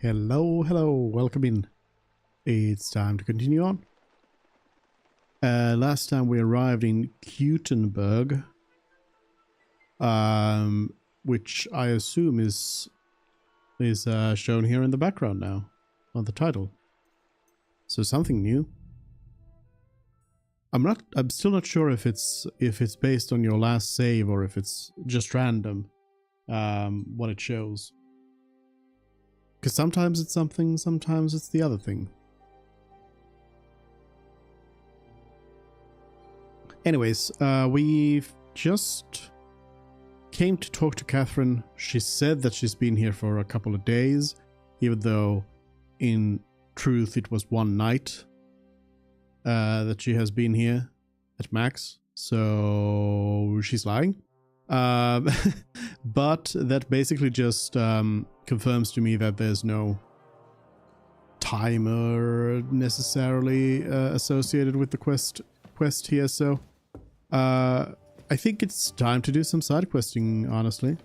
Hello, hello, welcome in. It's time to continue on. Last time we arrived in Gutenberg, which I assume is shown here in the background now, on the title. So something new. I'm still not sure if it's based on your last save or if it's just random, what it shows. Because sometimes it's something, sometimes it's the other thing. Anyways, we've just came to talk to Catherine. She said that she's been here for a couple of days, even though in truth it was one night that she has been here at max. So she's lying. But that basically just confirms to me that there's no timer necessarily associated with the quest here. So I think it's time to do some side questing, honestly.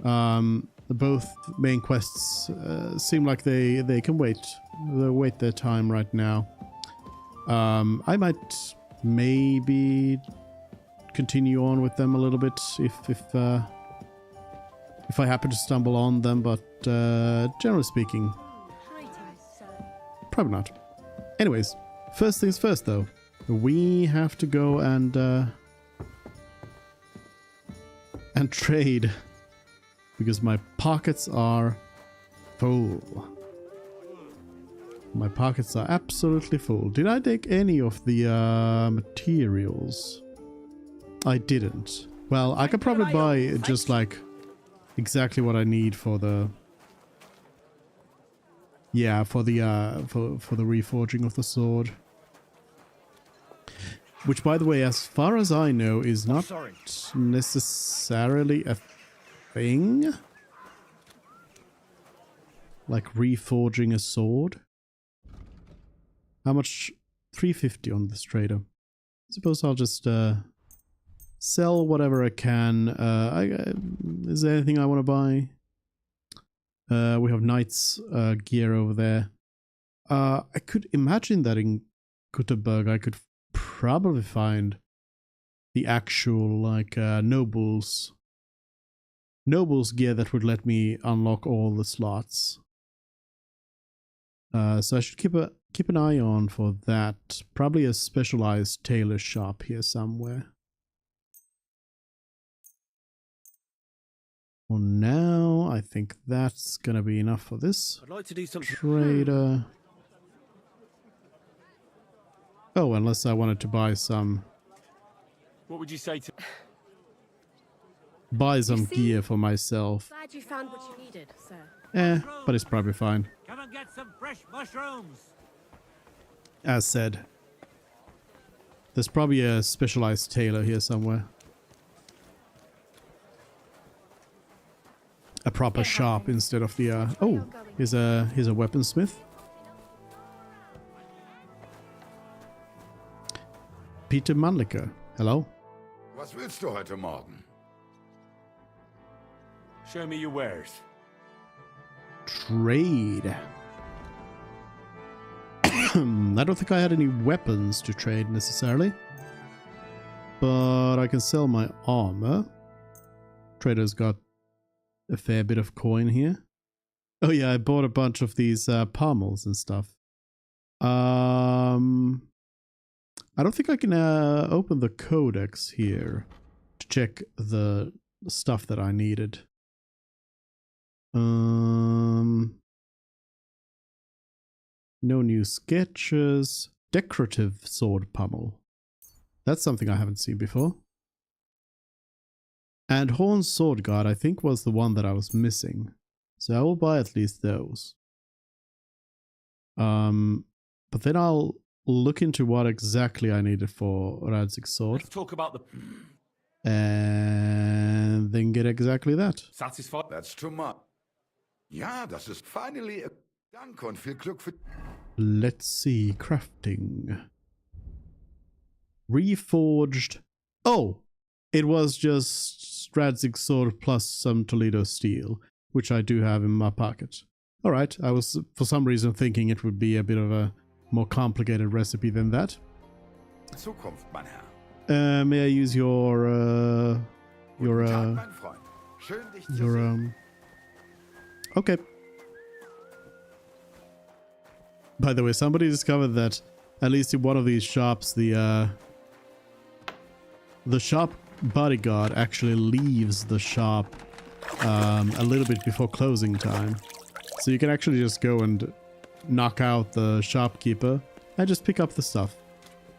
Both main quests seem like they can wait. They wait their time right now. I might maybe continue on with them a little bit if I happen to stumble on them, but generally speaking, probably not. Anyways, first things first though, we have to go and trade because my pockets are full. My pockets are absolutely full. Did I take any of the materials? I didn't. Well, I could probably buy just like exactly what I need for the for the reforging of the sword. Which, by the way, as far as I know, is not necessarily a thing. Like reforging a sword. How much? 350 on this trader. I suppose I'll just sell whatever I can. Is there anything I want to buy? We have knight's gear over there. I could imagine that in Gutenberg I could probably find the actual like nobles gear that would let me unlock all the slots. So I should keep an eye on for that. Probably a specialized tailor shop here somewhere. For now, I think that's gonna be enough for this. I'd like to do something. Trader. Oh, unless I wanted to buy some. What would you say to? Buy some gear for myself. Glad you found what you needed, sir. But it's probably fine. Come and get some fresh mushrooms. As said, there's probably a specialized tailor here somewhere. A proper shop instead of the oh, here's a weaponsmith. Peter Mannlicher. Hello. Was willst du heute Morgen? Show me your wares. Trade. I don't think I had any weapons to trade necessarily, but I can sell my armor. Trader's got a fair bit of coin here. Oh yeah, I bought a bunch of these pommels and stuff. I don't think I can open the codex here to check the stuff that I needed. No new sketches. Decorative sword pommel. That's something I haven't seen before. And Horn's sword guard, I think, was the one that I was missing. So I will buy at least those. But then I'll look into what exactly I needed for Radzig's sword. Let's talk about the. And then get exactly that. Satisfied? That's too much. Ja, das ist finally a Danke und viel Glück für. Let's see, crafting. Reforged. Oh, it was just Radzig's sword plus some Toledo steel, which I do have in my pocket. Alright, I was for some reason thinking it would be a bit of a more complicated recipe than that. Zukunft, mein Herr. May I use your Guten Tag, mein Freund. Schön, dich zu sehen. Okay. By the way, somebody discovered that at least in one of these shops, the shop bodyguard actually leaves the shop a little bit before closing time. So you can actually just go and knock out the shopkeeper and just pick up the stuff.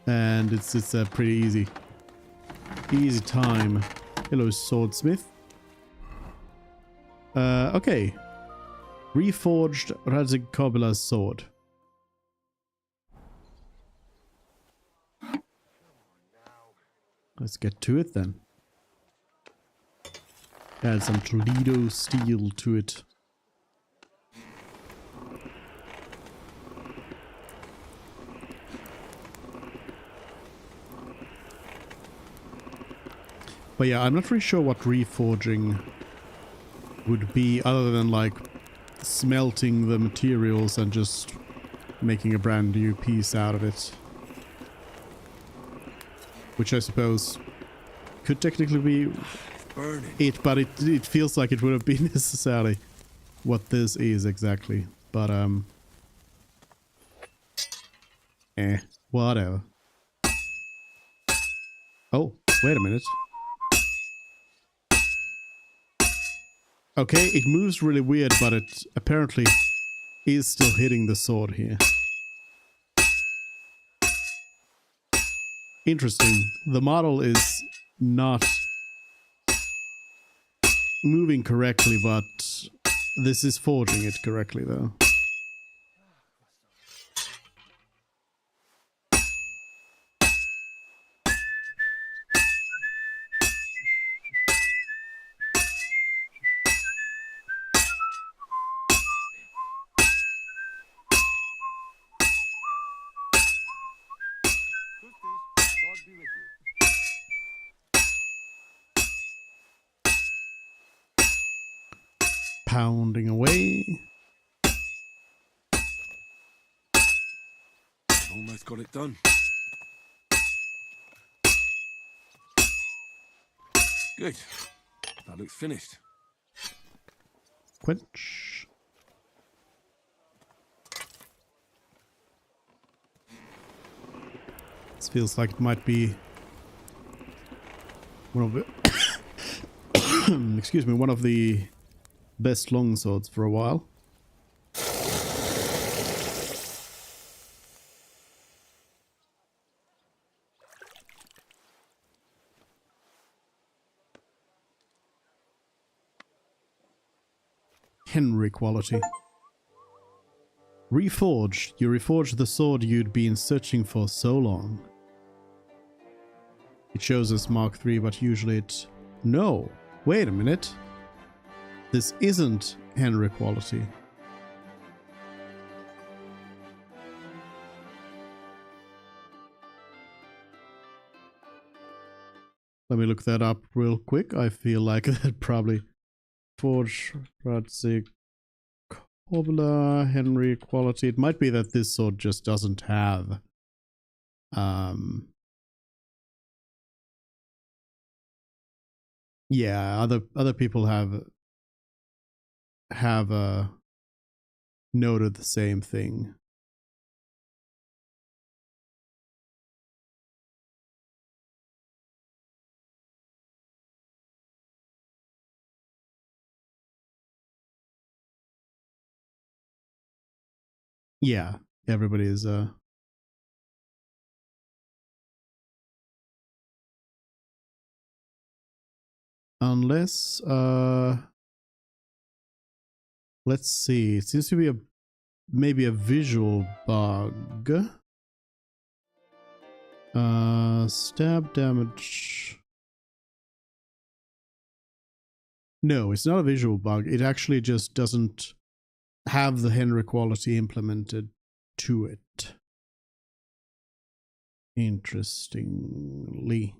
And it's a pretty easy time. Hello, swordsmith. Okay. Reforged Radzikobela's sword. Let's get to it then. Add some Toledo steel to it. But yeah, I'm not really sure what reforging would be other than like smelting the materials and just making a brand new piece out of it. Which I suppose could technically be it, but it feels like it wouldn't be necessarily what this is exactly. But whatever. Oh, wait a minute. Okay, it moves really weird, but it apparently is still hitting the sword here. Interesting. The model is not moving correctly, but this is forging it correctly, though. God be with you. Pounding away. Almost got it done. Good. That looks finished. Quench. This feels like it might be one of the excuse me, one of the best longswords for a while. Henry quality. Reforged. You reforged the sword you'd been searching for so long. It shows us Mark III, but usually it... No! Wait a minute. This isn't Henry quality. Let me look that up real quick. I feel like that probably... Forge, Radzik, Cobbler, Henry quality. It might be that this sword just doesn't have yeah, other people have noted the same thing. Yeah, everybody is unless let's see. It seems to be maybe a visual bug. Stab damage. No, it's not a visual bug. It actually just doesn't have the Henry quality implemented to it. Interestingly.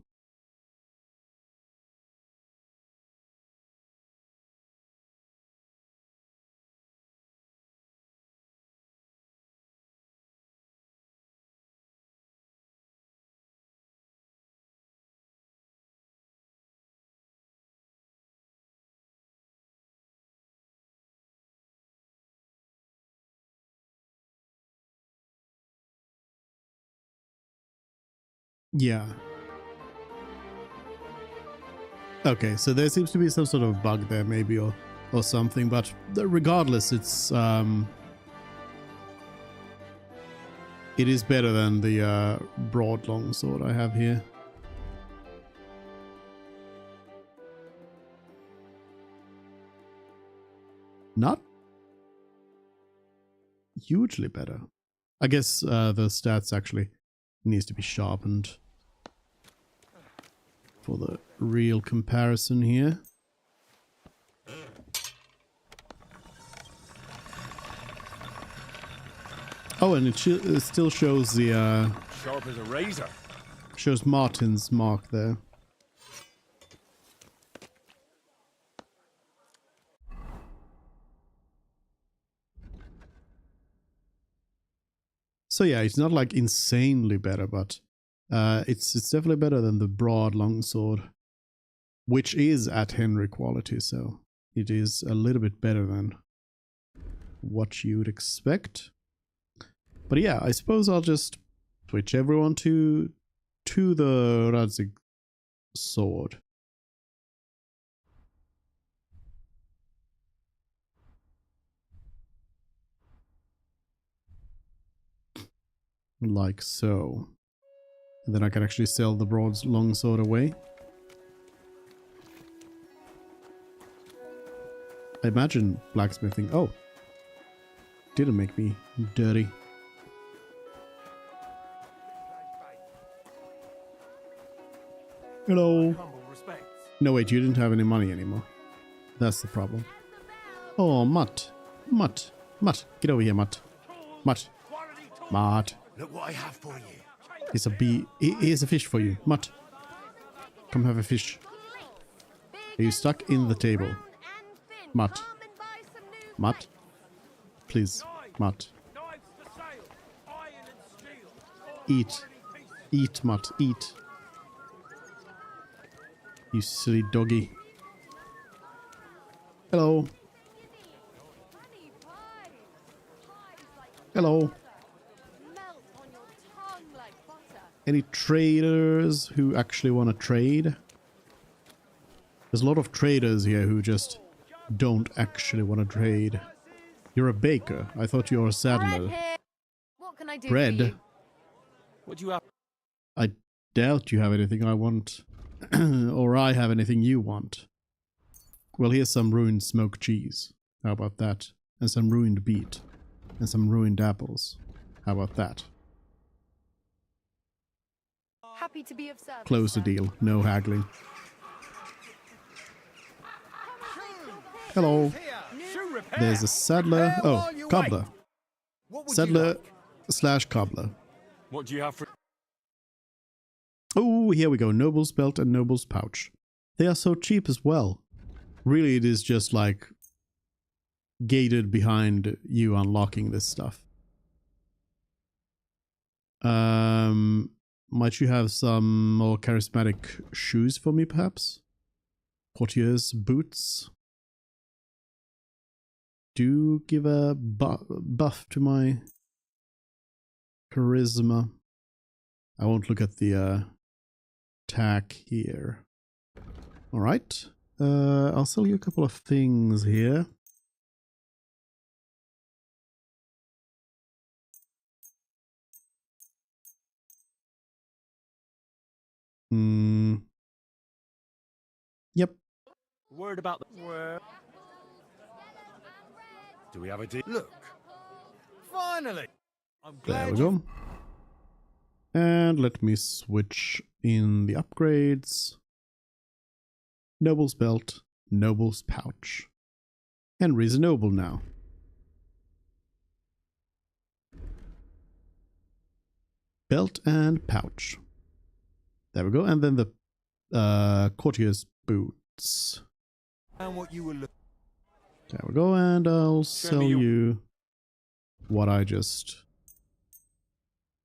Yeah. Okay, so there seems to be some sort of bug there, maybe, or something. But regardless, it is better than the broad longsword I have here. Not hugely better. I guess the stats actually needs to be sharpened for the real comparison here. Oh, and it still shows the Sharp as a razor. shows Martin's mark there. So yeah, it's not like insanely better, but it's definitely better than the broad longsword, which is at Henry quality, so it is a little bit better than what you'd expect. But yeah, I suppose I'll just switch everyone to the Radzig sword. Like so. And then I can actually sell the broad longsword away. I imagine blacksmithing. Oh, didn't make me dirty. Hello. No, wait, you didn't have any money anymore. That's the problem. Oh, Mutt. Mutt. Mutt. Get over here, Mutt. Mutt. Mutt. Look what I have for you. Here's a bee. Here's a fish for you. Mutt. Come have a fish. Are you stuck in the table? Mutt. Mutt. Please. Mutt. Eat. Eat, Mutt. Eat. You silly doggy. Hello. Hello. Any traders who actually want to trade? There's a lot of traders here who just don't actually want to trade. You're a baker. I thought you were a saddler. What can I do Bread? for you? What do you have? I doubt you have anything I want. Or I have anything you want. Well, here's some ruined smoked cheese. How about that? And some ruined beet. And some ruined apples. How about that? Happy to be of service. Close the deal. No haggling. Hello. There's a saddler. Oh, cobbler. Saddler slash cobbler. What do you have for? Oh, here we go. Noble's belt and Noble's pouch. They are so cheap as well. Really, it is just like gated behind you unlocking this stuff. Might you have some more charismatic shoes for me, perhaps? Courtiers, boots. Do give a buff to my charisma. I won't look at the tag here. All right. I'll sell you a couple of things here. Yep. Word about the word. Do we have a deal? Look. Finally. I'm There glad we go. And let me switch in the upgrades. Noble's belt, Noble's pouch. Henry's a noble now. Belt and pouch. There we go. And then the courtier's boots. And what you were looking. There we go. And I'll Show sell me your- you what I just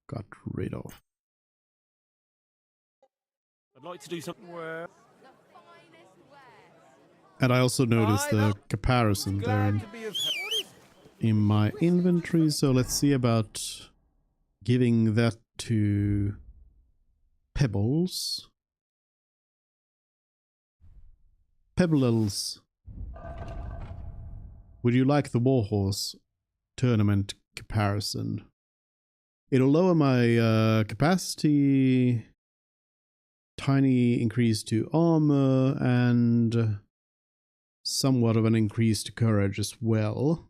got rid of. I'd like to do something. Where? And I also noticed the comparison there Glad to be of. in my inventory. So let's see about giving that to pebbles. Pebbles. Would you like the Warhorse tournament comparison? It'll lower my capacity, tiny increase to armor, and somewhat of an increase to courage as well.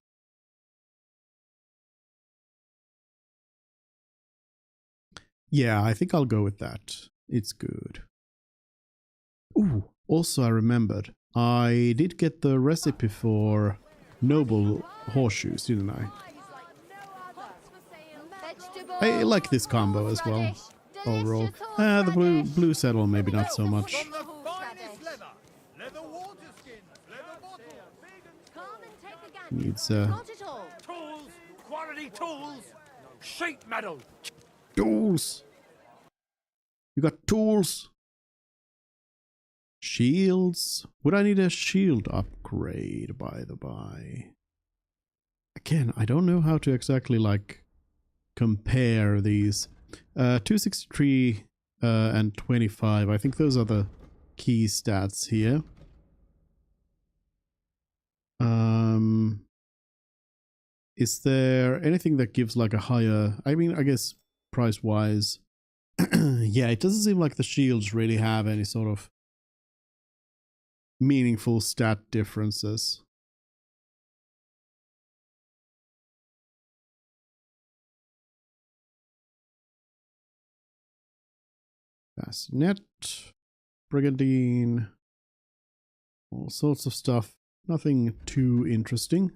Yeah, I think I'll go with that. It's good. Ooh, also I remembered. I did get the recipe for noble horseshoes, didn't I? I like this combo as well, overall. The blue saddle maybe not so much. Needs Tools, quality tools, sheet metal. tools. You got tools. Shields. Would I need a shield upgrade, by the by? Again, I don't know how to exactly like compare these. 263 and 25. I think those are the key stats here. Is there anything that gives like a higher, I mean, I guess price wise, yeah, it doesn't seem like the shields really have any sort of meaningful stat differences. Bassinet, Brigandine, all sorts of stuff. Nothing too interesting.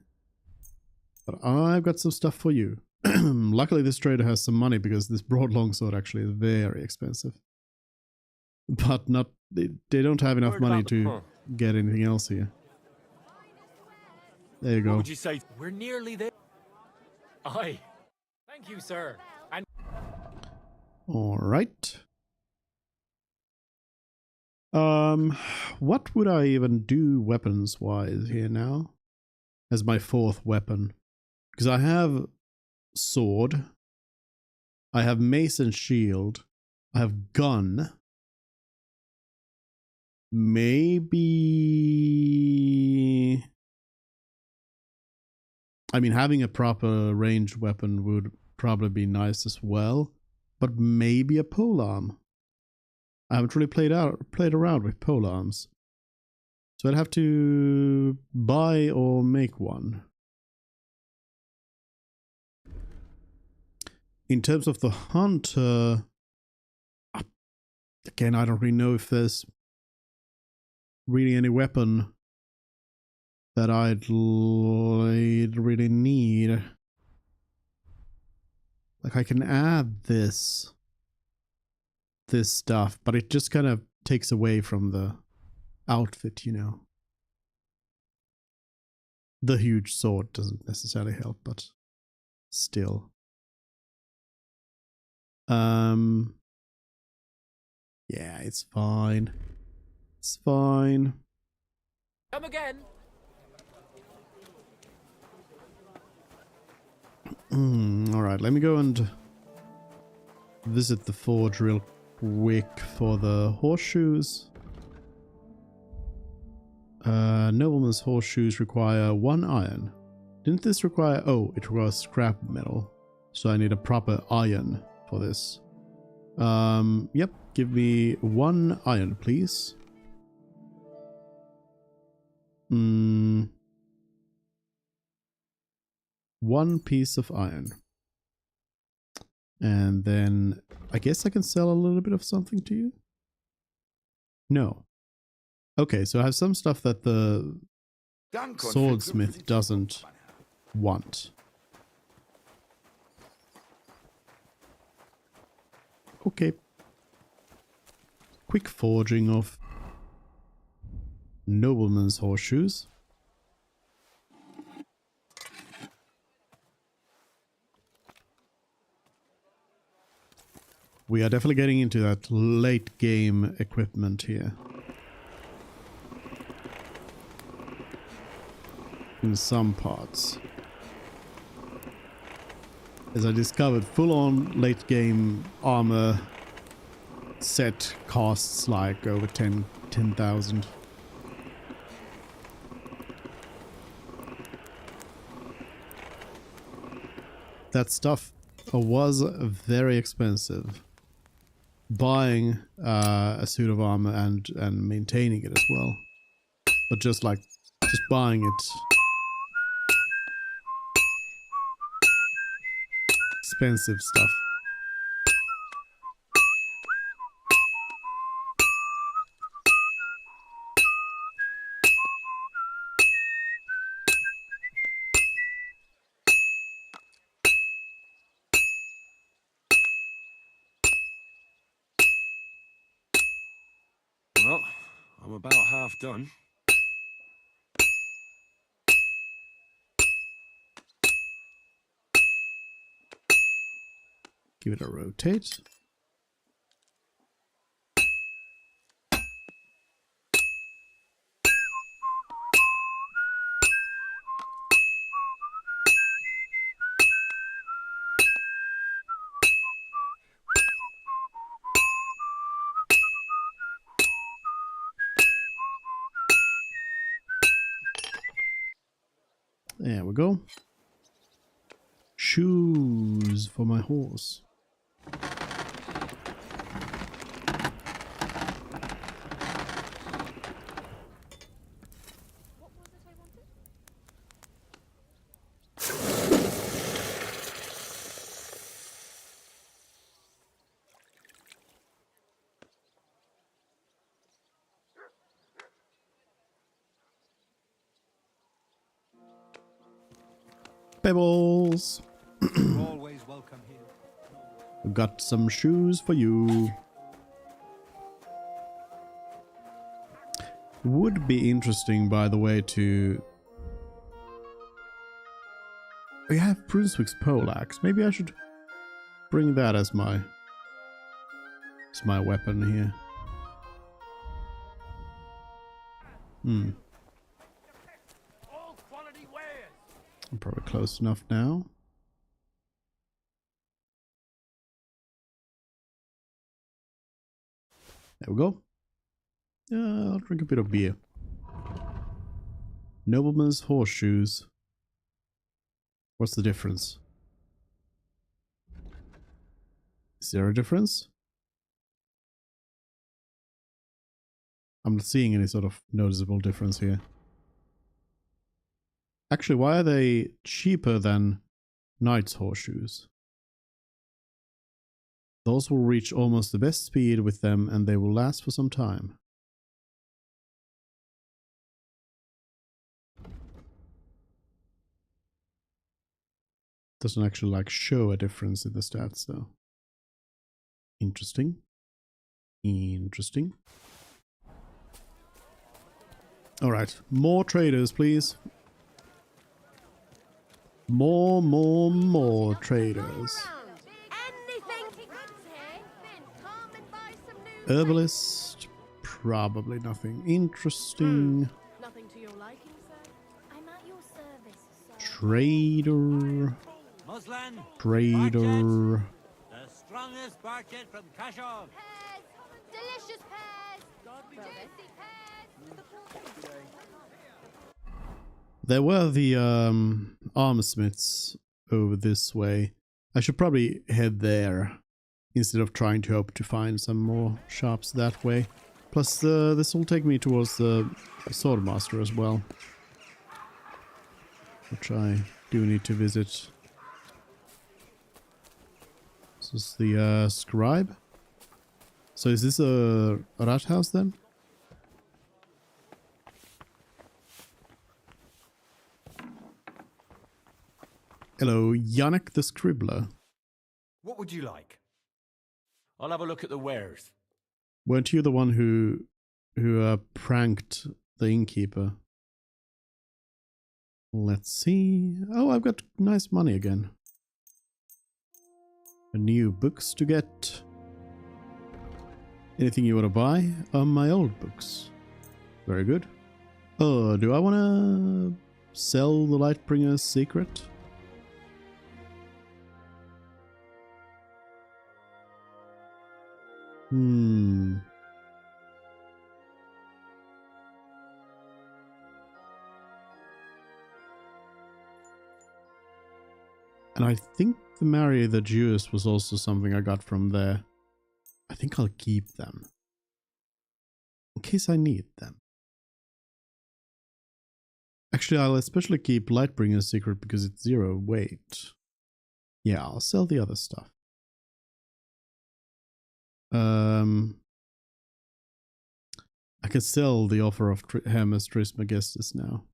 But I've got some stuff for you. Luckily this trader has some money because this broad longsword actually is very expensive. But not they don't have enough money to get anything else here. There you go. What would you say? We're nearly there. Aye. Thank you, sir. And All right. What would I even do weapons-wise here now? As my fourth weapon. Because I have sword. I have mace and shield. I have gun. Maybe... I mean, having a proper ranged weapon would probably be nice as well. But maybe a polearm. I haven't really played around with polearms. So I'd have to buy or make one. In terms of the hunter, again, I don't really know if there's really any weapon that I'd really need. Like I can add this stuff, but it just kind of takes away from the outfit, you know. The huge sword doesn't necessarily help, but still. Yeah, it's fine. It's fine. come again. All right, let me go and visit the forge real quick for the horseshoes. Nobleman's horseshoes require 1 iron. Didn't this require... Oh, it requires scrap metal. So I need a proper iron for this. Yep, give me 1 iron, please. 1 piece of iron. And then I guess I can sell a little bit of something to you? No. Okay, so I have some stuff that the swordsmith doesn't want. Okay. Quick forging of nobleman's horseshoes. We are definitely getting into that late game equipment here. In some parts. As I discovered full on late game armor set costs like over 10,000. That stuff was very expensive. Buying a suit of armor and maintaining it as well. But just buying it. Expensive stuff. Well, I'm about half done. Give it a rotate. There we go. Shoes for my horse. Pebbles. Always welcome here. I've got some shoes for you. Would be interesting, by the way, to... We have Brunswick's poleaxe. Maybe I should bring that as my weapon here. All quality wares. I'm probably close enough now. There we go. I'll drink a bit of beer. Nobleman's horseshoes. What's the difference? Is there a difference? I'm not seeing any sort of noticeable difference here. Actually, why are they cheaper than knight's horseshoes? Those will reach almost the best speed with them and they will last for some time. Doesn't actually show a difference in the stats though. Interesting. Interesting. Alright, more traders please. More traders. Herbalist, probably nothing interesting. Nothing to your liking, sir? I'm at your service, sir. Trader. Muslin. Trader. The strongest barchet from Kashov. Pears! Delicious pears! Juicy pears! There were the armorsmiths over this way. I should probably head there instead of trying to hope to find some more shops that way. Plus this will take me towards the swordmaster as well, which I do need to visit. This is the scribe. So is this a rat house then? Hello, Yannick the Scribbler. What would you like? I'll have a look at the wares. Weren't you the one who pranked the innkeeper? Let's see. Oh, I've got nice money again. New books to get. Anything you want to buy? My old books. Very good. Oh, do I want to sell the Lightbringer's secret? Hmm. And I think the Marry the Jewess was also something I got from there. I think I'll keep them. In case I need them. Actually, I'll especially keep Lightbringer's Secret because it's 0 weight. Yeah, I'll sell the other stuff. I can sell the offer of Hermes Trismegistus now.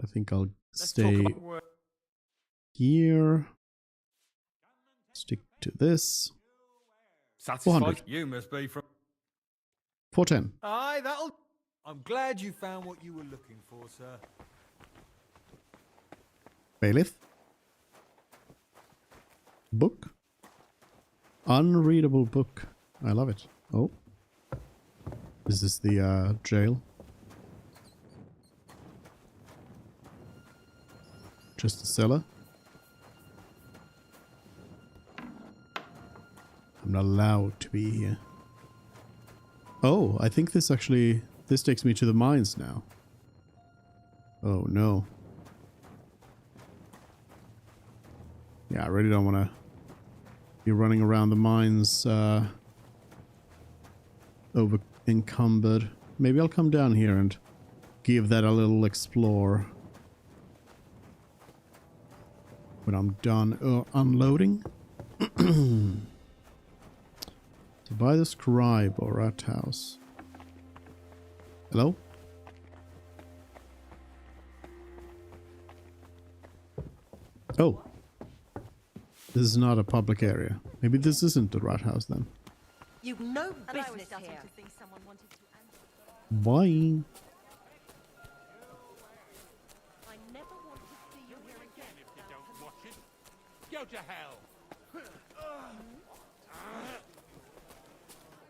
I think I'll stay here. Stick to this. 400. You must be from. 410. Aye, that'll... I'm glad you found what you were looking for, sir. Bailiff. Book. Unreadable book. I love it. Oh. Is this the jail? Just a cellar? I'm not allowed to be here. Oh, I think this actually... This takes me to the mines now. Oh no. Yeah, I really don't want to be running around the mines over encumbered. Maybe I'll come down here and give that a little explore when I'm done unloading. To buy the scribe or rat house. Hello? Oh. This is not a public area. Maybe this isn't the rat house then. You've no And I was business starting here. to think someone wanted to answer. Bye. I never want to see you here again. If you don't watch it, go to hell.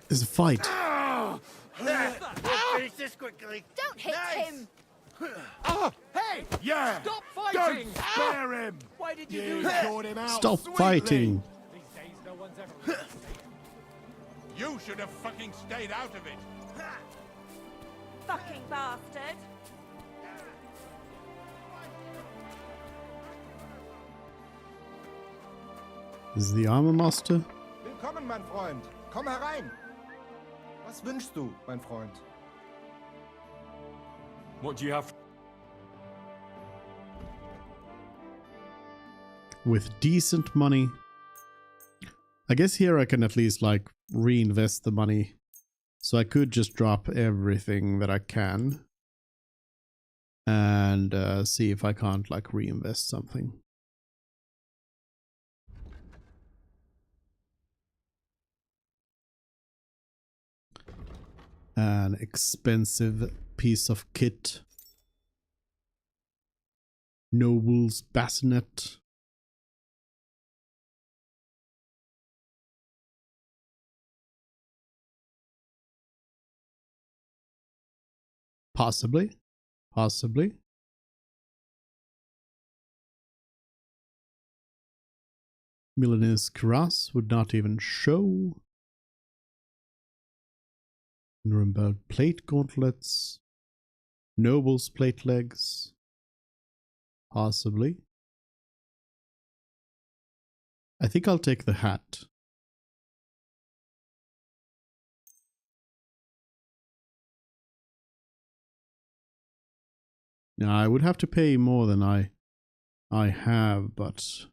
There's a fight. Finish this quickly. Don't hit him! Hey! Yeah! Stop fighting! Don't spare him! Why did you do that? Sort him out Stop sweetly. fighting. These days, no one's ever. You should have fucking stayed out of it. Fucking bastard! This is the armor master. Willkommen, mein Freund. Komm herein. Was wünschst du, mein Freund? What do you have? With decent money. I guess here I can at least like reinvest the money. So I could just drop everything that I can. And see if I can't like reinvest something. An expensive piece of kit. Noble's bassinet. Possibly. Possibly. Milanese cuirass would not even show. Nuremberg plate gauntlets. Noble's plate legs. Possibly. I think I'll take the hat. Now I would have to pay more than I have, but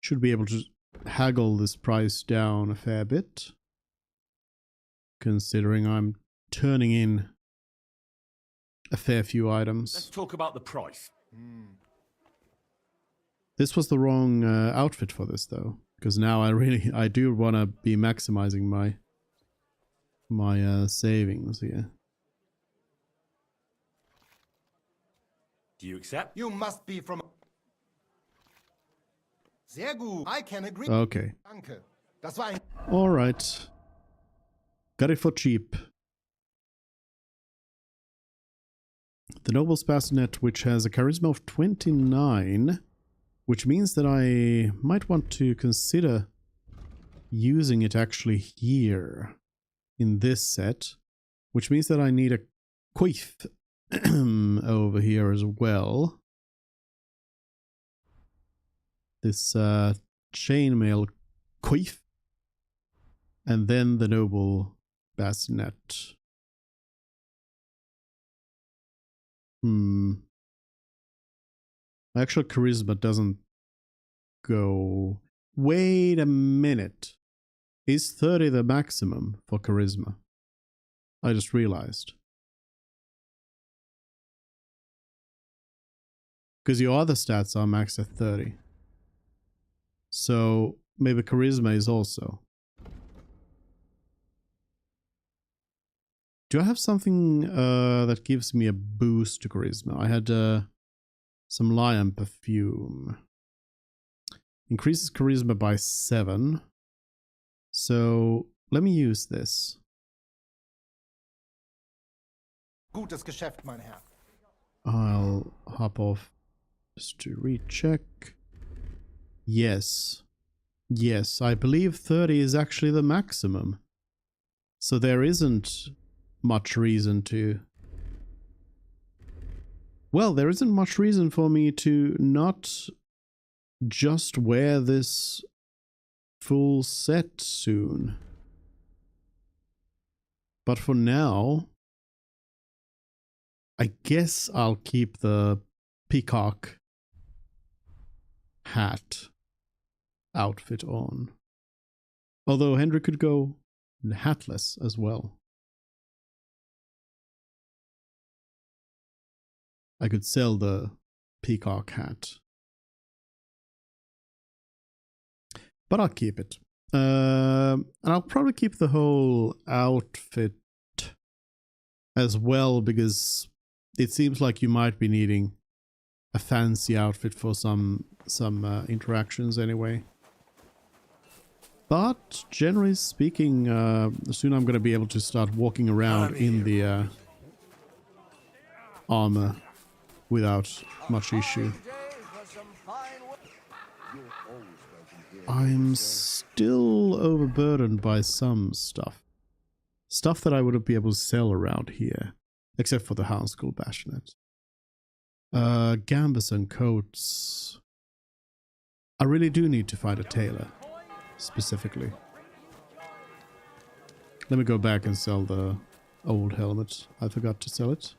should be able to haggle this price down a fair bit. Considering I'm turning in a fair few Let's items. talk about the price. This was the wrong outfit for this though, because now I do want to be maximizing my savings here. Do you accept? You must be from... Sehr gut. I can agree. Okay. Danke. Das war ein... All right. Got it for cheap. The Noble's Bassinet, which has a charisma of 29, which means that I might want to consider using it actually here in this set, which means that I need a quiff over here as well. This chainmail quiff, and then the noble bassinet. My actual charisma doesn't go. Wait a minute. Is 30 the maximum for charisma? I just realized. Because your other stats are maxed at 30. So maybe charisma is also. Do I have something that gives me a boost to charisma? I had some lion perfume. Increases charisma by 7. So let me use this. Gutes Geschäft, mein Herr. I'll hop off just to recheck. Yes. Yes, I believe 30 is actually the maximum. So there isn't much reason to... Well, there isn't much reason for me to not just wear this full set soon. But for now, I guess I'll keep the peacock hat outfit on. Although Henry could go hatless as well. I could sell the peacock hat. But I'll keep it. And I'll probably keep the whole outfit as well, because it seems like you might be needing a fancy outfit for some interactions anyway. But generally speaking, soon I'm going to be able to start walking around in the armor without much issue. I'm still overburdened by some stuff. Stuff that I wouldn't be able to sell around here. Except for the Hound School Bassinet. Gambus and coats. I really do need to find a tailor. Specifically. Let me go back and sell the old helmet. I forgot to sell it.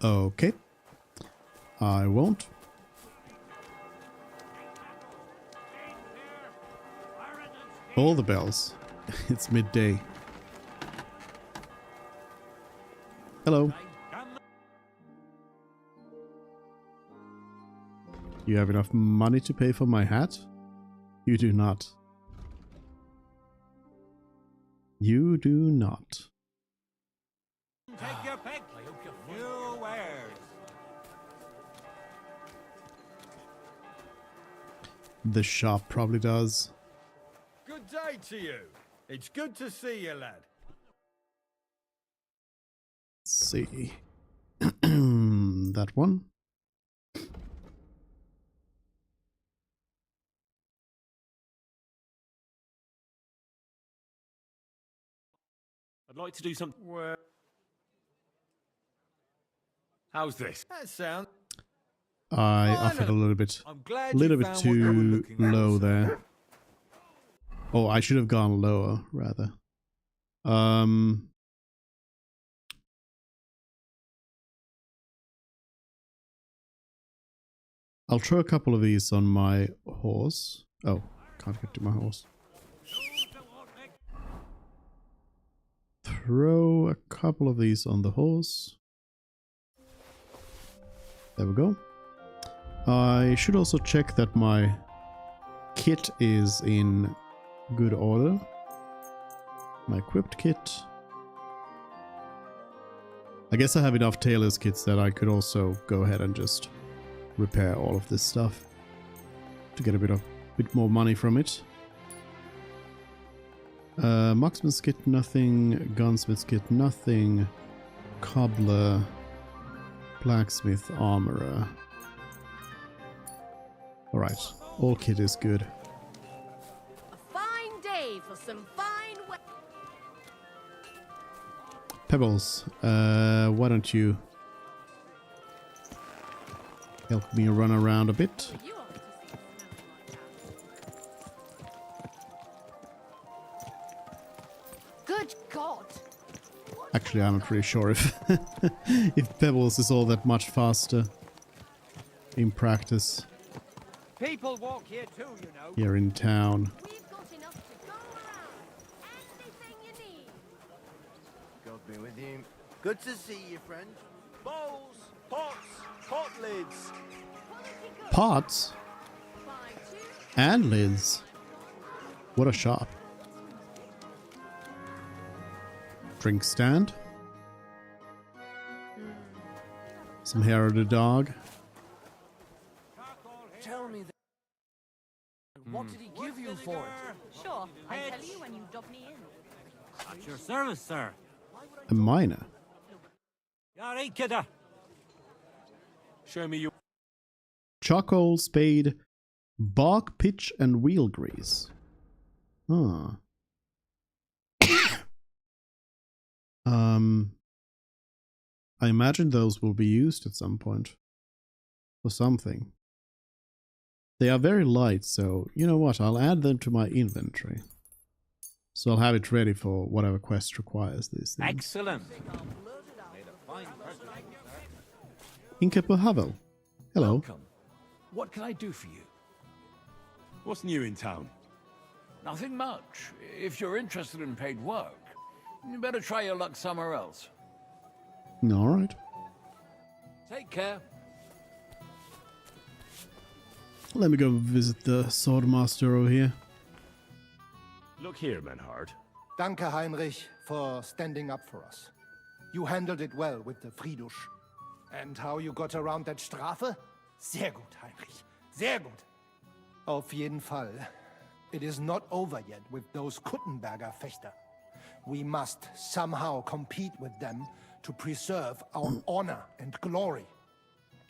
Okay. I won't. All the bells. It's midday. Hello. You have enough money to pay for my hat? You do not. You do not. Take your pick. New wares. The shop probably does. Good day to you. It's good to see you, lad. Let's see. That one. I'd like to do something. Well, How's this? that sounds... I offered a little bit I'm glad little you bit found what you were too looking for, low sir. there. Oh, I should have gone lower, rather. I'll throw a couple of these on my horse. Oh, can't get to my horse. Throw a couple of these on the horse. There we go. I should also check that my kit is in good order. My equipped kit. I guess I have enough tailor's kits that I could also go ahead and just repair all of this stuff to get a bit more money from it. Marksman's kit, nothing. Gunsmith's kit, nothing. Cobbler. Blacksmith, armorer. Alright, Orchid is good. A fine day for some fine weather. Pebbles, why don't you help me run around a bit? You ought to see it smelling like that. Good God! Actually, I'm not really sure if if Pebbles is all that much faster in practice People walk here too, you know. here in town. We've got enough to go around. Anything you need. God be with you. Good to see you, friend. Bowls, pots, pot lids. Quality good. Pots Buy two. and lids. What a shop. Drink stand. Some hair of the dog. Tell me that. What did he give you for it? Sure, I'll tell you when you dob me in. At your service, sir. A miner. You're right, kidder. Show me you. Charcoal, spade, bark, pitch, and wheel grease. Ah. I imagine those will be used at some point. For something. They are very light, so you know what? I'll add them to my inventory. So I'll have it ready for whatever quest requires these things. Excellent. Inkepo Havel. Hello. Welcome. What can I do for you? What's new in town? Nothing much. If you're interested in paid work, you better try your luck somewhere else. Alright. Take care. Let me go visit the swordmaster over here. Look here, Menhard. Danke, Heinrich, for standing up for us. You handled it well with the Friedusch. And how you got around that Strafe? Sehr gut, Heinrich. Sehr gut. Auf jeden Fall. It is not over yet with those Kuttenberger Fechter. We must somehow compete with them to preserve our honor and glory.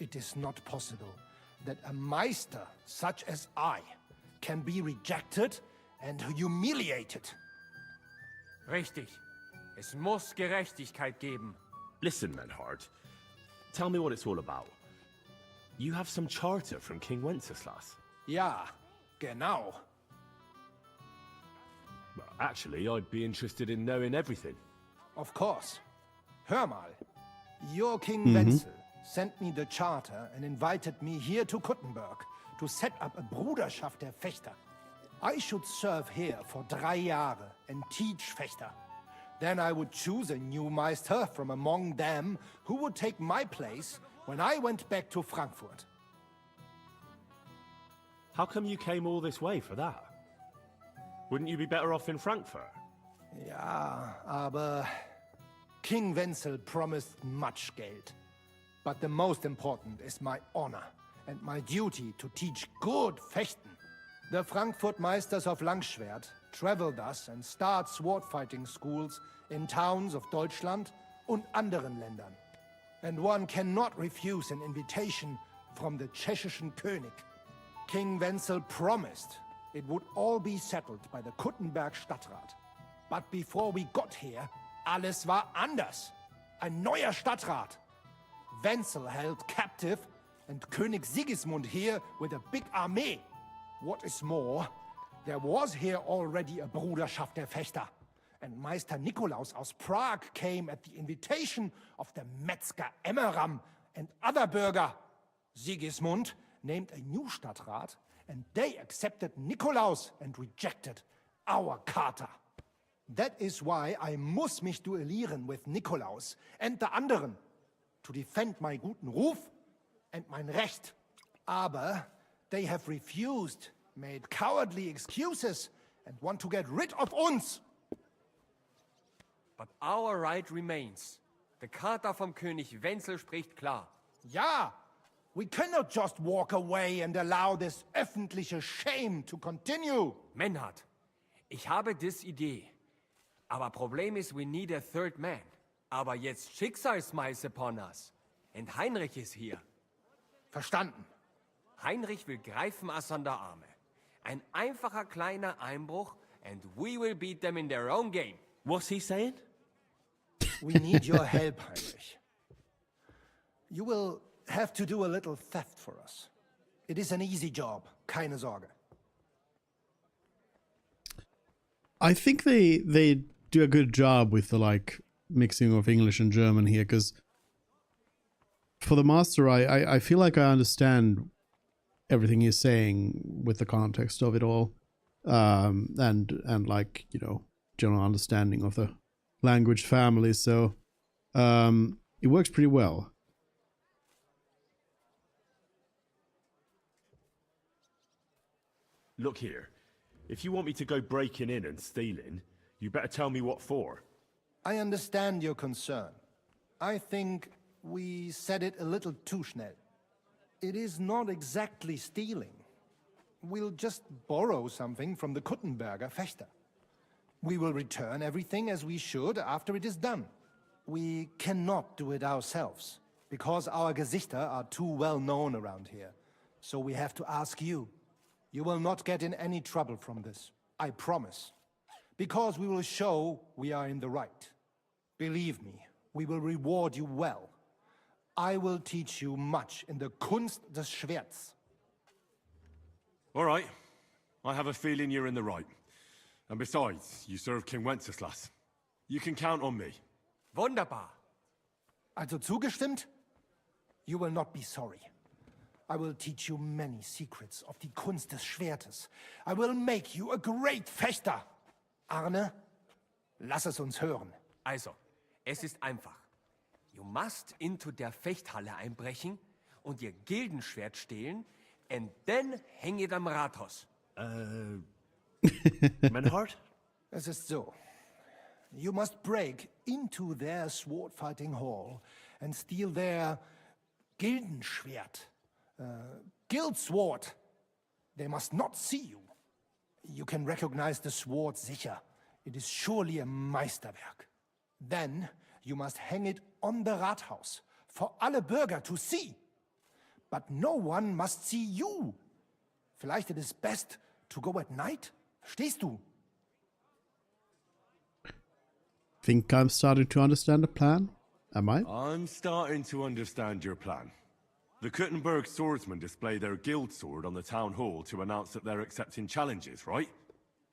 It is not possible that a Meister such as I can be rejected and humiliated. Richtig. Es muss Gerechtigkeit geben. Listen, Menhard. Tell me what it's all about. You have some charter from King Wenceslas. Ja, genau. Well, actually, I'd be interested in knowing everything. Of course. Hör mal. Your King Wenzel sent me the charter and invited me here to Kuttenberg to set up a Bruderschaft der Fechter. I should serve here for 3 Jahre and teach Fechter. Then I would choose a new Meister from among them who would take my place when I went back to Frankfurt. How come you came all this way for that? Wouldn't you be better off in Frankfurt? Ja, aber King Wenzel promised much Geld. But the most important is my honor and my duty to teach good Fechten. The Frankfurt Meisters of Langschwert travel thus and start sword fighting schools in towns of Deutschland und anderen Ländern. And one cannot refuse an invitation from the Tschechischen König. King Wenzel promised it would all be settled by the Kuttenberg Stadtrat. But before we got here, alles war anders. Ein neuer Stadtrat. Wenzel held captive and König Sigismund here with a big army. What is more, there was here already a Bruderschaft der Fechter. And Meister Nikolaus aus Prague came at the invitation of the Metzger Emmeram and other Bürger. Sigismund named a new Stadtrat, and they accepted Nikolaus and rejected our Charta. That is why I muss mich duellieren with Nikolaus and the anderen, to defend my guten Ruf and mein Recht. Aber they have refused, made cowardly excuses, and want to get rid of uns. But our right remains. The Charta vom König Wenzel spricht klar. Ja, we cannot just walk away and allow this öffentliche shame to continue. Menhard, ich habe dis Idee. Aber Problem ist, we need a third man. Aber jetzt Schicksalsschmeiß upon us. And Heinrich ist hier. Verstanden. Heinrich will greifen us an der Arme. Ein einfacher kleiner Einbruch and we will beat them in their own game. What's he saying? We need your help, Heinrich. You will have to do a little theft for us. It is an easy job, keine Sorge. I think they do a good job with the like mixing of English and German here, because for the master I feel like I understand everything he's saying with the context of it all, and like, you know, general understanding of the language family, so it works pretty well. Look here. If you want me to go breaking in and stealing, you better tell me what for. I understand your concern. I think we said it a little too schnell. It is not exactly stealing. We'll just borrow something from the Kuttenberger Fechter. We will return everything as we should after it is done. We cannot do it ourselves, because our Gesichter are too well known around here. So we have to ask you. You will not get in any trouble from this, I promise. Because we will show we are in the right. Believe me, we will reward you well. I will teach you much in the Kunst des Schwerts. All right. I have a feeling you're in the right. And besides, you serve King Wenceslas. You can count on me. Wunderbar. Also zugestimmt? You will not be sorry. I will teach you many secrets of die Kunst des Schwertes. I will make you a great Fechter. Arne, lass es uns hören. Also, es ist einfach. You must into der Fechthalle einbrechen und ihr Gildenschwert stehlen and then hang it am Rathaus. Menhard? Es ist so. You must break into their sword fighting hall and steal their Gildenschwert. Guild sword. They must not see you. You can recognize the sword sicher. It is surely a Meisterwerk. Then you must hang it on the Rathaus for alle Bürger to see. But no one must see you. Vielleicht it is best to go at night? Verstehst du? Think I'm starting to understand the plan? Am I? I'm starting to understand your plan. The Kuttenberg swordsmen display their guild sword on the town hall to announce that they're accepting challenges, right?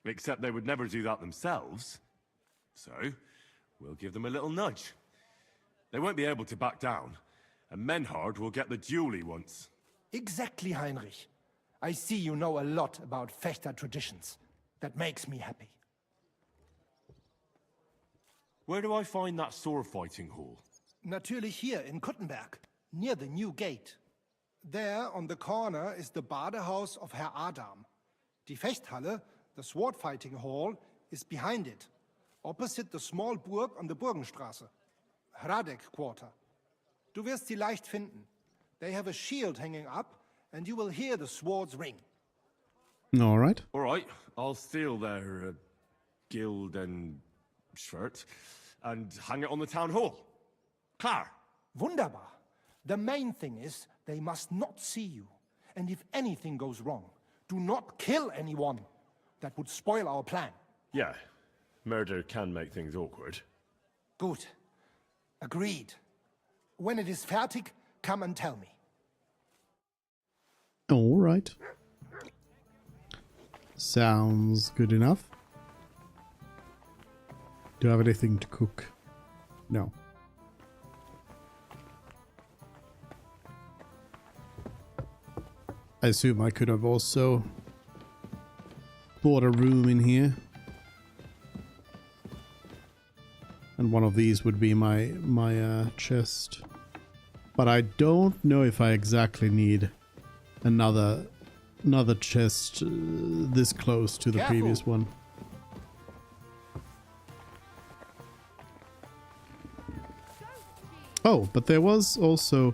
Except they would never do that themselves. So, we'll give them a little nudge. They won't be able to back down, and Menhard will get the duel he wants. Exactly, Heinrich. I see you know a lot about Fechter traditions. That makes me happy. Where do I find that sword fighting hall? Natürlich hier in Kuttenberg, near the new gate. There, on the corner, is the Badehaus of Herr Adam. Die Fechthalle, the sword fighting hall, is behind it, opposite the small Burg on the Burgenstraße. Hradek Quarter. Du wirst sie leicht finden. They have a shield hanging up, and you will hear the swords ring. All right. All right, I'll steal their guild and shirt and hang it on the town hall. Klar. Wunderbar. The main thing is they must not see you. And if anything goes wrong, do not kill anyone. That would spoil our plan. Yeah, murder can make things awkward. Gut. Agreed. When it is fertig, come and tell me. All right. Sounds good enough. Do I have anything to cook? No. I assume I could have also bought a room in here. And one of these would be my chest. But I don't know if I exactly need another chest this close to the previous one. Oh, but there was also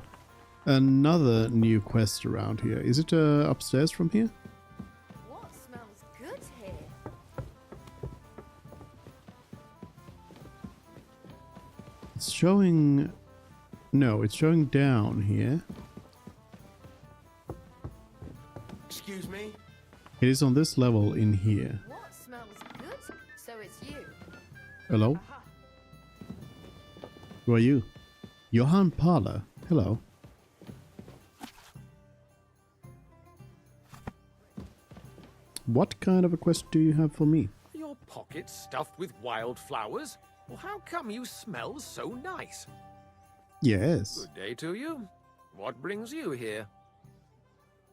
another new quest around here. Is it upstairs from here? What smells good here? It's showing... No, it's showing down here. It is on this level in here. What smells good? So it's you. Hello? Who are you? Johann Parler. Hello. What kind of a quest do you have for me? Your pockets stuffed with wild flowers? Well, how come you smell so nice? Yes. Good day to you. What brings you here?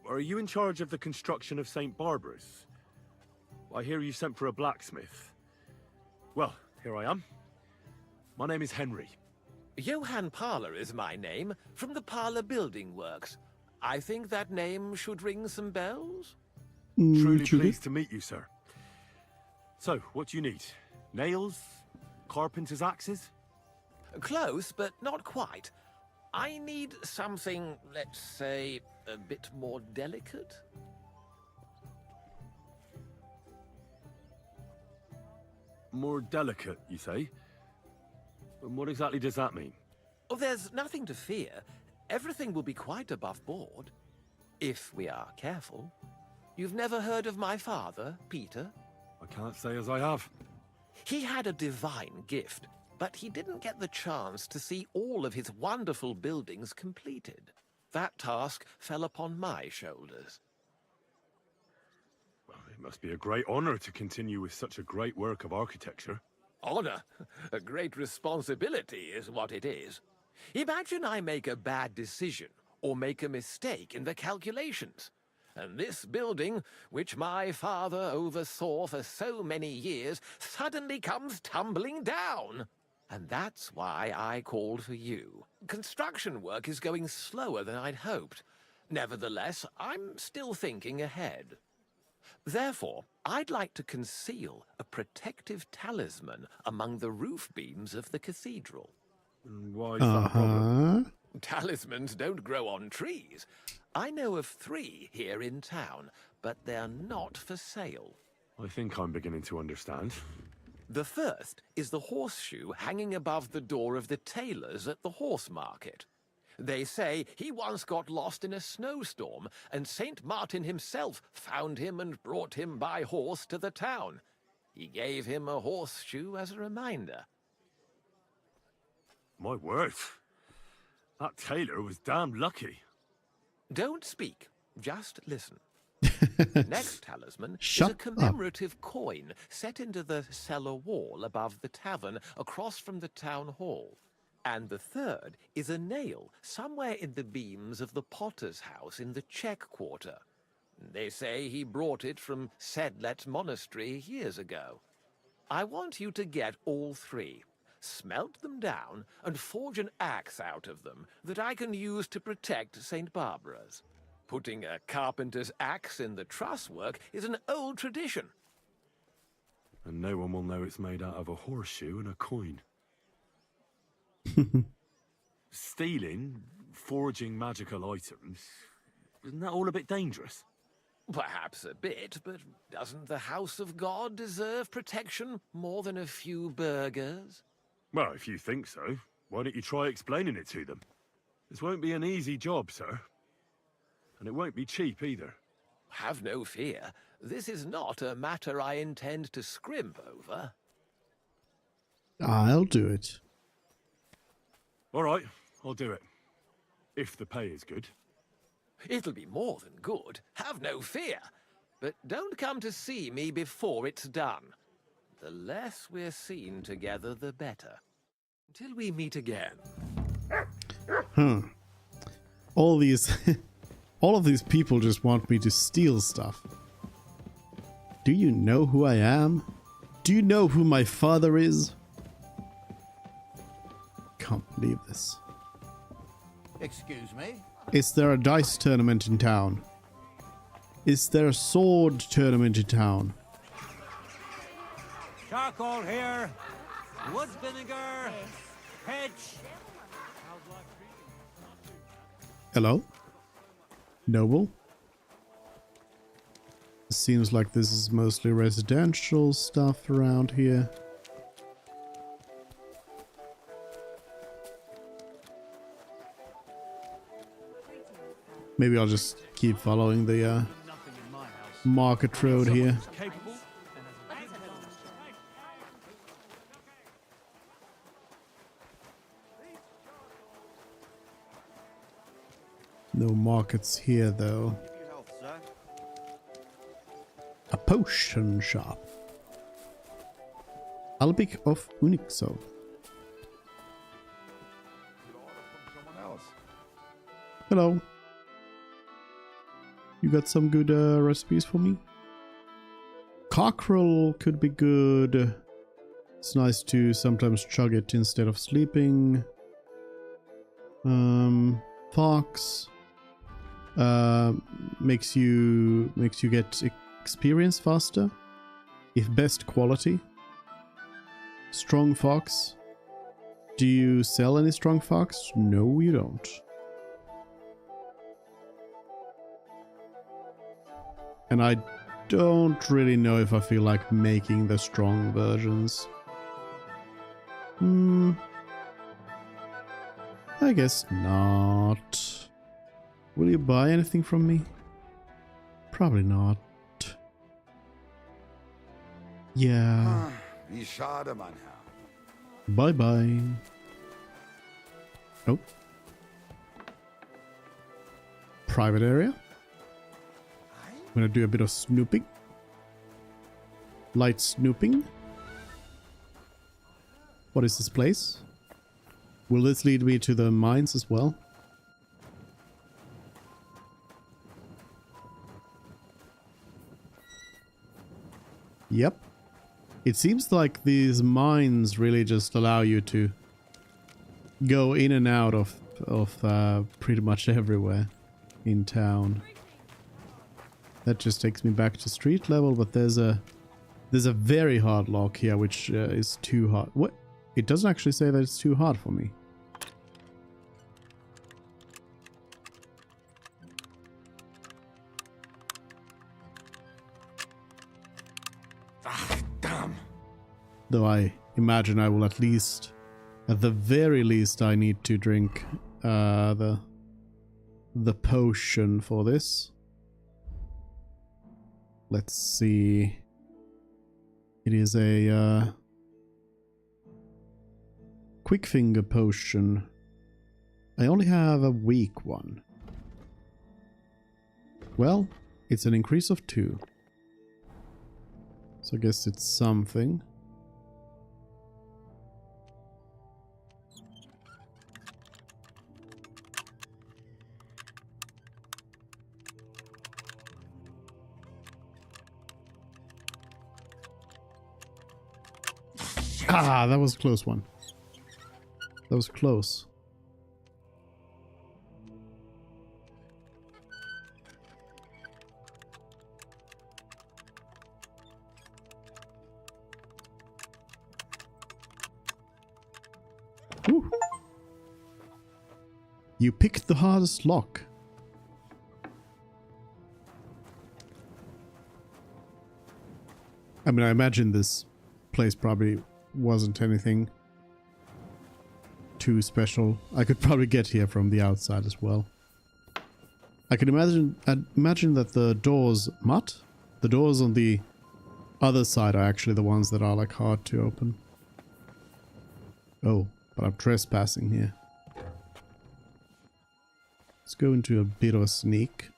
Are you in charge of the construction of St. Barbara's? I hear you sent for a blacksmith. Well, here I am. My name is Henry. Johann Parler is my name, from the Parler Building Works. I think that name should ring some bells? Truly pleased to meet you, sir. So, what do you need? Nails? Carpenter's axes? Close, but not quite. I need something, let's say, a bit more delicate. More delicate, you say? And what exactly does that mean? Oh, there's nothing to fear. Everything will be quite above board. If we are careful. You've never heard of my father, Peter? I can't say as I have. He had a divine gift, but he didn't get the chance to see all of his wonderful buildings completed. That task fell upon my shoulders. Well, it must be a great honor to continue with such a great work of architecture. Honor? A great responsibility is what it is. Imagine I make a bad decision or make a mistake in the calculations. And this building, which my father oversaw for so many years, suddenly comes tumbling down. And that's why I called for you. Construction work is going slower than I'd hoped. Nevertheless, I'm still thinking ahead. Therefore, I'd like to conceal a protective talisman among the roof beams of the cathedral. Why is that a problem? Talismans don't grow on trees. I know of 3 here in town, but they're not for sale. I think I'm beginning to understand. The first is the horseshoe hanging above the door of the tailor's at the horse market. They say he once got lost in a snowstorm, and Saint Martin himself found him and brought him by horse to the town. He gave him a horseshoe as a reminder. My word. That tailor was damn lucky. Don't speak, just listen. Next talisman Shut is a commemorative coin set into the cellar wall above the tavern across from the town hall. And the third is a nail somewhere in the beams of the potter's house in the Czech Quarter. They say he brought it from Sedlet Monastery years ago. I want you to get all 3, smelt them down, and forge an axe out of them that I can use to protect St. Barbara's. Putting a carpenter's axe in the truss work is an old tradition. And no one will know it's made out of a horseshoe and a coin. Stealing, forging magical items, isn't that all a bit dangerous? Perhaps a bit, but doesn't the House of God deserve protection more than a few burghers? Well, if you think so, why don't you try explaining it to them? This won't be an easy job, sir. And it won't be cheap either. Have no fear. This is not a matter I intend to scrimp over. I'll do it. All right, I'll do it. If the pay is good. It'll be more than good. Have no fear. But don't come to see me before it's done. The less we're seen together, the better. Until we meet again. All these... all of these people just want me to steal stuff. Do you know who I am? Do you know who my father is? Can't believe this. Excuse me? Is there a dice tournament in town? Is there a sword tournament in town? Charcoal here. Wood vinegar. Hedge. Hello? Noble? Seems like this is mostly residential stuff around here. Maybe I'll just keep following the market road here. No markets here though. A potion shop. Albig of Unixo. Hello. You got some good recipes for me? Cockerel could be good. It's nice to sometimes chug it instead of sleeping. Fox makes you get experience faster, if best quality. Strong fox. Do you sell any strong fox? No, you don't. And I don't really know if I feel like making the strong versions. I guess not. Will you buy anything from me? Probably not. Yeah. Wie schade, mein Herr. Bye bye. Oh. Private area. I'm gonna do a bit of snooping. Light snooping. What is this place? Will this lead me to the mines as well? Yep. It seems like these mines really just allow you to go in and out of pretty much everywhere in town. That just takes me back to street level, but there's a very hard lock here, which is too hard. What? It doesn't actually say that it's too hard for me. Ah, damn. Though I imagine I will at the very least, I need to drink the potion for this. Let's see. It is a quick finger potion. I only have a weak one. Well, it's an increase of 2. So I guess it's something. Ah, that was a close one. That was close. Whew. You picked the hardest lock. I mean, I imagine this place probably wasn't anything too special. I could probably get here from the outside as well. I can imagine that the doors, the doors on the other side are actually the ones that are like hard to open. Oh, but I'm trespassing here. Let's go into a bit of a sneak.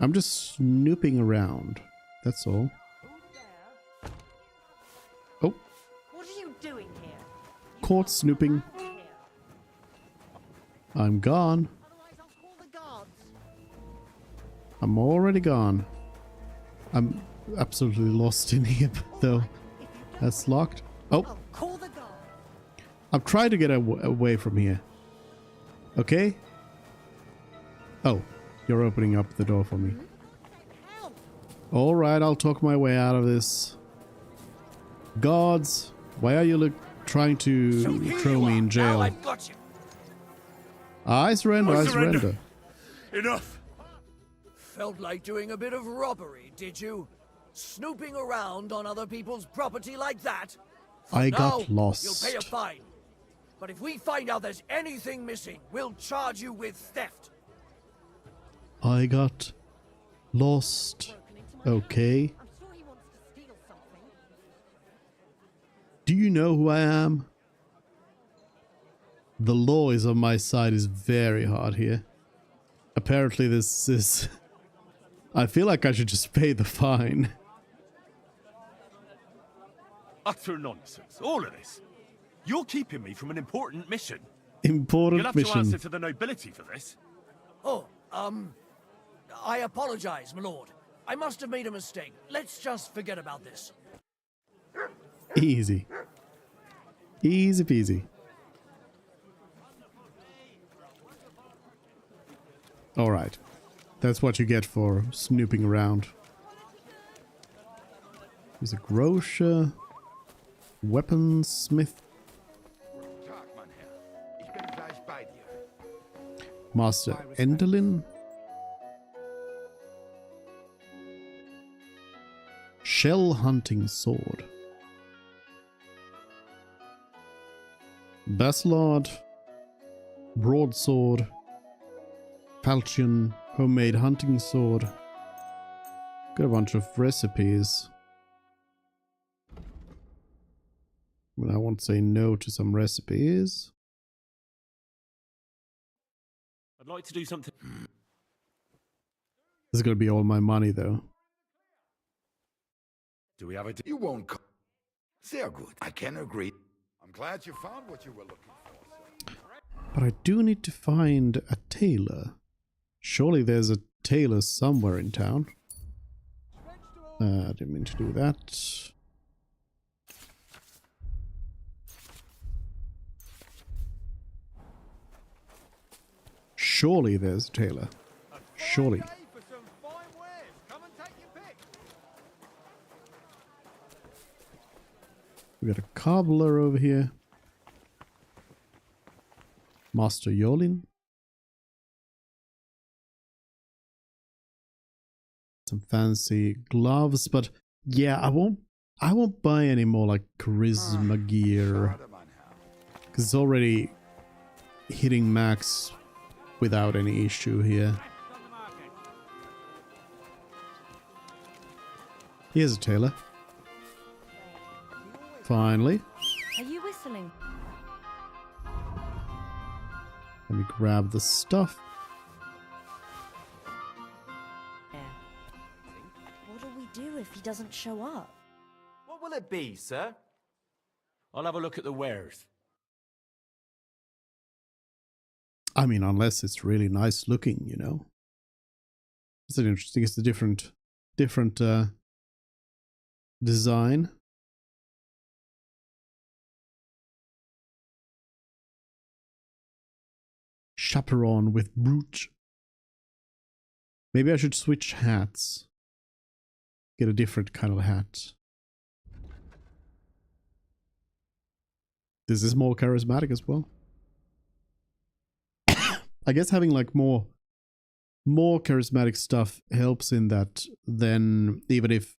I'm just snooping around. That's all. Oh. What are you doing here? Caught snooping. I'm gone. Otherwise I'll call the guards. I'm already gone. I'm absolutely lost in here, though. That's locked. Oh. I'll call the guards. I'm trying to get away from here. Okay? Oh, you're opening up the door for me. Alright, I'll talk my way out of this. Guards, why are you trying to throw me in jail? I've got you. I surrender, I surrender. Enough! Felt like doing a bit of robbery, did you? Snooping around on other people's property like that? I got Now, lost. You'll pay a fine. But if we find out there's anything missing, we'll charge you with theft. I got lost. Okay. Do you know who I am? The law is on my side is very hard here. Apparently this is... I feel like I should just pay the fine. Utter nonsense, all of this. You're keeping me from an important mission. Important You'll have mission. to answer to the nobility for this. Oh, I apologize, my lord. I must have made a mistake. Let's just forget about this. Easy. Easy peasy. Alright. That's what you get for snooping around. There's a grocer. Weaponsmith. Tag, mein Herr. Ich bin gleich bei dir. Master Endelin. Shell hunting sword. Baslard. Broadsword. Falchion. Homemade hunting sword. Got a bunch of recipes. Well, I won't say no to some recipes. I'd like to do something. This is gonna be all my money though. Do we have a... You won't come. Sehr gut. I can agree. I'm glad you found what you were looking for, sir. But I do need to find a tailor. Surely there's a tailor somewhere in town. I didn't mean to do that. Surely there's a tailor. Surely. We got a cobbler over here. Master Yolin. Some fancy gloves, but yeah, I won't buy any more like charisma gear. Because it's already hitting max without any issue here. Here's a tailor. Finally. Are you whistling? Let me grab the stuff. What do we do if he doesn't show up? What will it be, sir? I'll have a look at the wares. I mean, unless it's really nice looking, you know. It's an interesting. It's a different design. Chaperon with brooch. Maybe I should switch hats. Get a different kind of hat. This is more charismatic as well. I guess having like more charismatic stuff helps in that then even if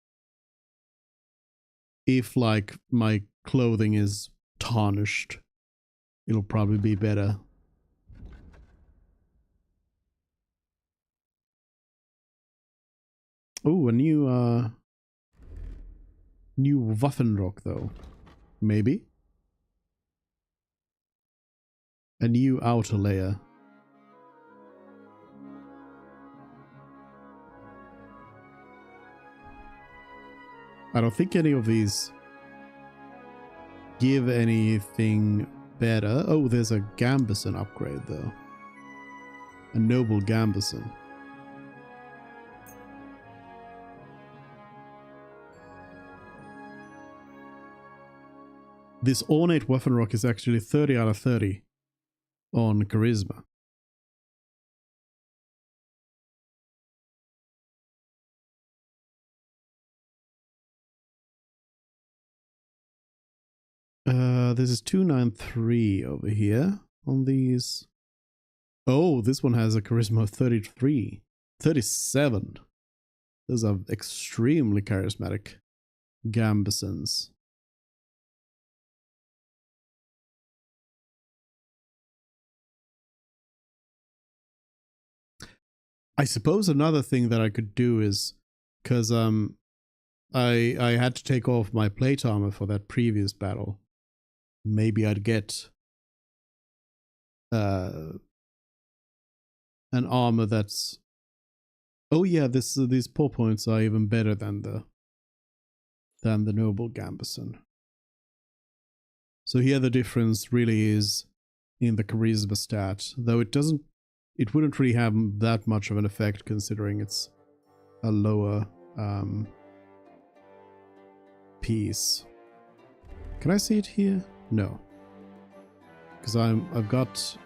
like my clothing is tarnished, it'll probably be better. Oh, a new Waffenrock though. Maybe. A new outer layer. I don't think any of these give anything better. Oh, there's a Gambison upgrade though. A noble Gambison. This ornate Waffenrock is actually 30 out of 30 on charisma. This is 293 over here on these. Oh, this one has a charisma of 33. 37. Those are extremely charismatic Gambisons. I suppose another thing that I could do is, because I had to take off my plate armor for that previous battle. Maybe I'd get an armor that's, oh yeah, these paw points are even better than the noble gambeson. So here the difference really is in the charisma stat, though it wouldn't really have that much of an effect considering it's a lower piece. Can I see it here? No, because I've got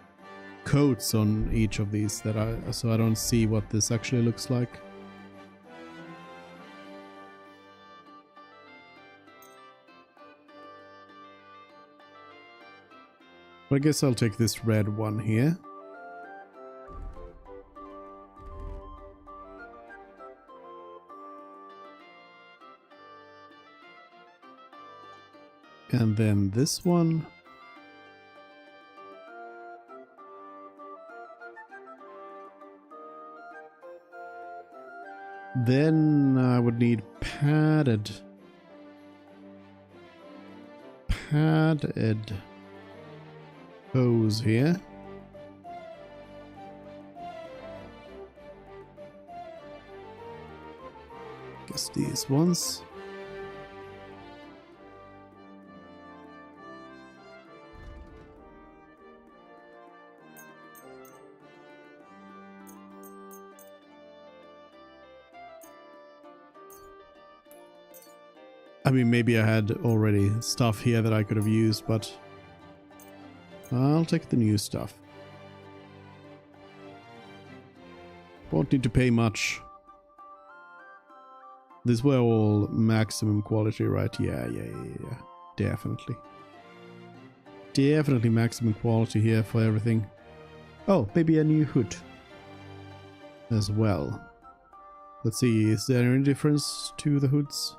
coats on each of these so I don't see what this actually looks like. But I guess I'll take this red one here. And then this one. Then I would need padded hose here. Guess these ones. I mean, maybe I had already stuff here that I could have used, but I'll take the new stuff. Won't need to pay much. These were all maximum quality, right? Yeah. Definitely. Definitely maximum quality here for everything. Oh, maybe a new hood as well. Let's see, is there any difference to the hoods?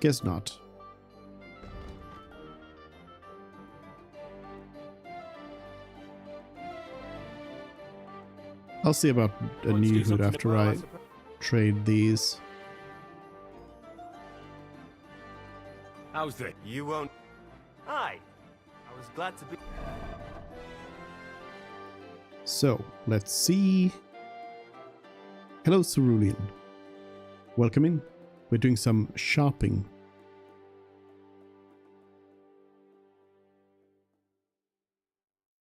Guess not. I'll see about a new hood after I trade these. How's it? You won't. Hi. I was glad to be. So, let's see. Hello, Cerulean. Welcome in. We're doing some shopping.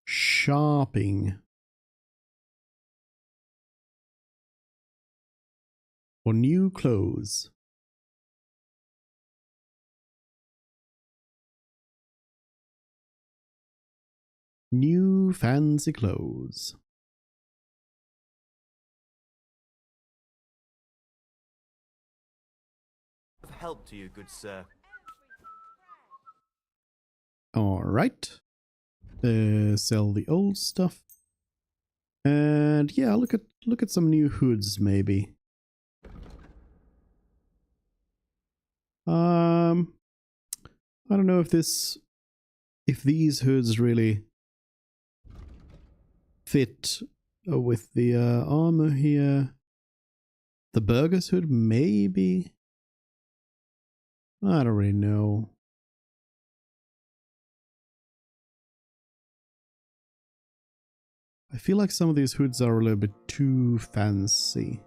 Shopping. For new clothes. New fancy clothes. Help to you, good sir. All right. Sell the old stuff. And yeah, look at some new hoods maybe. I don't know if these hoods really fit with the armor here. The Burger's hood maybe. I don't really know. I feel like some of these hoods are a little bit too fancy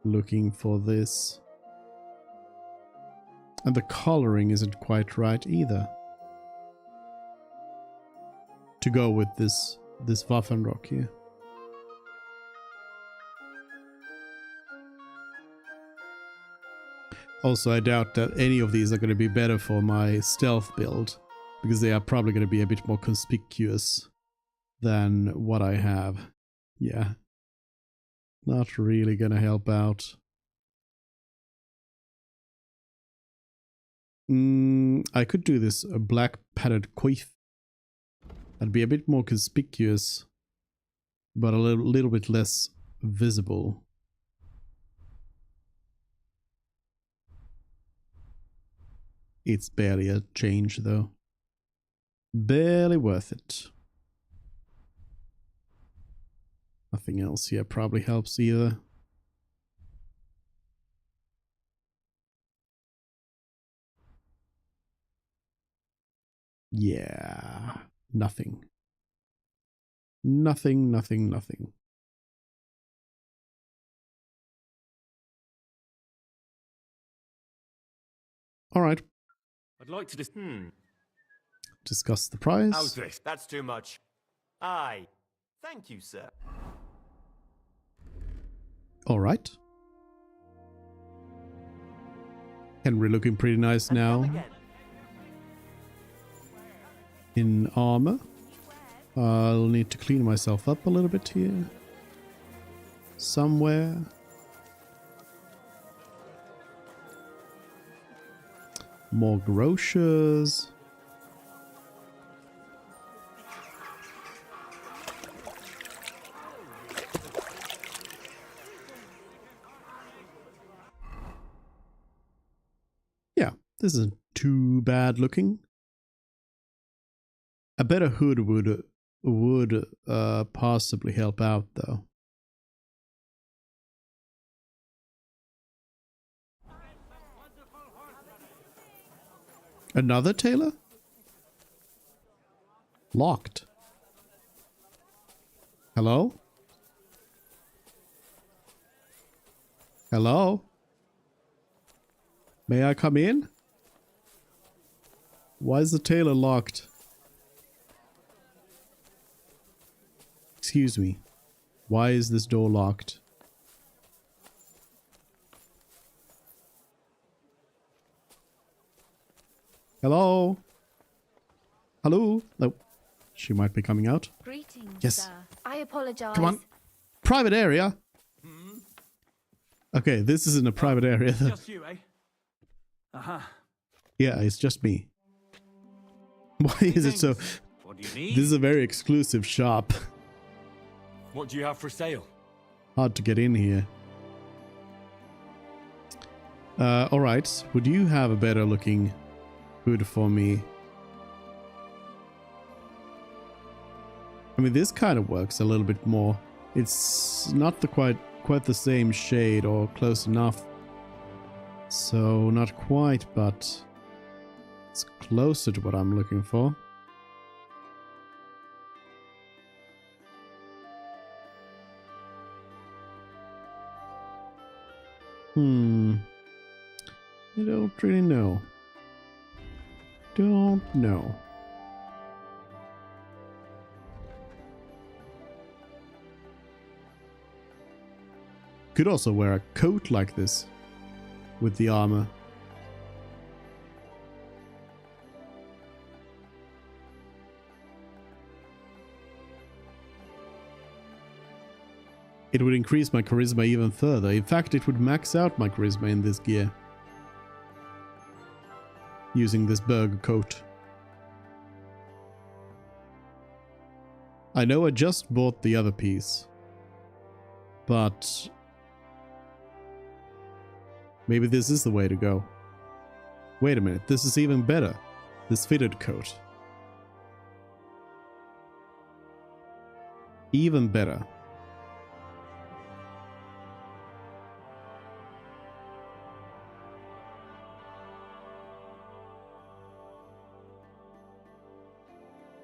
looking for this. And the coloring isn't quite right either. To go with this Waffenrock here. Also, I doubt that any of these are going to be better for my stealth build, because they are probably going to be a bit more conspicuous than what I have. Yeah. Not really going to help out. I could do this black padded coif. That'd be a bit more conspicuous, but a little bit less visible. It's barely a change though. Barely worth it. Nothing else here probably helps either. Yeah, nothing. Nothing, nothing, nothing. All right. I'd like to just... Discuss the price. How's this? That's too much. Aye. Thank you, sir. All right. Henry looking pretty nice now. In armor. I'll need to clean myself up a little bit here. Somewhere. More grocers. Yeah, this isn't too bad looking. A better hood would possibly help out though. Another tailor? Locked. Hello? Hello? May I come in? Why is the tailor locked? Excuse me. Why is this door locked? Hello? Hello? No. She might be coming out. Greetings, Yes. sir. I apologize. Come on. Private area. Okay, this isn't a private area. Just you, eh? Uh-huh. Yeah, it's just me. Why is it so... What do you need? This is a very exclusive shop. What do you have for sale? Hard to get in here. Alright. Would you have a better looking hood for me? I mean, this kind of works a little bit more. It's not the quite the same shade or close enough. So not quite, but it's closer to what I'm looking for. I don't really know. Don't know. Could also wear a coat like this with the armor. It would increase my charisma even further. In fact, it would max out my charisma in this gear. Using this burger coat. I know I just bought the other piece. But maybe this is the way to go. Wait a minute, this is even better. This fitted coat. Even better.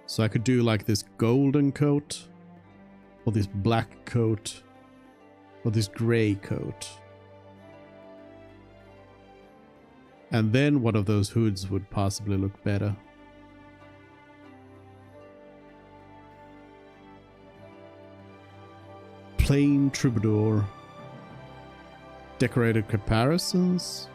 So I could do like this golden coat, or this black coat, or this gray coat. And then one of those hoods would possibly look better. Plain troubadour. Decorated caparisons.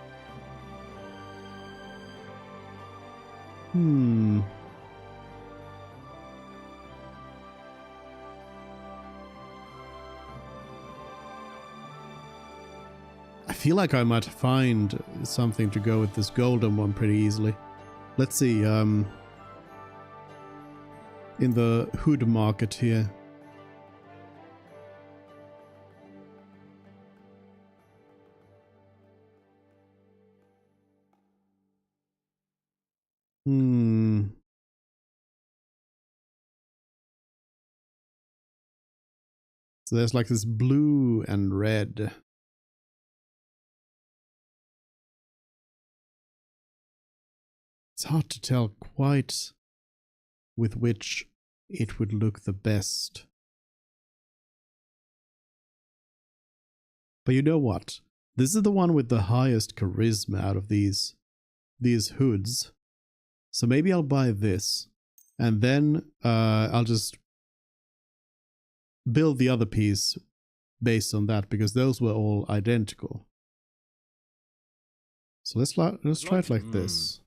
I feel like I might find something to go with this golden one pretty easily. Let's see, in the hood market here. So there's like this blue and red. It's hard to tell quite with which it would look the best. But you know what? This is the one with the highest charisma out of these hoods. So maybe I'll buy this. And then I'll just build the other piece based on that, because those were all identical. So let's try it like this.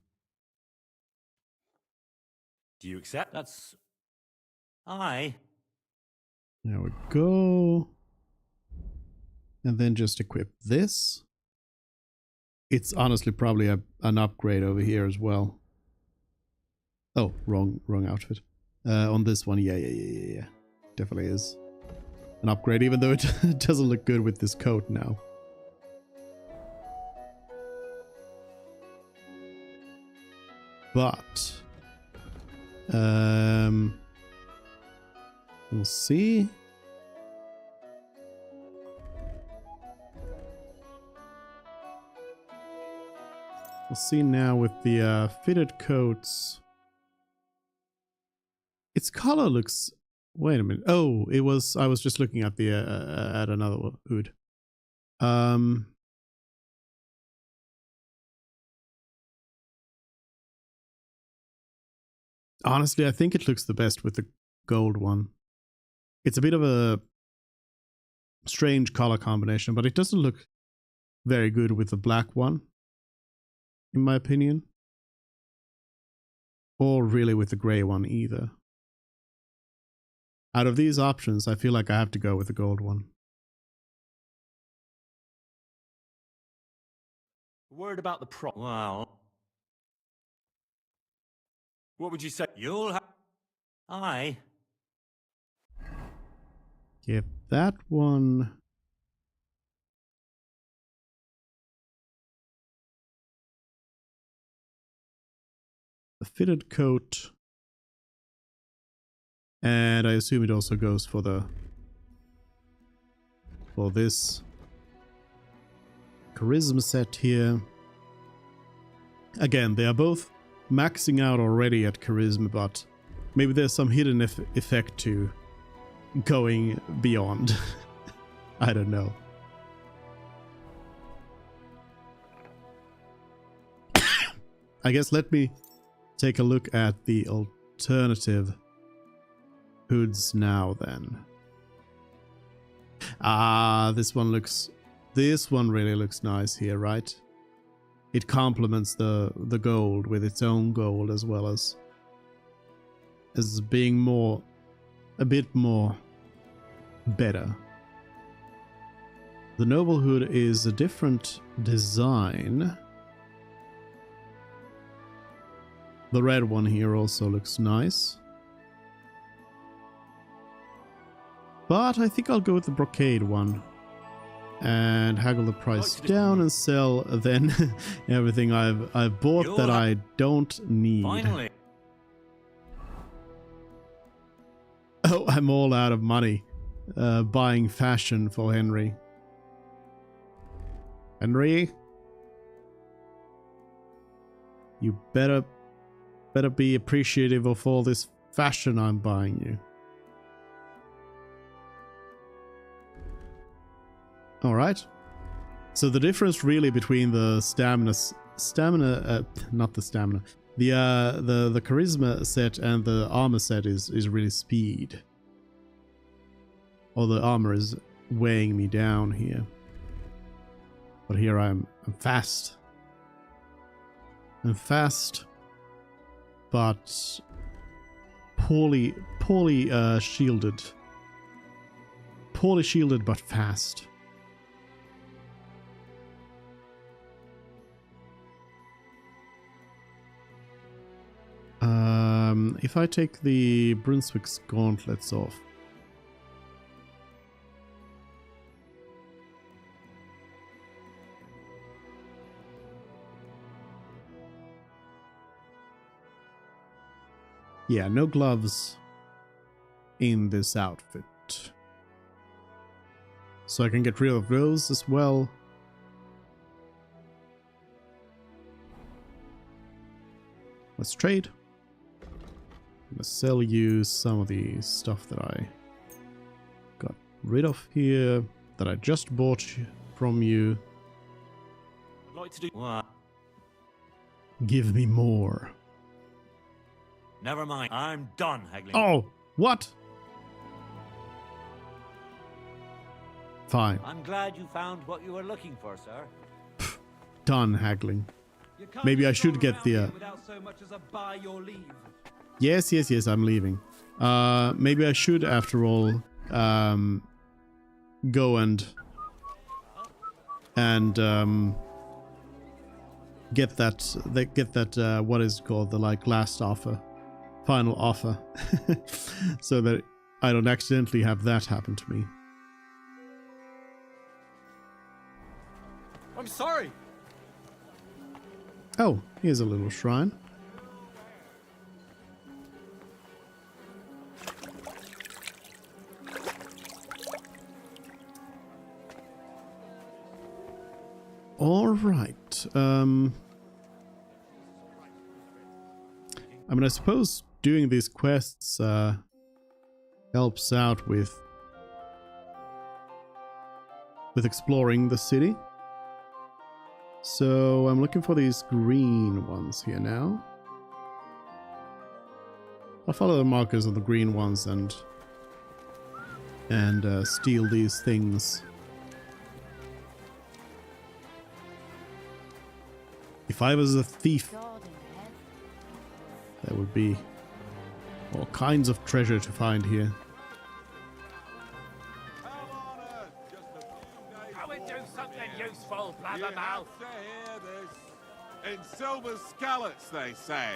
Do you accept? That's... Aye. There we go. And then just equip this. It's honestly probably an upgrade over here as well. Oh, wrong outfit. On this one, yeah. Definitely is an upgrade, even though it doesn't look good with this coat now. But we'll see. We'll see now with the fitted coats. Its color looks... Wait a minute. Oh, it was... I was just looking at the at another hood. Honestly, I think it looks the best with the gold one. It's a bit of a strange color combination, but it doesn't look very good with the black one, in my opinion. Or really with the gray one either. Out of these options, I feel like I have to go with the gold one. Word about the prop. Well... What would you say? You'll have... Aye. Get that one. The fitted coat. And I assume it also goes for this charisma set here. Again, they are both maxing out already at charisma, but maybe there's some hidden effect to going beyond. I don't know. I guess let me take a look at the alternative hoods now then. Ah, this one really looks nice here, right? It complements the gold with its own gold, as well as being a bit more better. The noble hood is a different design. The red one here also looks nice. But I think I'll go with the brocade one. And haggle the price down and sell then everything I've bought that I don't need. Finally. Oh, I'm all out of money buying fashion for Henry. Henry? You better be appreciative of all this fashion I'm buying you. Alright. So the difference really between the the charisma set and the armor set is really speed. Or the armor is weighing me down here. But here I'm fast. I'm fast, but poorly shielded. Poorly shielded but fast. If I take the Brunswick's gauntlets off. Yeah, no gloves in this outfit. So I can get rid of those as well. Let's trade. I'm gonna sell you some of the stuff that I got rid of here, that I just bought from you. I'd like to do what? Give me more. Never mind. I'm done haggling. Oh, what? Fine. I'm glad you found what you were looking for, sir. Done haggling. Maybe I should get the... without so much as a by your leave. Yes, I'm leaving. Maybe I should, after all, go and get that what is it called, the like last offer, final offer, so that I don't accidentally have that happen to me. I'm sorry. Oh, here's a little shrine. All right. I mean, I suppose doing these quests helps out with exploring the city. So I'm looking for these green ones here now. I'll follow the markers of the green ones and steal these things. If I was a thief, there would be all kinds of treasure to find here. Come and do something useful, blabbermouth. In silver scallops, they say.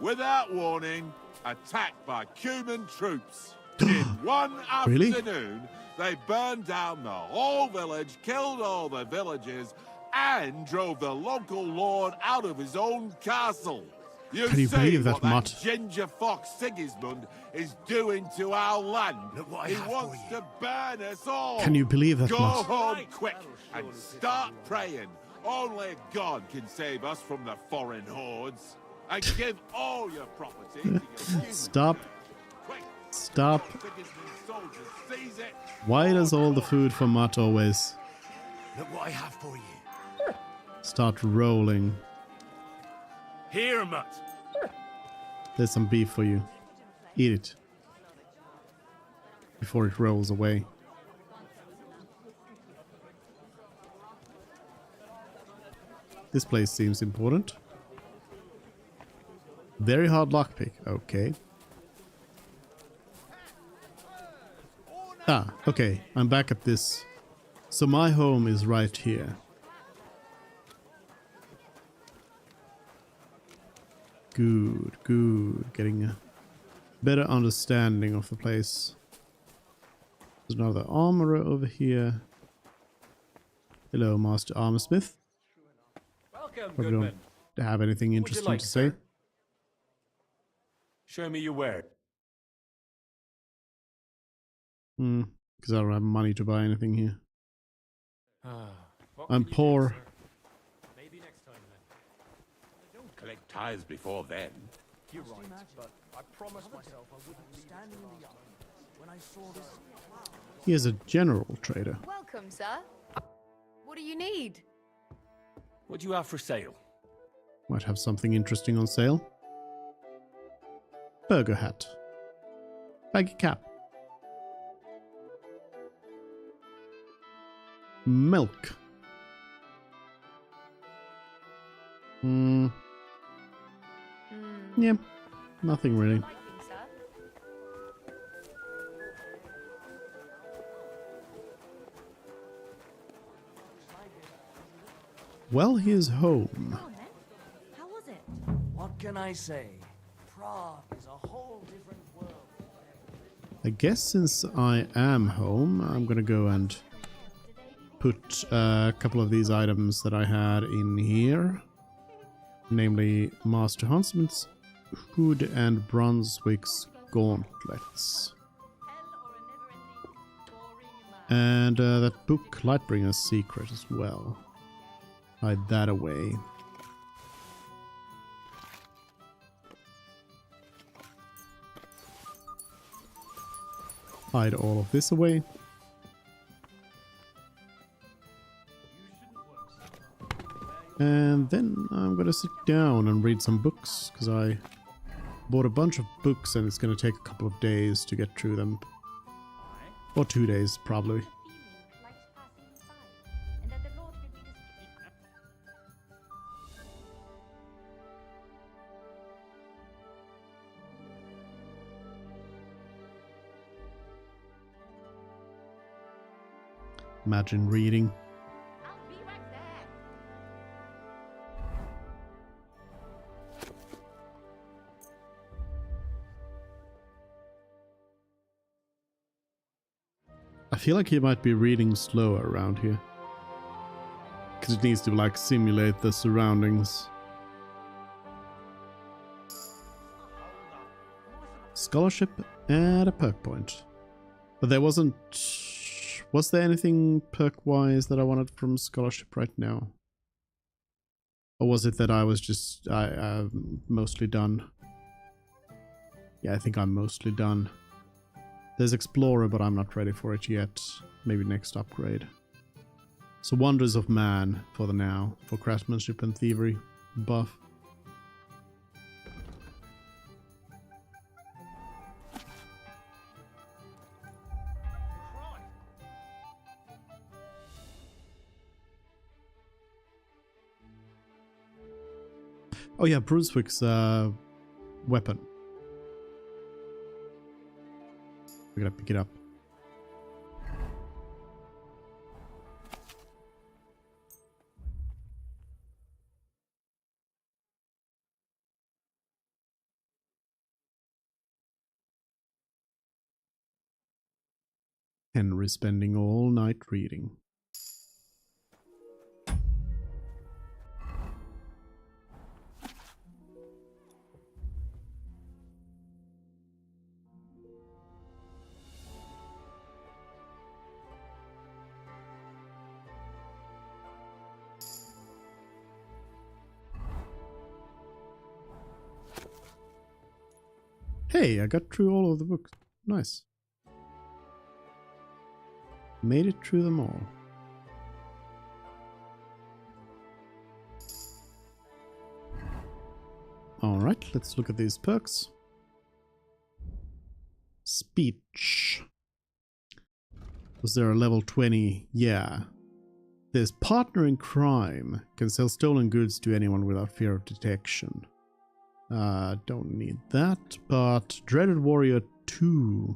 Without warning, attacked by Cuman troops. In one Really? afternoon, they burned down the whole village, killed all the villagers, and drove the local lord out of his own castle. Can you see believe that, what Mutt? ginger fox Sigismund is doing to our land. Look what I He have wants for you. to burn us all. Can you believe that, Go Mutt? home quick and start praying. Only God can save us from the foreign hordes. And give all your property to your human Stop. Quick, Stop. Sigismund's soldiers seize it. Why does all the food for Mutt always Look what I have for you. start rolling? Here, Mutt. There's some beef for you. Eat it before it rolls away. This place seems important. Very hard lockpick. Okay. Ah, okay. I'm back at this. So my home is right here. Good, good. Getting a better understanding of the place. There's another armorer over here. Hello, Master Armorsmith. Welcome, Hope you Goodman. don't have anything Would you interesting like, to say. sir? Show me your ware. Because I don't have money to buy anything here. What I'm can you do, poor. sir? Maybe next time then. Don't collect tithes before then. You're right, but I promised myself I wouldn't standing in the yard when I saw this. Here's a general trader. Welcome, sir. What do you need? What do you have for sale? Might have something interesting on sale. Burger hat. Baggy cap. Milk. Yeah, nothing really. Liking, sir. Well, here's home. Come on, then. How was it? What can I say? Prague is a whole different world. I guess since I am home, I'm gonna go and put a couple of these items that I had in here. Namely, Master Huntsman's hood and Brunswick's gauntlets. And that book, Lightbringer's Secret, as well. Hide that away. Hide all of this away. And then I'm gonna sit down and read some books, because I bought a bunch of books and it's gonna take a couple of days to get through them. Or 2 days, probably. Imagine reading. I feel like he might be reading slower around here. Because it needs to like simulate the surroundings. Scholarship and a perk point. But there wasn't... Was there anything perk-wise that I wanted from scholarship right now? Or was it that I was just... I'm mostly done? Yeah, I think I'm mostly done. There's Explorer, but I'm not ready for it yet. Maybe next upgrade. So Wonders of Man for the now. For Craftsmanship and Thievery buff. Oh yeah, Brunswick's weapon. We're gonna pick it up. Henry spending all night reading. Hey, I got through all of the books. Nice. Made it through them all. Alright, let's look at these perks. Speech. Was there a level 20? Yeah. There's Partner in Crime. Can sell stolen goods to anyone without fear of detection. Don't need that, but Dreaded Warrior 2.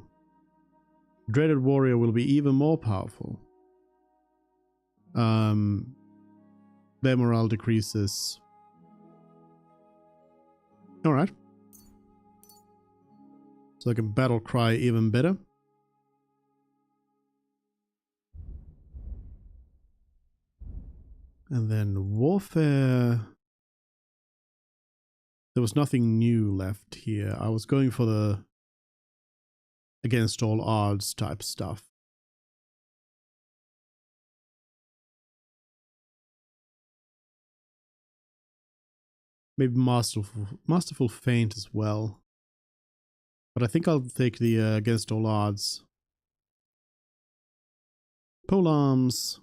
Dreaded Warrior will be even more powerful. Their morale decreases. Alright. So I can battle cry even better. And then Warfare... There was nothing new left here. I was going for the against all odds type stuff. Maybe Masterful Feint as well. But I think I'll take the against all odds. Polearms.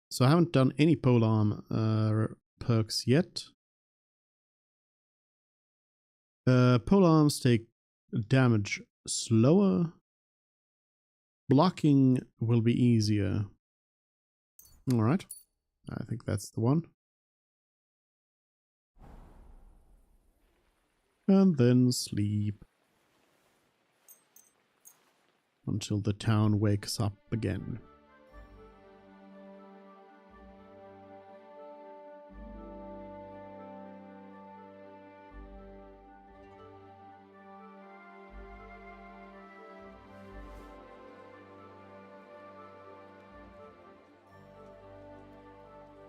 So I haven't done any polearm perks yet. Polearms take damage slower. Blocking will be easier. Alright. I think that's the one. And then sleep. Until the town wakes up again.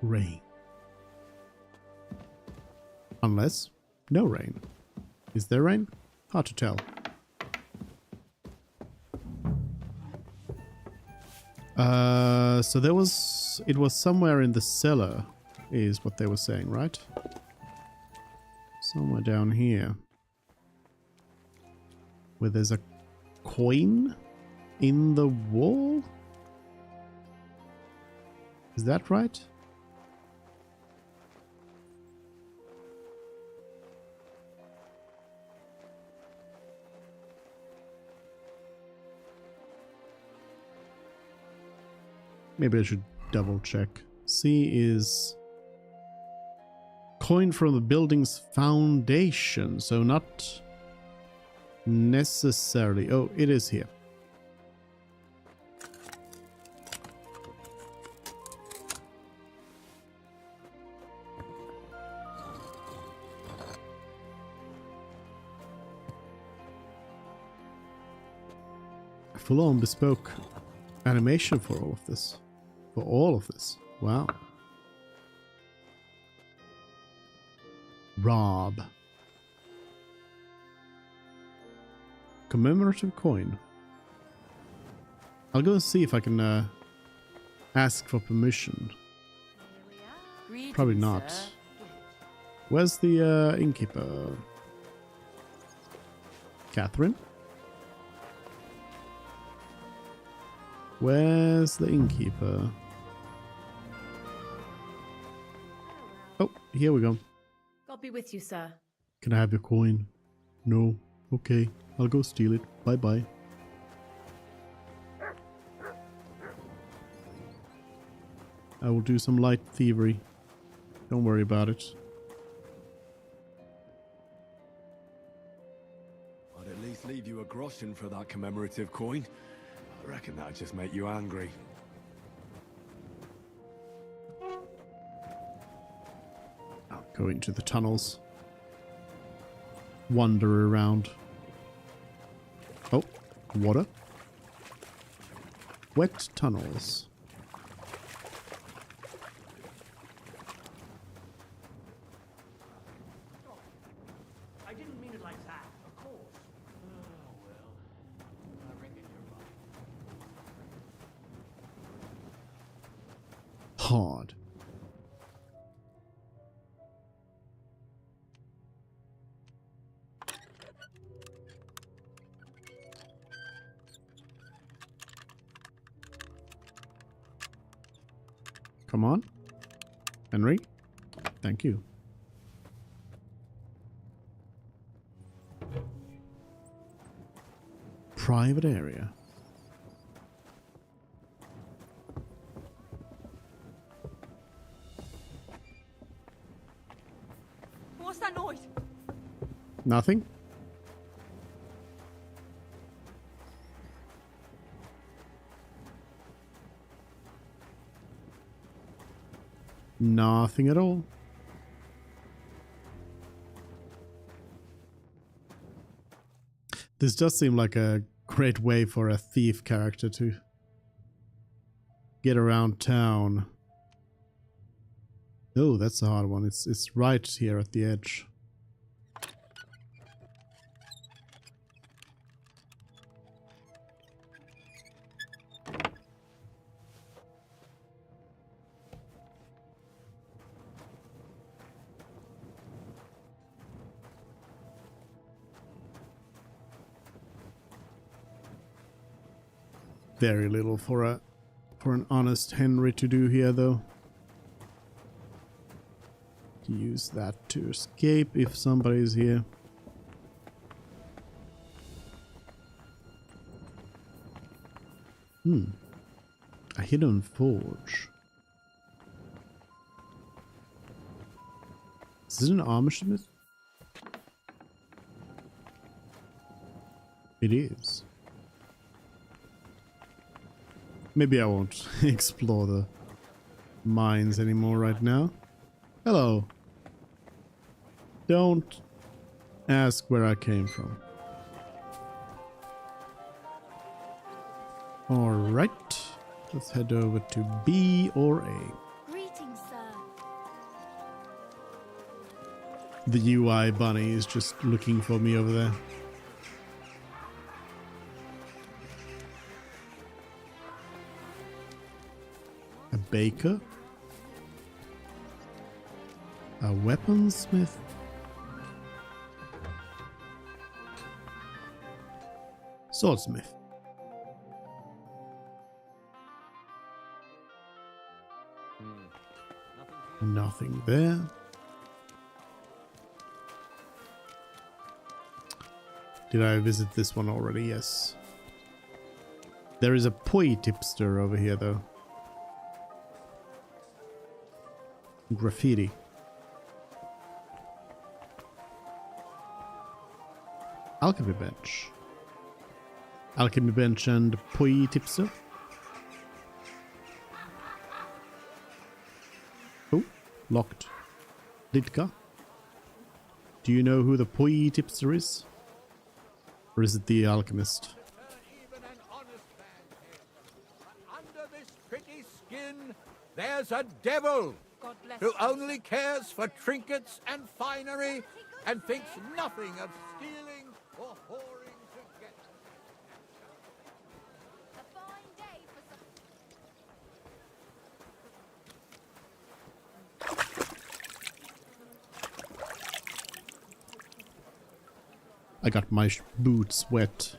Rain. Unless no rain. Is there rain? Hard to tell. So it was somewhere in the cellar, is what they were saying, right? Somewhere down here. Where there's a coin in the wall? Is that right? Maybe I should double check. C is coin from the building's foundation, so not necessarily. Oh, it is here. Full-on bespoke animation for all of this. For all of this. Wow. Rob. Commemorative coin. I'll go and see if I can ask for permission. Probably not. Where's the innkeeper? Catherine? Where's the innkeeper? Oh, here we go. God be with you, sir. Can I have your coin? No. Okay, I'll go steal it. Bye-bye. I will do some light thievery. Don't worry about it. I'd at least leave you a groschen for that commemorative coin. I reckon that'd just make you angry. I'll go into the tunnels. Wander around. Oh, water. Wet tunnels. I didn't mean it like that, of course. Oh, well. I reckon you're right. Hard. Come on. Henry. Thank you. Private area. What's that noise? Nothing? Nothing at all. This does seem like a great way for a thief character to get around town. Oh, that's a hard one. It's right here at the edge. Very little for an honest Henry to do here, though. Use that to escape if somebody's here. A hidden forge. Is this an armor smith? It is. Maybe I won't explore the mines anymore right now. Hello. Don't ask where I came from. Alright. Let's head over to B or A. Greetings, sir. The UI bunny is just looking for me over there. A baker. A weaponsmith. Swordsmith. Nothing there. Did I visit this one already? Yes. There is a poi tipster over here though. Graffiti. Alchemy bench. Alchemy bench and poi tipster. Oh, locked. Litka. Do you know who the poi tipster is? Or is it the alchemist? Under this pretty skin, there's a devil who only cares for trinkets and finery and thinks nothing of stealing or whoring to get. A fine day for I got my boots wet.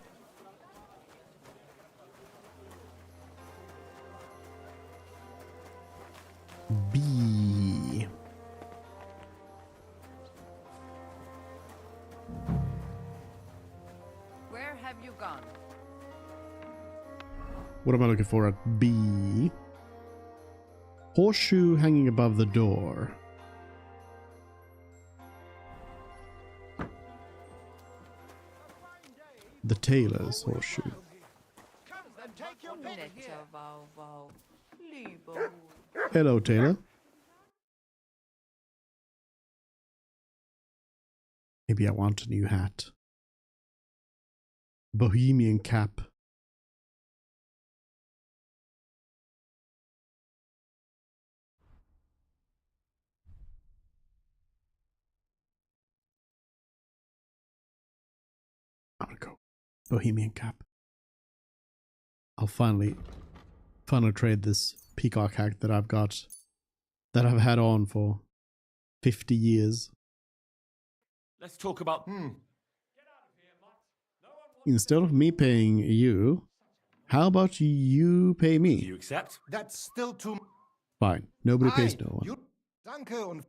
B. Where have you gone? What am I looking for at B? Horseshoe hanging above the door. The tailor's horseshoe. Hello, Taylor. Maybe I want a new hat. Bohemian cap. I'm gonna go Bohemian cap. I'll finally trade this peacock hat that I've got, that I've had on for 50 years. Let's talk about... Instead of me paying you, how about you pay me? Do you accept? That's still too... Fine. Nobody pays no one. Danke und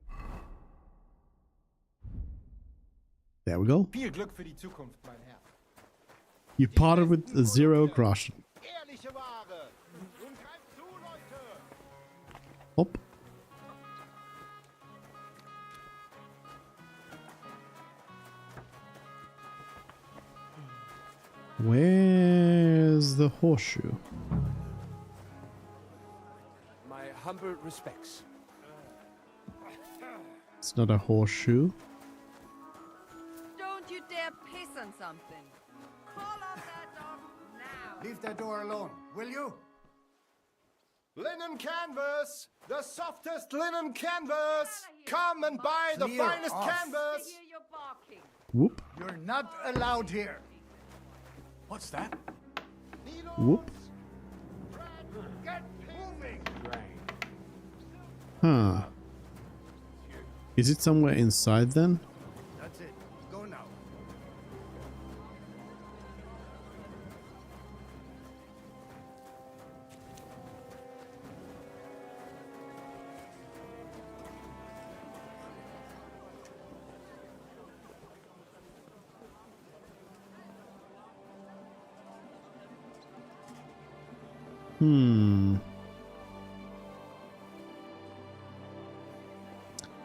There we go. viel Glück für die Zukunft, mein Herr. You parted with 0 groschen. Ehrliche Ware. Nun greift zu, Leute. Hop. Where's the horseshoe? My humble respects. It's not a horseshoe. Don't you dare piss on something. Call off that dog now. Leave that door alone, will you? Linen canvas! The softest linen canvas! Come and buy the finest canvas! I hear you barking. Whoop. You're not allowed here. What's that? Whoop. Get moving! Huh. Is it somewhere inside then? That's it. Go now.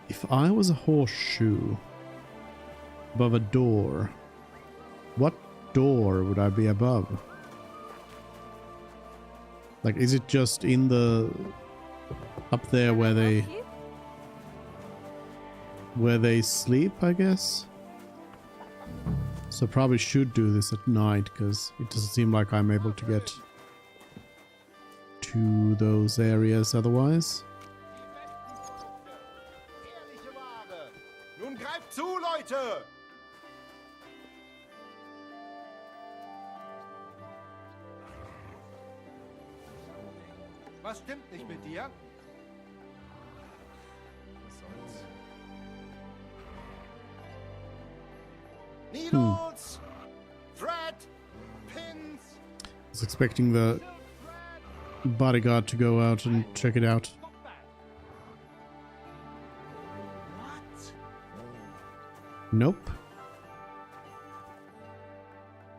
If I was a horseshoe above a door, what door would I be above? Like, is it just in the... up there where they sleep, I guess? So probably should do this at night, because it doesn't seem like I'm able to get to those areas otherwise. Ehrliche Ware. Nun greift zu, Leute. Was stimmt nicht mit dir? Needles, thread, pins. I was expecting the bodyguard to go out and check it out. Nope.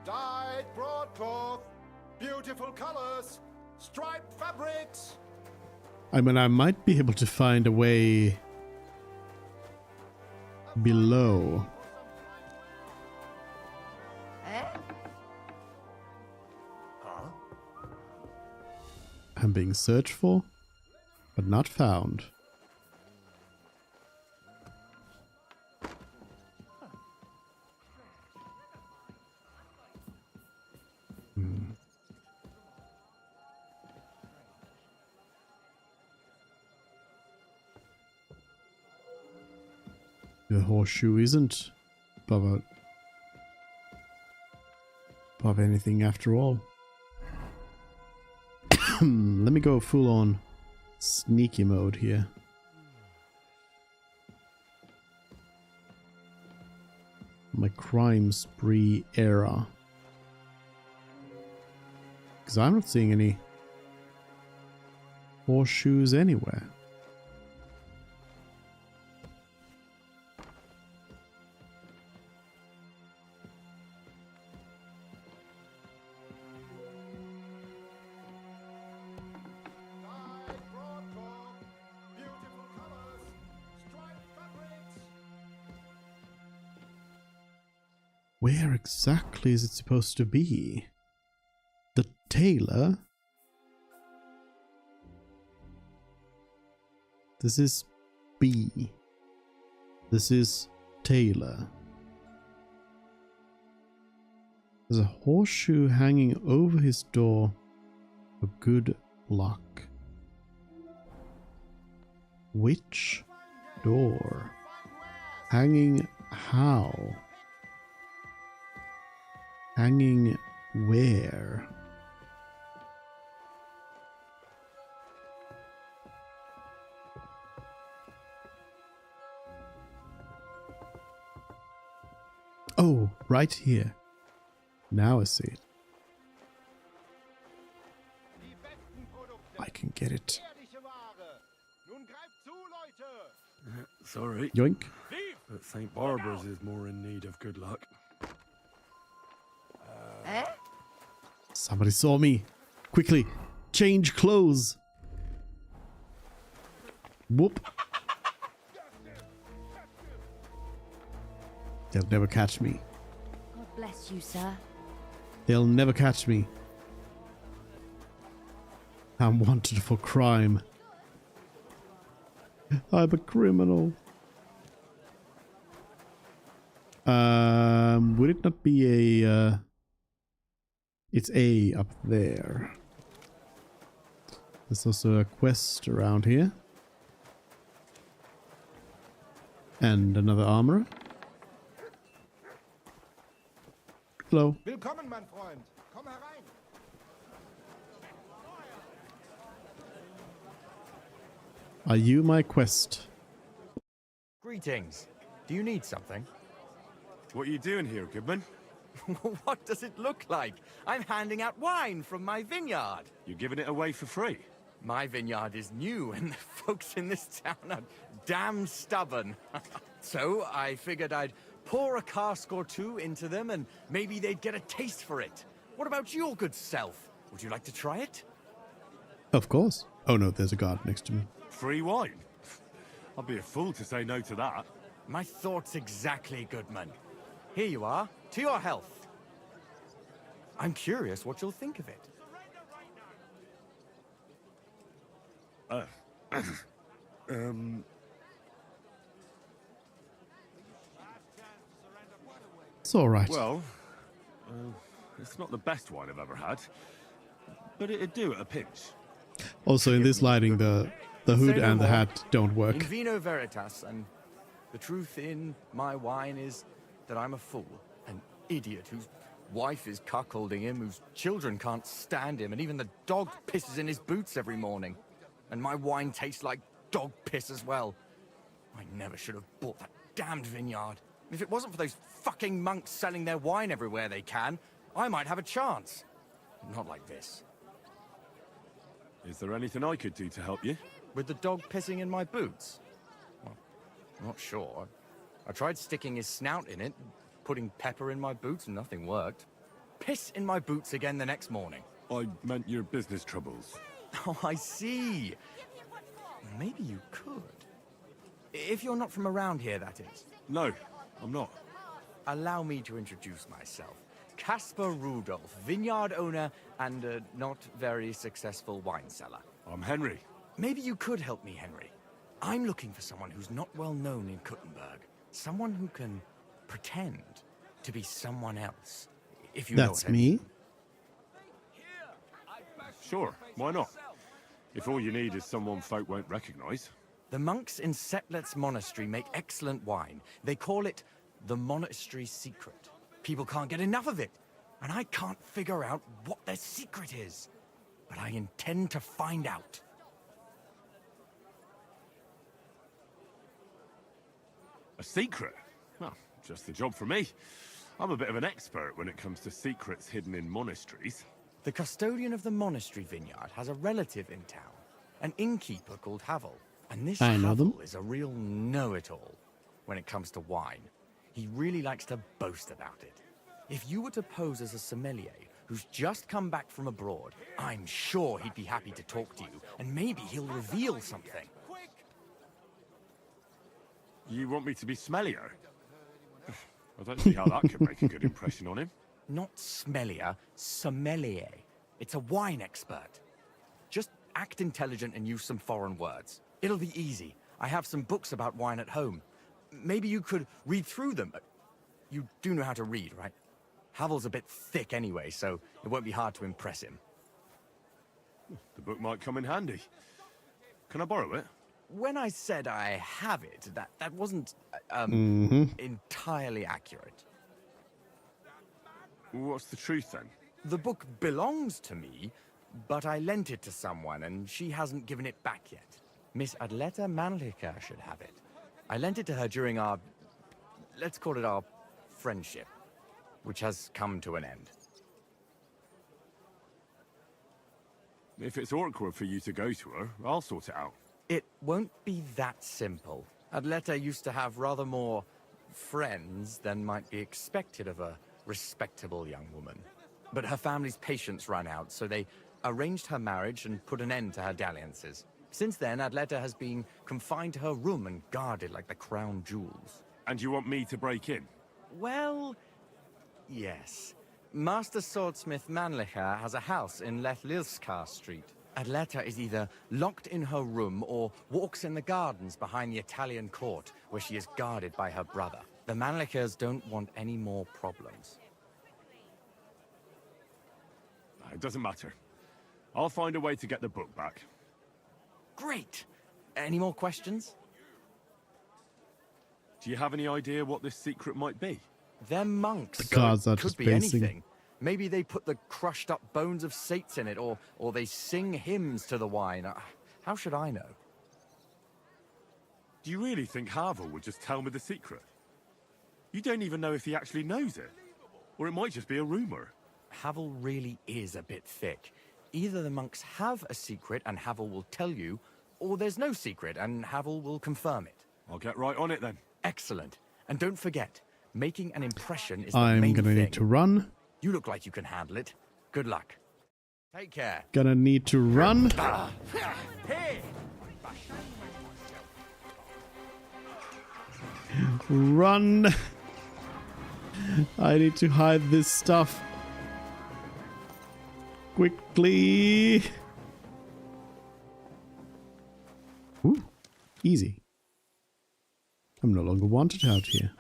Dyed broadcloth, beautiful colors, striped fabrics. I mean, I might be able to find a way below. I'm being searched for, but not found. The horseshoe isn't above anything after all. Let me go full on sneaky mode here. My crime spree era. Because I'm not seeing any horseshoes anywhere. Where exactly is it supposed to be? The tailor? This is B. This is tailor. There's a horseshoe hanging over his door for good luck. Which door? Hanging how? Hanging where? Oh, right here. Now I see it. I can get it. Sorry. Yoink. But St. Barbara's is more in need of good luck. Somebody saw me. Quickly, change clothes. Whoop. They'll never catch me. God bless you, sir. They'll never catch me. I'm wanted for crime. I'm a criminal. Would it not be a... It's A up there. There's also a quest around here. And another armorer. Hello. Willkommen, mein Freund. Komm herein. Are you my quest? Greetings. Do you need something? What are you doing here, Goodman? What does it look like? I'm handing out wine from my vineyard. You're giving it away for free? My vineyard is new, and the folks in this town are damn stubborn. So I figured I'd pour a cask or two into them, and maybe they'd get a taste for it. What about your good self? Would you like to try it? Of course. Oh no, there's a guard next to me. Free wine? I'd be a fool to say no to that. My thoughts exactly, Goodman. Here you are. To your health. I'm curious what you'll think of it. It's all right. Well, it's not the best wine I've ever had, but it'd do at a pinch. Also, in this lighting, the hood and the hat don't work. In vino veritas, and the truth in my wine is that I'm a fool, an idiot who's wife is cuckolding him, whose children can't stand him, and even the dog pisses in his boots every morning. And my wine tastes like dog piss as well. I never should have bought that damned vineyard. If it wasn't for those fucking monks selling their wine everywhere they can, I might have a chance. Not like this. Is there anything I could do to help you? With the dog pissing in my boots? Well, I'm not sure. I tried sticking his snout in it, putting pepper in my boots, and nothing worked. Piss in my boots again the next morning. I meant your business troubles. Oh, I see. Maybe you could. If you're not from around here, that is. No, I'm not. Allow me to introduce myself. Caspar Rudolph, vineyard owner and a not very successful wine seller. I'm Henry. Maybe you could help me, Henry. I'm looking for someone who's not well known in Kuttenberg. Someone who can pretend to be someone else. If you know That's what I mean. me. Sure, why not? If all you need is someone folk won't recognize. The monks in Setlet's monastery make excellent wine. They call it the monastery secret. People can't get enough of it, and I can't figure out what their secret is. But I intend to find out. A secret? Well, just the job for me. I'm a bit of an expert when it comes to secrets hidden in monasteries. The custodian of the monastery vineyard has a relative in town, an innkeeper called Havel. And this I know them. Havel is a real know-it-all when it comes to wine. He really likes to boast about it. If you were to pose as a sommelier who's just come back from abroad, I'm sure he'd be happy to talk to you, and maybe he'll reveal something. You want me to be smellier? I don't see how that could make a good impression on him. Not smellier, sommelier. It's a wine expert. Just act intelligent and use some foreign words. It'll be easy. I have some books about wine at home. Maybe you could read through them. You do know how to read, right? Havel's a bit thick anyway, so it won't be hard to impress him. The book might come in handy. Can I borrow it? When I said I have it, that wasn't entirely accurate. What's the truth then? The book belongs to me, but I lent it to someone and she hasn't given it back yet. Miss Adleta Mannlicher should have it. I lent it to her during our, let's call it our friendship, which has come to an end. If it's awkward for you to go to her, I'll sort it out. It won't be that simple. Adleta used to have rather more friends than might be expected of a respectable young woman. But her family's patience ran out, so they arranged her marriage and put an end to her dalliances. Since then, Adleta has been confined to her room and guarded like the crown jewels. And you want me to break in? Well, yes. Master Swordsmith Mannlicher has a house in Lethlilskar Street. Adleta is either locked in her room or walks in the gardens behind the Italian court, where she is guarded by her brother. The Mannlichers don't want any more problems. It doesn't matter. I'll find a way to get the book back. Great! Any more questions? Do you have any idea what this secret might be? They're monks, The so cards are it could just be basing. anything. Maybe they put the crushed up bones of saints in it, or they sing hymns to the wine. How should I know? Do you really think Havel would just tell me the secret? You don't even know if he actually knows it. Or it might just be a rumor. Havel really is a bit thick. Either the monks have a secret and Havel will tell you, or there's no secret and Havel will confirm it. I'll get right on it then. Excellent. And don't forget, making an impression is the I'm main gonna thing. need to run. You look like you can handle it. Good luck. Take care. Gonna need to run. Hey! Run. I need to hide this stuff. Quickly. Ooh, easy. I'm no longer wanted out here.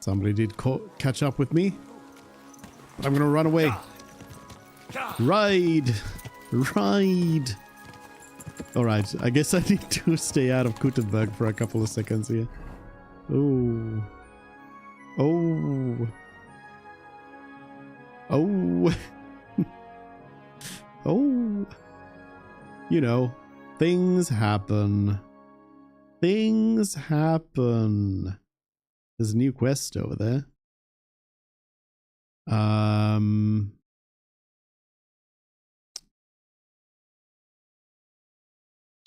Somebody did catch up with me. But I'm gonna run away. Ride! Ride! Alright, I guess I need to stay out of Kuttenberg for a couple of seconds here. Oh. Oh. Oh. Oh. You know, things happen. Things happen. There's a new quest over there.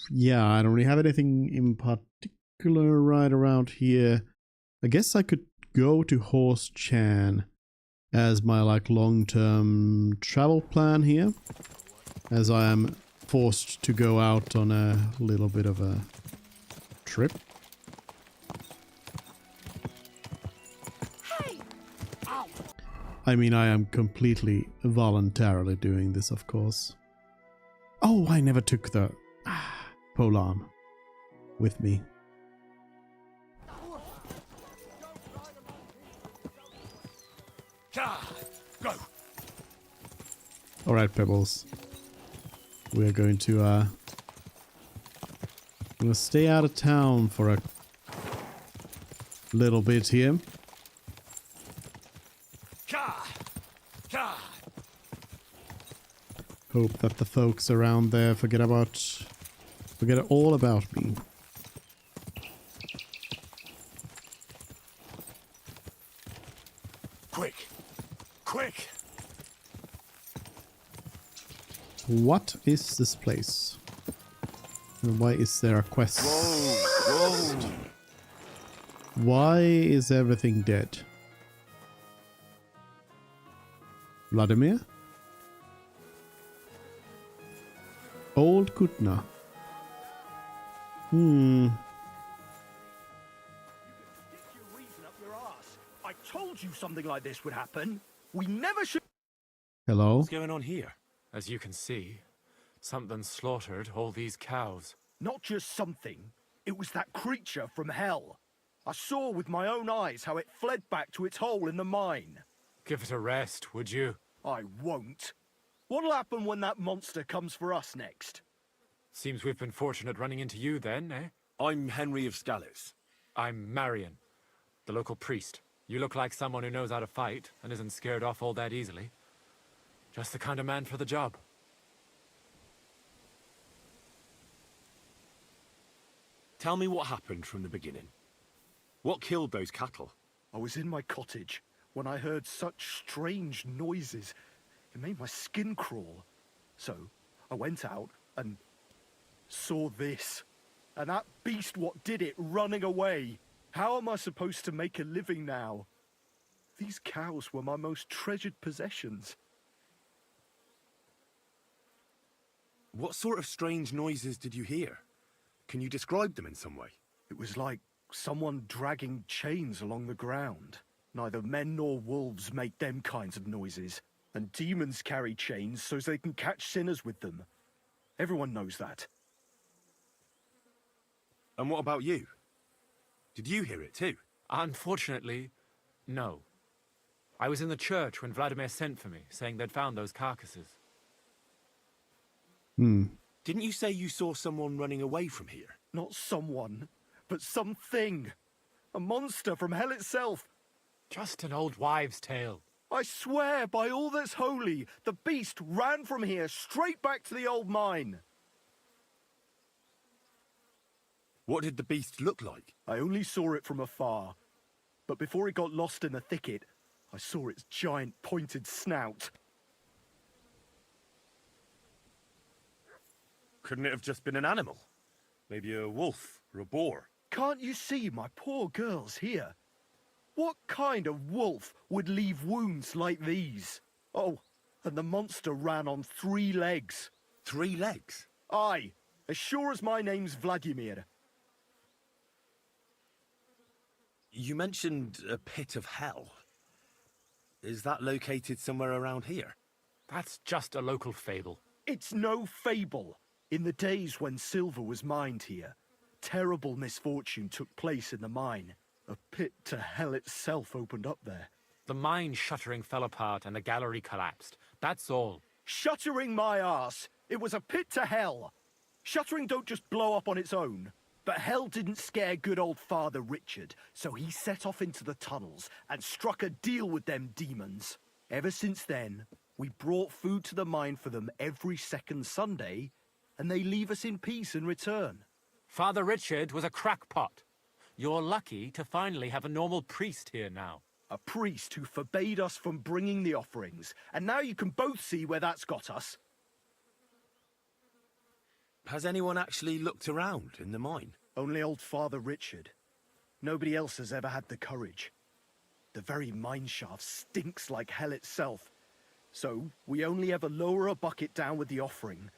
Yeah, I don't really have anything in particular right around here. I guess I could go to Horse Chan as my like long-term travel plan here, as I am forced to go out on a little bit of a trip. I mean, I am completely voluntarily doing this, of course. Oh, I never took the polearm with me. Go. All right, Pebbles. We're going to stay out of town for a little bit here. Hope that the folks around there forget all about me. Quick! Quick! What is this place? And why is there a quest? Whoa! Why is everything dead? Vladimir? Old Kutna. I told you something like this would happen. We never should. Hello? What's going on here? As you can see, something slaughtered all these cows. Not just something. It was that creature from hell. I saw with my own eyes how it fled back to its hole in the mine. Give it a rest, would you? I won't. What'll happen when that monster comes for us next? Seems we've been fortunate running into you then, eh? I'm Henry of Scallis. I'm Marion, the local priest. You look like someone who knows how to fight and isn't scared off all that easily. Just the kind of man for the job. Tell me what happened from the beginning. What killed those cattle? I was in my cottage when I heard such strange noises. It made my skin crawl. So I went out and saw this. And that beast what did it running away. How am I supposed to make a living now? These cows were my most treasured possessions. What sort of strange noises did you hear? Can you describe them in some way? It was like someone dragging chains along the ground. Neither men nor wolves make them kinds of noises. And demons carry chains so they can catch sinners with them. Everyone knows that. And what about you? Did you hear it too? Unfortunately, no. I was in the church when Vladimir sent for me, saying they'd found those carcasses. Didn't you say you saw someone running away from here? Not someone, but something. A monster from hell itself. Just an old wives' tale. I swear by all that's holy, the beast ran from here straight back to the old mine. What did the beast look like? I only saw it from afar. But before it got lost in the thicket, I saw its giant pointed snout. Couldn't it have just been an animal? Maybe a wolf or a boar? Can't you see my poor girls here? What kind of wolf would leave wounds like these? Oh, and the monster ran on 3 legs. 3 legs? Aye, as sure as my name's Vladimir. You mentioned a pit of hell. Is that located somewhere around here? That's just a local fable. It's no fable. In the days when silver was mined here, terrible misfortune took place in the mine. A pit to hell itself opened up there. The mine shuttering fell apart and the gallery collapsed. That's all. Shuttering my arse! It was a pit to hell! Shuttering don't just blow up on its own. But hell didn't scare good old Father Richard, so he set off into the tunnels and struck a deal with them demons. Ever since then, we brought food to the mine for them every second Sunday, and they leave us in peace in return. Father Richard was a crackpot. You're lucky to finally have a normal priest here now. A priest who forbade us from bringing the offerings, and now you can both see where that's got us. Has anyone actually looked around in the mine? Only old Father Richard. Nobody else has ever had the courage. The very mine shaft stinks like hell itself. So, we only ever lower a bucket down with the offering,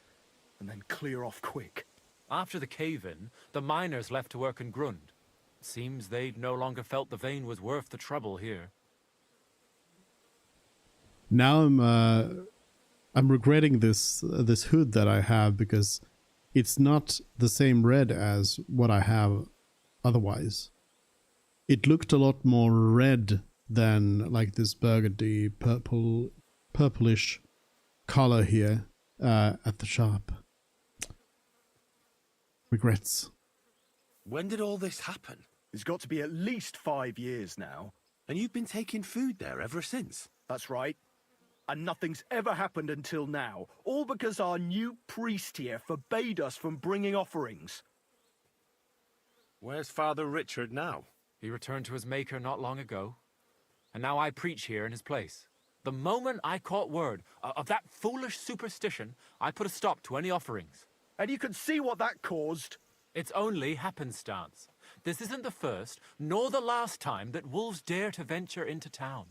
and then clear off quick. After the cave-in, the miners left to work in Grund. Seems they'd no longer felt the vein was worth the trouble here. Now I'm regretting this hood that I have because it's not the same red as what I have otherwise. It looked a lot more red than like this burgundy purplish color here at the shop. Regrets. When did all this happen? It's got to be at least 5 years now. And you've been taking food there ever since? That's right. And nothing's ever happened until now. All because our new priest here forbade us from bringing offerings. Where's Father Richard now? He returned to his maker not long ago. And now I preach here in his place. The moment I caught word of that foolish superstition, I put a stop to any offerings. And you can see what that caused. It's only happenstance. This isn't the first, nor the last time that wolves dare to venture into town.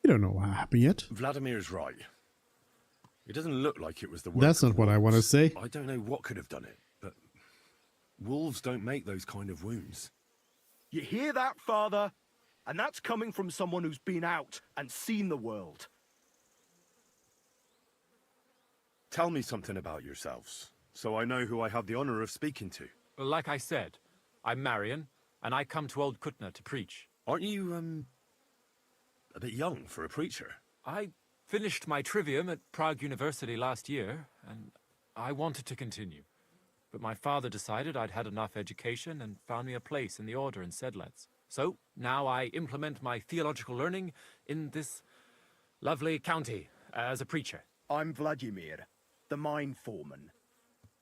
You don't know what happened yet. Vladimir's right. It doesn't look like it was the work That's not what I want to say. I don't know what could have done it, but wolves don't make those kind of wounds. You hear that, Father? And that's coming from someone who's been out and seen the world. Tell me something about yourselves, so I know who I have the honor of speaking to. Like I said, I'm Marion, and I come to Old Kutna to preach. Aren't you, a bit young for a preacher? I finished my trivium at Prague University last year, and I wanted to continue. But my father decided I'd had enough education and found me a place in the order in Sedlets. So now I implement my theological learning in this lovely county as a preacher. I'm Vladimir, the mine foreman.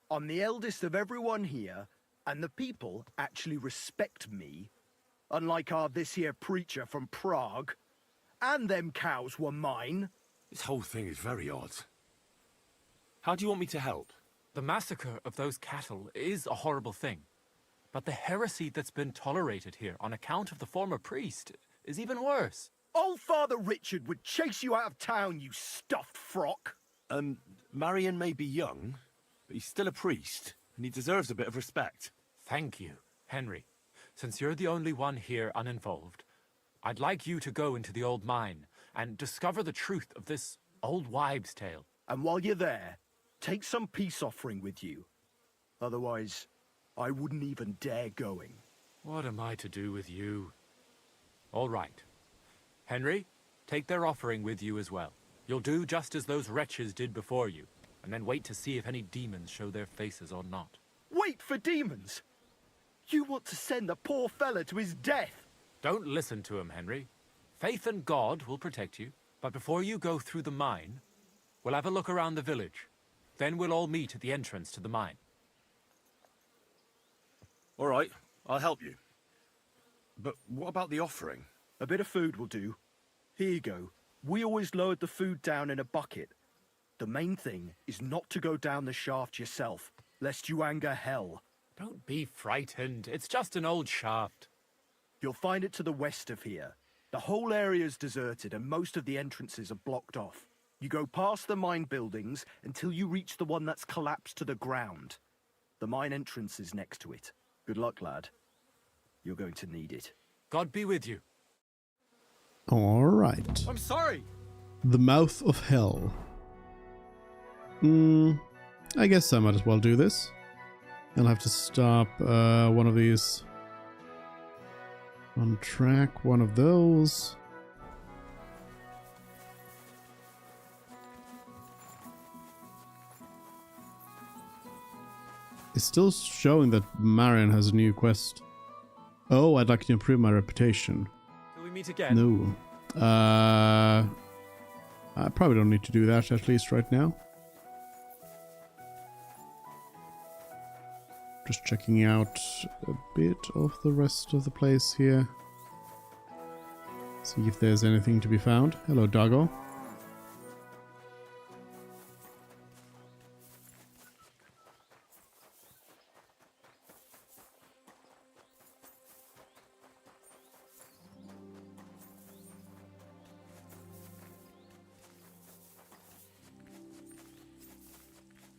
I'm the eldest of everyone here, and the people actually respect me, unlike our this here preacher from Prague. And them cows were mine. This whole thing is very odd. How do you want me to help? The massacre of those cattle is a horrible thing. But the heresy that's been tolerated here on account of the former priest is even worse. Old Father Richard would chase you out of town, you stuffed frock. Marion may be young, but he's still a priest, and he deserves a bit of respect. Thank you, Henry. Since you're the only one here uninvolved, I'd like you to go into the old mine and discover the truth of this old wives' tale. And while you're there, take some peace offering with you. Otherwise, I wouldn't even dare going. What am I to do with you? All right. Henry, take their offering with you as well. You'll do just as those wretches did before you, and then wait to see if any demons show their faces or not. Wait for demons? You want to send the poor fella to his death? Don't listen to him, Henry. Faith in God will protect you, but before you go through the mine, we'll have a look around the village. Then we'll all meet at the entrance to the mine. All right, I'll help you. But what about the offering? A bit of food will do. Here you go. We always lowered the food down in a bucket. The main thing is not to go down the shaft yourself, lest you anger hell. Don't be frightened. It's just an old shaft. You'll find it to the west of here. The whole area's deserted and most of the entrances are blocked off. You go past the mine buildings until you reach the one that's collapsed to the ground. The mine entrance is next to it. Good luck, lad. You're going to need it. God be with you. All right. I'm sorry. The mouth of hell. I guess I might as well do this. I'll have to stop one of these on track, one of those. It's still showing that Marion has a new quest. Oh, I'd like to improve my reputation. Till we meet again. No. I probably don't need to do that, at least right now. Just checking out a bit of the rest of the place here. See if there's anything to be found. Hello, doggo.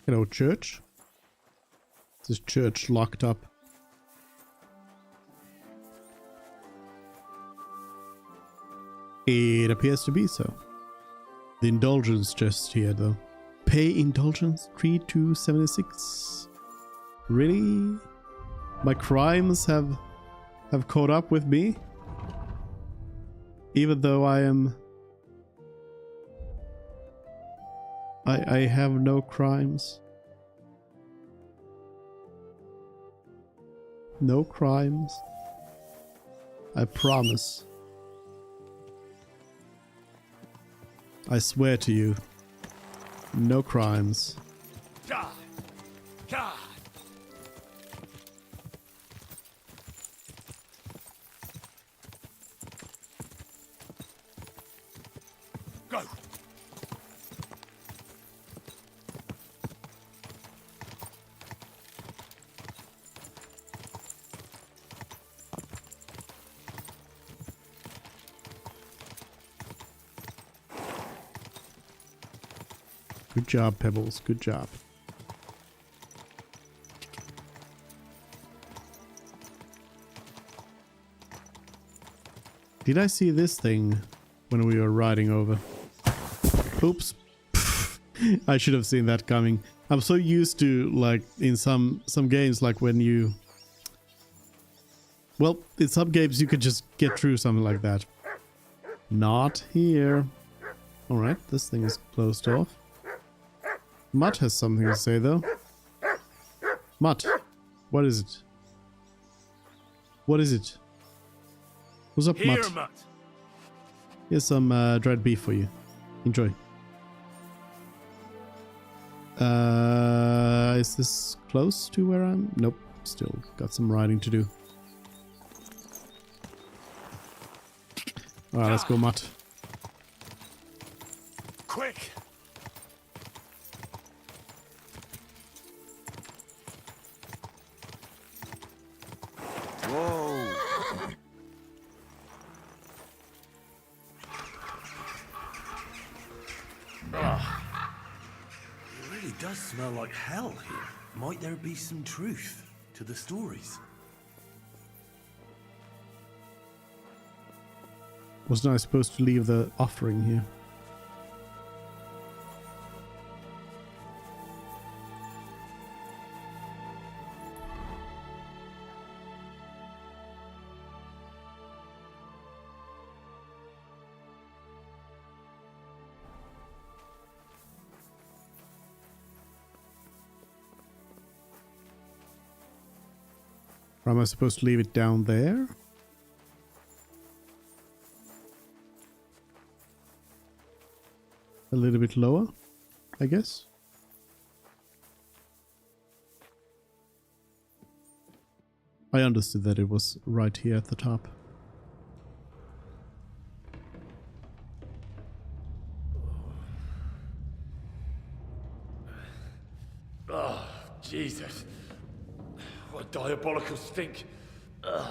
Hello, church. Is this church locked up? It appears to be so. The indulgence just here, though. Pay indulgence 3276. Really? My crimes have caught up with me? Even though I am... I have no crimes. No crimes. I promise. I swear to you. No crimes. God! God! Go! Good job, Pebbles. Good job. Did I see this thing when we were riding over? Oops. I should have seen that coming. I'm so used to, like, in some games, like when you... Well, in some games you could just get through something like that. Not here. Alright, this thing is closed off. Mutt has something to say, though. Mutt, what is it? What is it? What's up, Here, Mutt? Mutt. Here's some dried beef for you. Enjoy. Is this close to where I'm? Nope. Still got some riding to do. Alright, let's go, Mutt. Quick! Whoa! It really does smell like hell here. Might there be some truth to the stories? Wasn't I supposed to leave the offering here? Or am I supposed to leave it down there? A little bit lower, I guess. I understood that it was right here at the top. Oh, Jesus. What a diabolical stink. Ugh.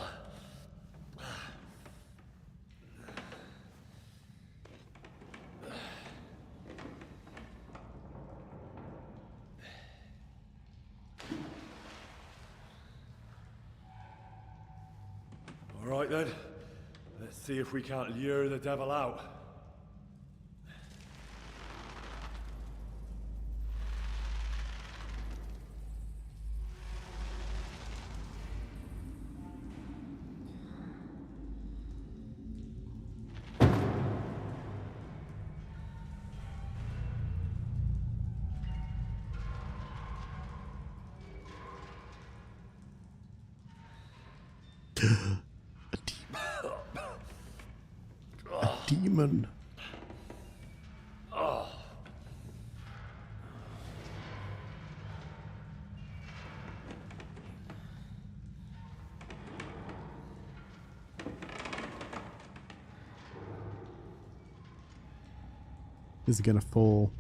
All right then. Let's see if we can't lure the devil out. demon. Oh. Is it gonna fall?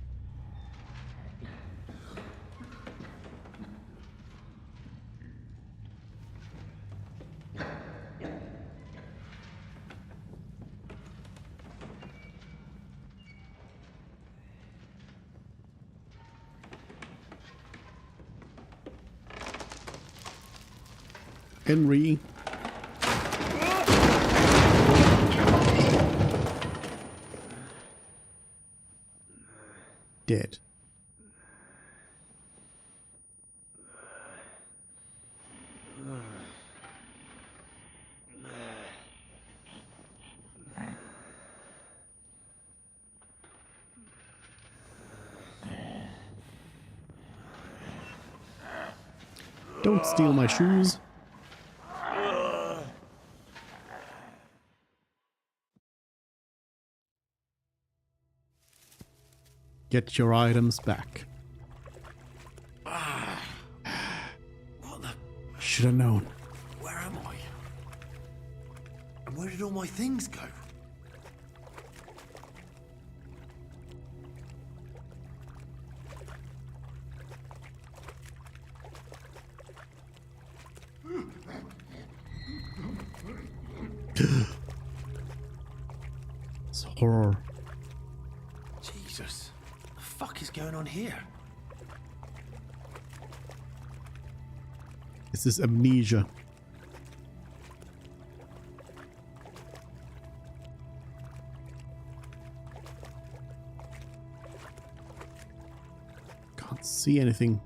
Henry. Dead. Don't steal my shoes. Get your items back. What the? Should have known. Where am I? And where did all my things go? It's horror. Jesus. What the fuck is going on here? This is amnesia. Can't see anything.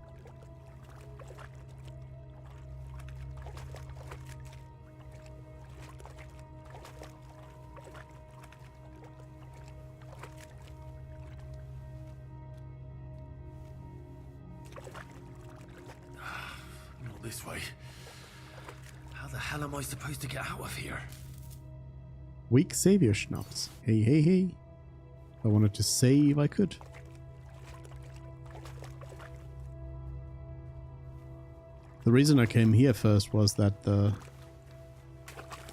Not this way. How the hell am I supposed to get out of here? Weak savior schnapps. Hey, hey, hey. I wanted to save, I could. The reason I came here first was that the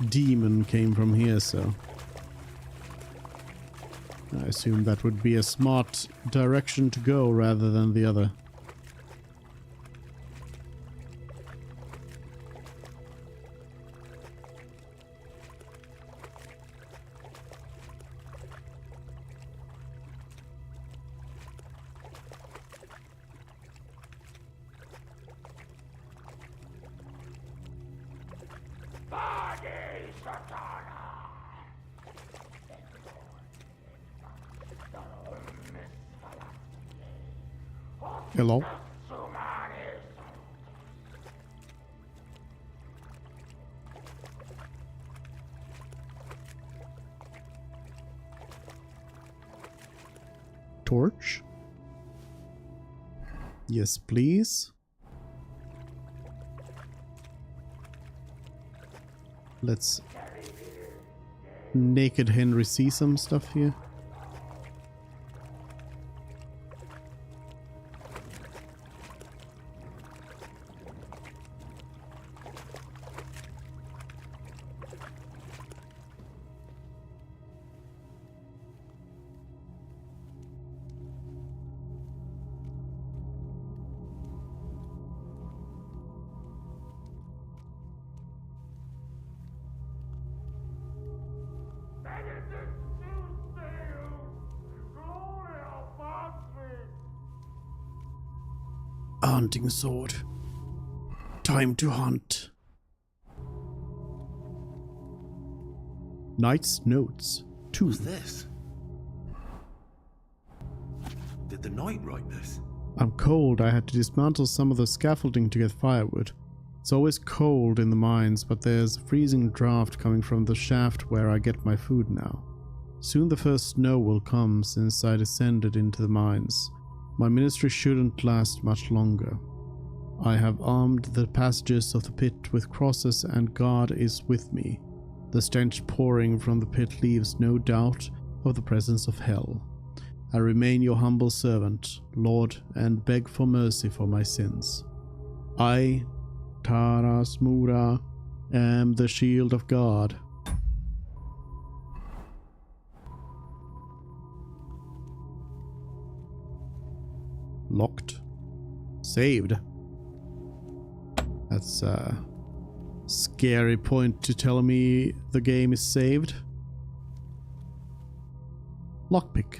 demon came from here, so I assumed that would be a smart direction to go rather than the other. Hello? Torch? Yes, please. Let's naked Henry see some stuff here. A hunting sword. Time to hunt. Knight's notes. 2. What's this? Did the knight write this? I'm cold. I had to dismantle some of the scaffolding to get firewood. It's always cold in the mines, but there's a freezing draft coming from the shaft where I get my food now. Soon the first snow will come since I descended into the mines. My ministry shouldn't last much longer. I have armed the passages of the pit with crosses, and God is with me. The stench pouring from the pit leaves no doubt of the presence of hell. I remain your humble servant, Lord, and beg for mercy for my sins. I, Taras Mura, am the shield of God. Locked. Saved. That's a scary point to tell me the game is saved. Lockpick.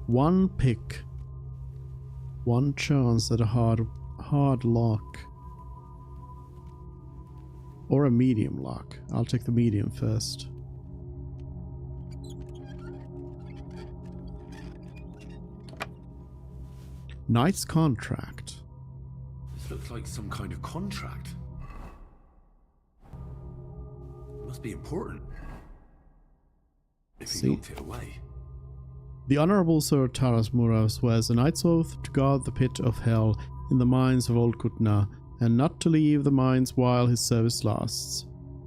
One pick. One chance at a hard lock. Or a medium lock. I'll take the medium first. Knight's contract. This looks like some kind of contract. Must be important. If he locked it away. The Honorable Sir Taras Mura swears a knight's oath to guard the pit of hell in the mines of Old Kutna, and not to leave the mines while his service lasts.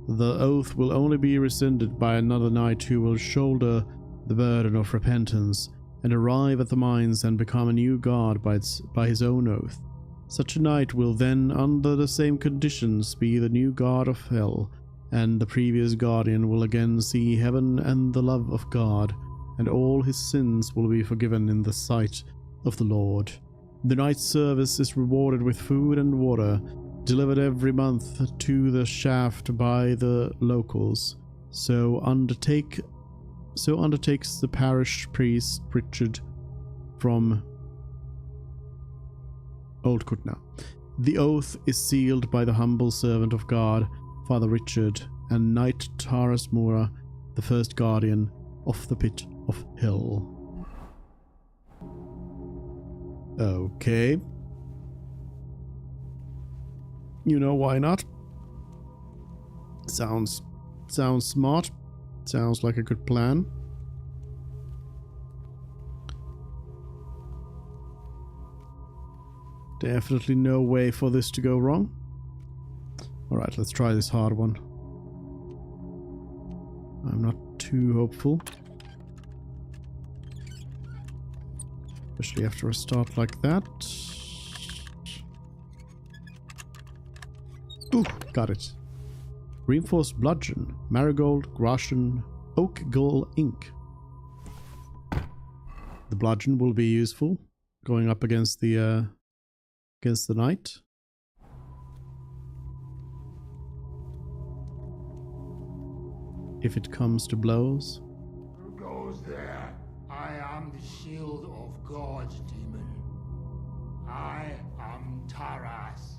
The oath will only be rescinded by another knight who will shoulder the burden of repentance and arrive at the mines and become a new god by his own oath. Such a knight will then, under the same conditions, be the new god of hell, and the previous guardian will again see heaven and the love of God, and all his sins will be forgiven in the sight of the Lord. The knight's service is rewarded with food and water, delivered every month to the shaft by the locals. So undertakes the parish priest Richard from Old Kutna. The oath is sealed by the humble servant of God, Father Richard, and Knight Taras Mura, the first guardian of the pit of hell. Okay. You know, why not? Sounds smart. Sounds like a good plan. Definitely no way for this to go wrong. Alright, let's try this hard one. I'm not too hopeful. Especially after a start like that. Ooh, got it. Reinforced bludgeon, marigold, groschen, oak gull ink. The bludgeon will be useful going up against the knight. If it comes to blows. Who goes there? I am the shield of God, demon. I am Taras.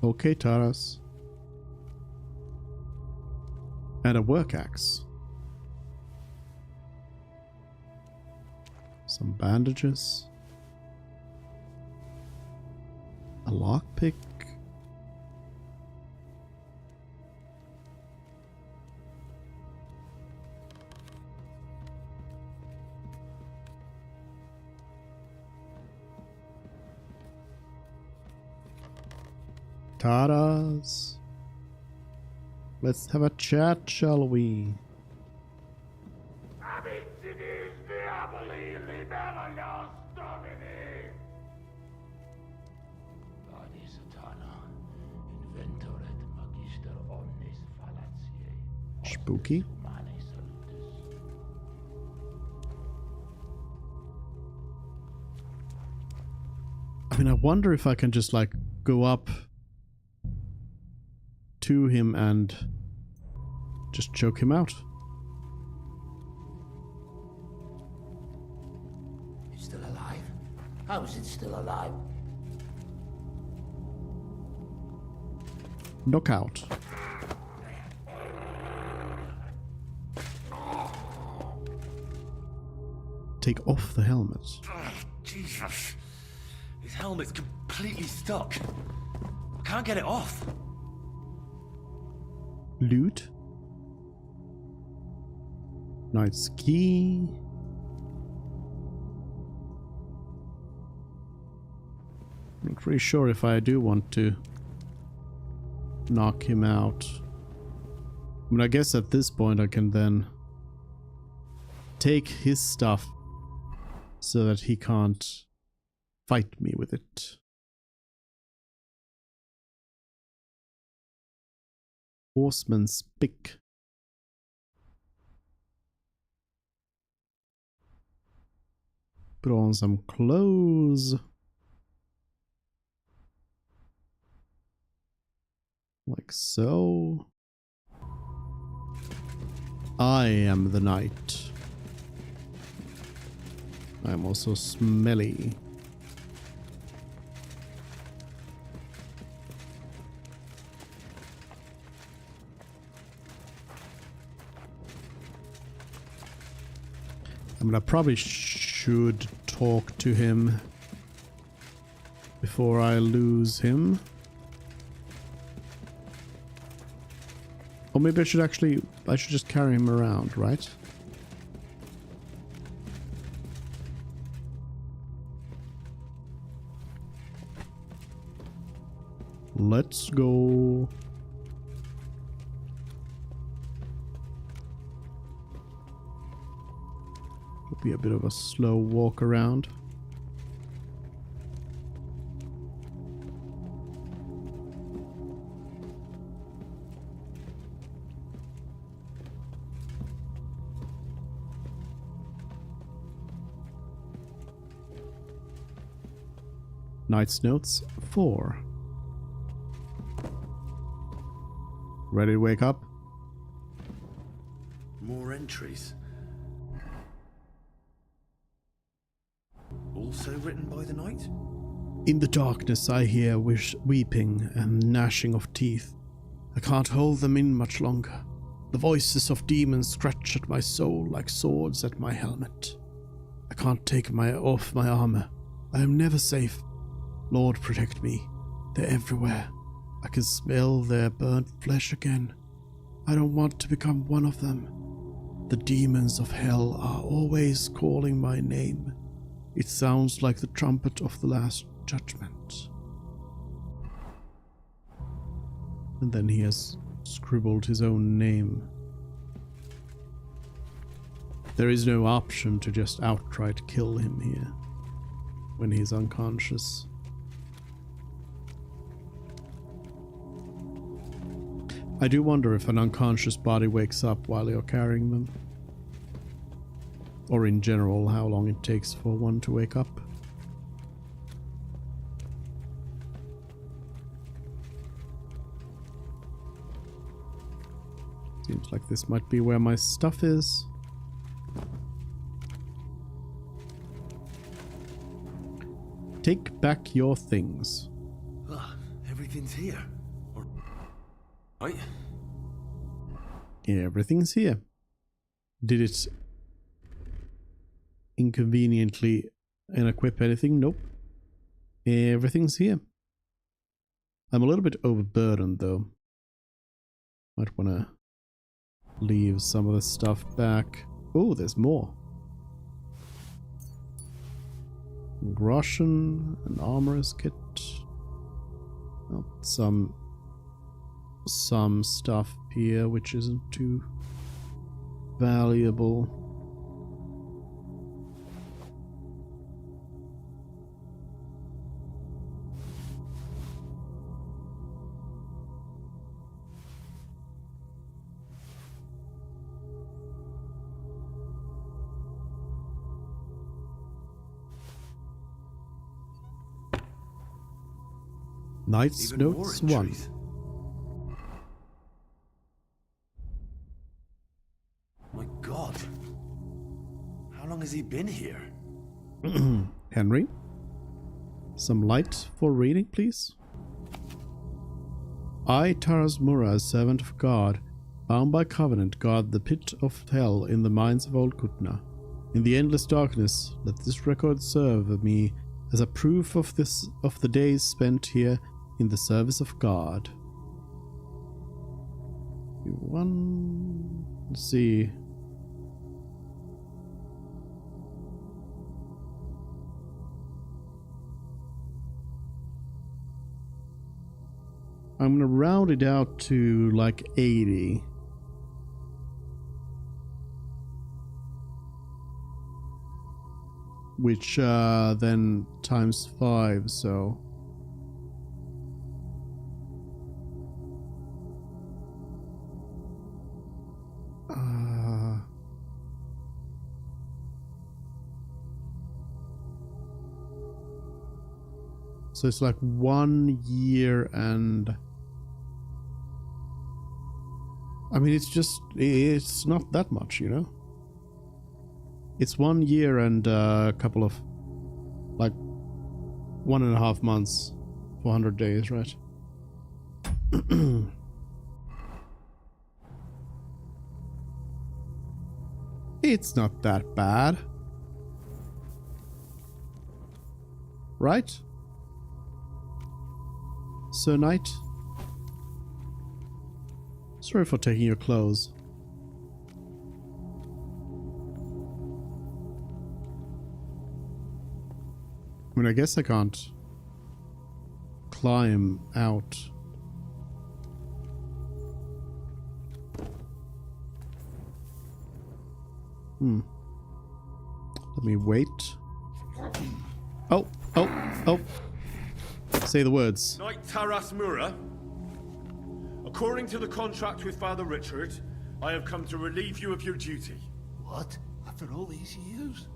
Okay, Taras. And a work axe. Some bandages. A lockpick. Taras. Let's have a chat, shall we? Spooky. I mean, I wonder if I can just like go up to him and just choke him out. It's still alive. How is it still alive? Knockout. Take off the helmet. Oh, Jesus. His helmet's completely stuck. I can't get it off. Loot. Knight's key. I'm not really sure if I do want to knock him out. I mean, I guess at this point I can then take his stuff so that he can't fight me with it. Horseman's pick. Put on some clothes. Like so. I am the knight. I am also smelly. I mean, I probably should talk to him before I lose him. Or maybe I should just carry him around, right? Let's go. It'll be a bit of a slow walk around. Knight's Notes 4. Ready to wake up? More entries. Also written by the knight? In the darkness I hear weeping and gnashing of teeth. I can't hold them in much longer. The voices of demons scratch at my soul like swords at my helmet. I can't take off my armor. I am never safe. Lord, protect me. They're everywhere. I can smell their burnt flesh again. I don't want to become one of them. The demons of hell are always calling my name. It sounds like the trumpet of the last judgment. And then he has scribbled his own name. There is no option to just outright kill him here when he's unconscious. I do wonder if an unconscious body wakes up while you're carrying them. Or in general, how long it takes for one to wake up. Seems like this might be where my stuff is. Take back your things. Everything's here. Right? Everything's here. Did it inconveniently unequip anything? Nope. Everything's here. I'm a little bit overburdened though. Might want to leave some of the stuff back. Oh, there's more. Groschen, an armorer's kit. Oh, some stuff here which isn't too valuable. Knight's Notes 1. My God. How long has he been here? Henry? Some light for reading, please? I, Taras Mura, servant of God, bound by covenant, guard the pit of hell in the mines of Old Kutna. In the endless darkness, let this record serve me as a proof of the days spent here in the service of God. Let's see. I'm gonna round it out to like 80. which then times 5, so... So it's like 1 year and... I mean, it's not that much, you know? It's 1 year and a couple of... like 1.5 months, 400 days, right? It's not that bad. Right? Sir Knight? Sorry for taking your clothes. I mean, I guess I can't climb out. Let me wait. Oh. Say the words. Knight Taras Mura, according to the contract with Father Richard, I have come to relieve you of your duty. What? After all these years?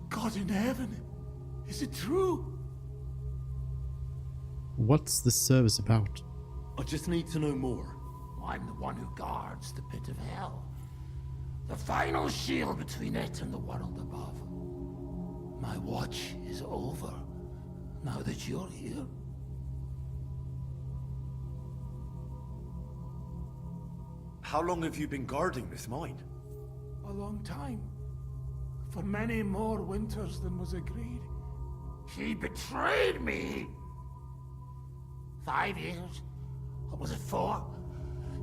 God in heaven, is it true? What's the service about? I just need to know more. I'm the one who guards the pit of hell. The final shield between it and the world above. My watch is over, now that you're here. How long have you been guarding this mine? A long time. For many more winters than was agreed. He betrayed me! 5 years? Or was it 4?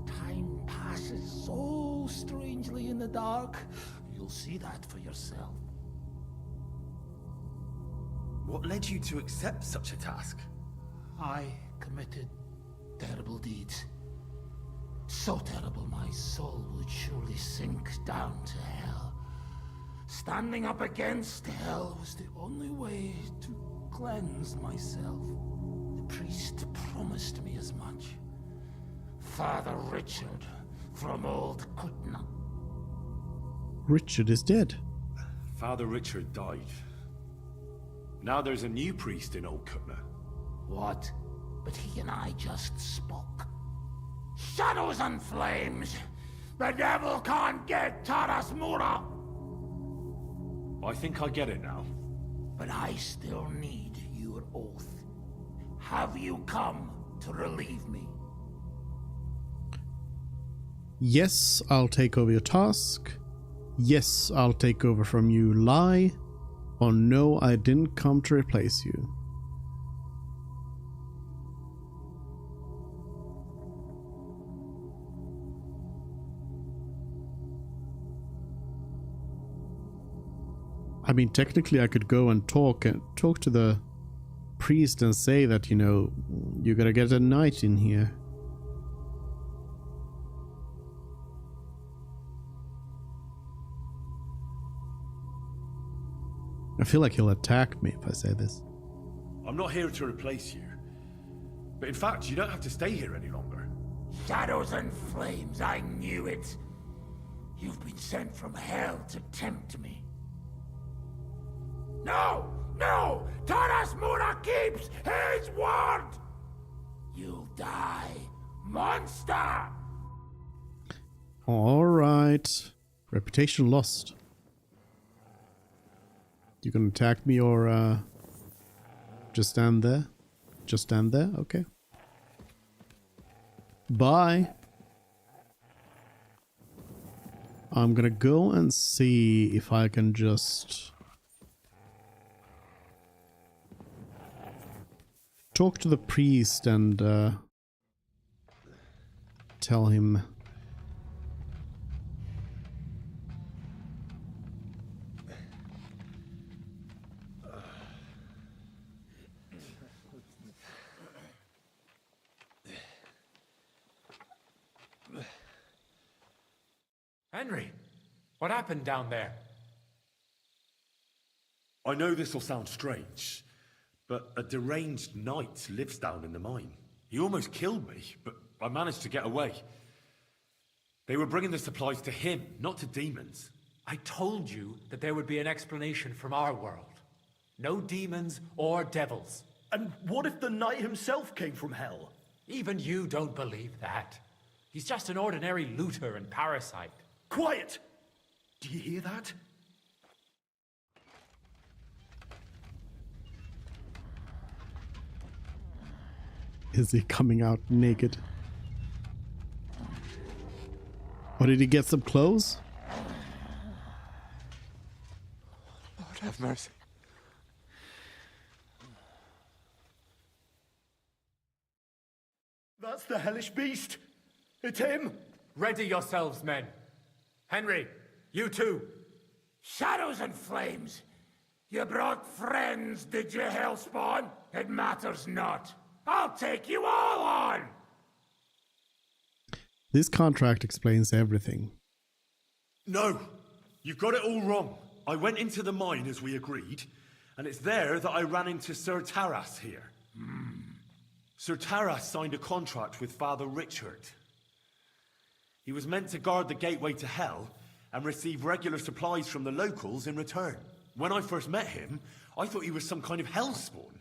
Time passes so strangely in the dark. You'll see that for yourself. What led you to accept such a task? I committed terrible deeds. So terrible my soul would surely sink down to hell. Standing up against hell was the only way to cleanse myself. The priest promised me as much. Father Richard from Old Kutna. Richard is dead. Father Richard died. Now there's a new priest in Old Kutna. What? But he and I just spoke. Shadows and flames! The devil can't get Taras Mura! I think I get it now. But I still need your oath. Have you come to relieve me? Yes, I'll take over your task. Yes, I'll take over from you, lie. Or no, I didn't come to replace you. I mean, technically I could go and talk to the priest and say that, you know, you gotta get a knight in here. I feel like he'll attack me if I say this. I'm not here to replace you. But in fact, you don't have to stay here any longer. Shadows and flames, I knew it. You've been sent from hell to tempt me. No! No! Taras Mura keeps his word! You'll die, monster! Alright. Reputation lost. You gonna attack me or just stand there? Just stand there? Okay. Bye. I'm gonna go and see if I can just talk to the priest and tell him. Henry, what happened down there? I know this will sound strange, but a deranged knight lives down in the mine. He almost killed me, but I managed to get away. They were bringing the supplies to him, not to demons. I told you that there would be an explanation from our world. No demons or devils. And what if the knight himself came from hell? Even you don't believe that. He's just an ordinary looter and parasite. Quiet! Do you hear that? Is he coming out naked? Or did he get some clothes? Lord have mercy. That's the hellish beast. It's him. Ready yourselves, men. Henry, you too. Shadows and flames. You brought friends, did you, Hellspawn? It matters not. I'll take you all on. This contract explains everything. No, you've got it all wrong. I went into the mine as we agreed, and it's there that I ran into Sir Taras here. Sir Taras signed a contract with Father Richard. He was meant to guard the gateway to hell and receive regular supplies from the locals in return. When I first met him, I thought he was some kind of hellspawn.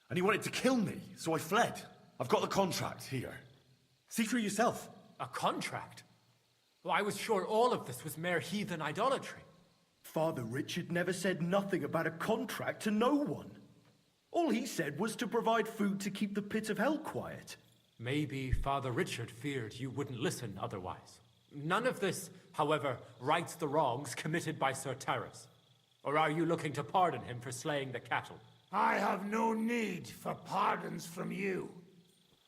And he wanted to kill me, so I fled. I've got the contract here. See for yourself. A contract? Well, I was sure all of this was mere heathen idolatry. Father Richard never said nothing about a contract to no one. All he said was to provide food to keep the pit of hell quiet. Maybe Father Richard feared you wouldn't listen otherwise. None of this, however, rights the wrongs committed by Sir Taras. Or are you looking to pardon him for slaying the cattle? I have no need for pardons from you.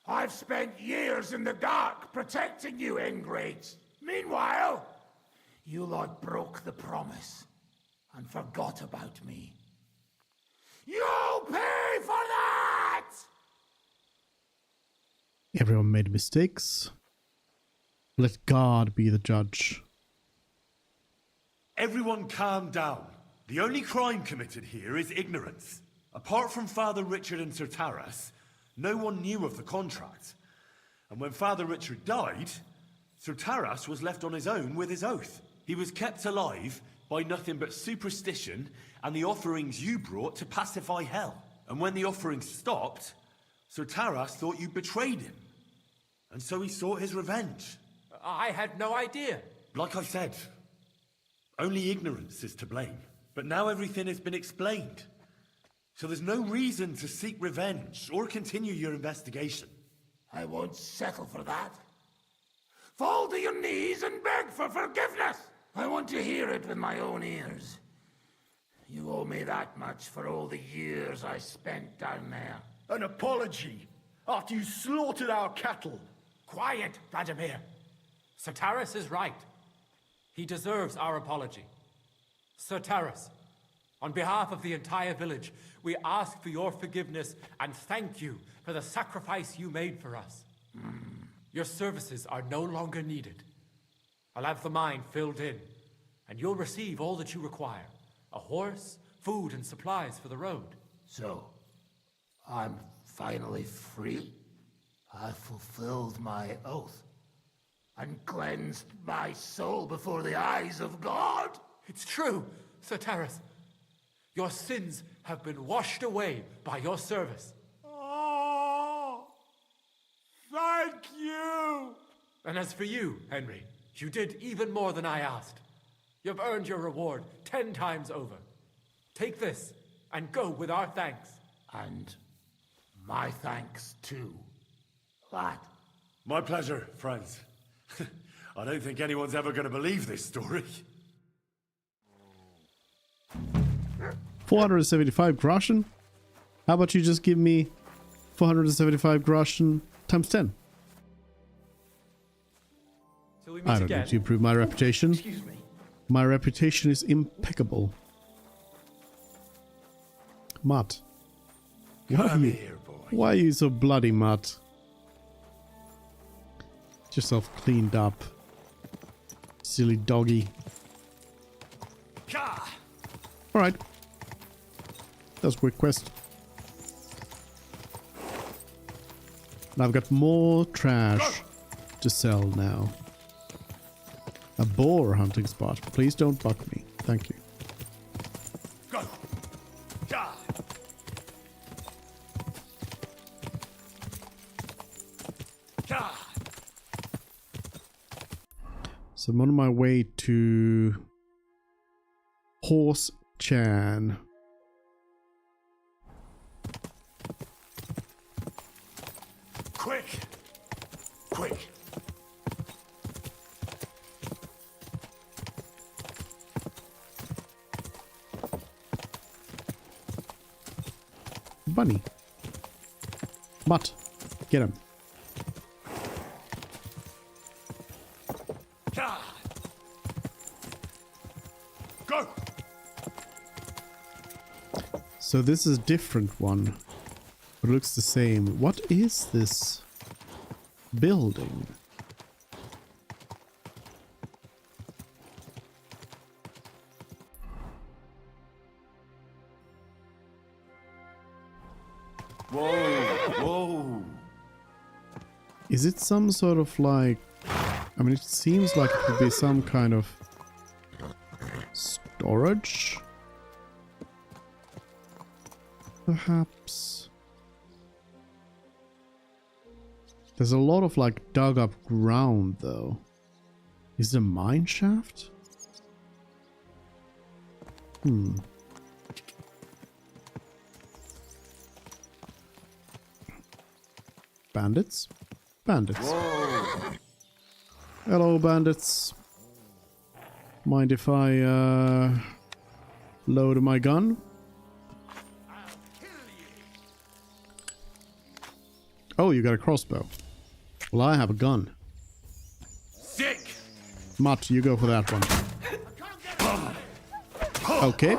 I've spent years in the dark protecting you, ingrates. Meanwhile, you lot broke the promise and forgot about me. You'll pay for that! Everyone made mistakes. Let God be the judge. Everyone calm down. The only crime committed here is ignorance. Apart from Father Richard and Sir Taras, no one knew of the contract. And when Father Richard died, Sir Taras was left on his own with his oath. He was kept alive by nothing but superstition and the offerings you brought to pacify hell. And when the offerings stopped, Sir Taras thought you betrayed him. And so he sought his revenge. I had no idea. Like I said, only ignorance is to blame. But now everything has been explained. So there's no reason to seek revenge or continue your investigation. I won't settle for that. Fall to your knees and beg for forgiveness. I want to hear it with my own ears. You owe me that much for all the years I spent down there. An apology after you slaughtered our cattle. Quiet, Vladimir. Sir Taras is right. He deserves our apology. Sir Taras, on behalf of the entire village, we ask for your forgiveness and thank you for the sacrifice you made for us. Your services are no longer needed. I'll have the mine filled in, and you'll receive all that you require. A horse, food, and supplies for the road. So, I'm finally free. I fulfilled my oath and cleansed my soul before the eyes of God. It's true, Sir Taras. Your sins have been washed away by your service. Oh, thank you. And as for you, Henry, you did even more than I asked. You've earned your reward 10 times over. Take this and go with our thanks. And my thanks too. What? My pleasure, friends. I don't think anyone's ever going to believe this story. 475 groschen? How about you just give me 475 groschen times 10? Till we meet I don't again. need to improve my reputation. Excuse me. My reputation is impeccable. Mutt. Why are you so bloody, Mutt? Get yourself cleaned up. Silly doggy. Alright. That was a quick quest. And I've got more trash to sell now. A boar hunting spot. Please don't bug me. Thank you. Go. Ja. Ja. So I'm on my way to Horse Chan. Quick. Quick. Bunny. Mutt. Get him. Ja. Go. So this is a different one. It looks the same. What is this building? Whoa, whoa. Is it some sort of like... I mean, it seems like it could be some kind of storage? Perhaps. There's a lot of like dug up ground though. Is it a mine shaft? Bandits? Bandits. Whoa. Hello, bandits. Mind if I load my gun? Oh, you got a crossbow. Well, I have a gun. Sick. Mutt, you go for that one. Okay.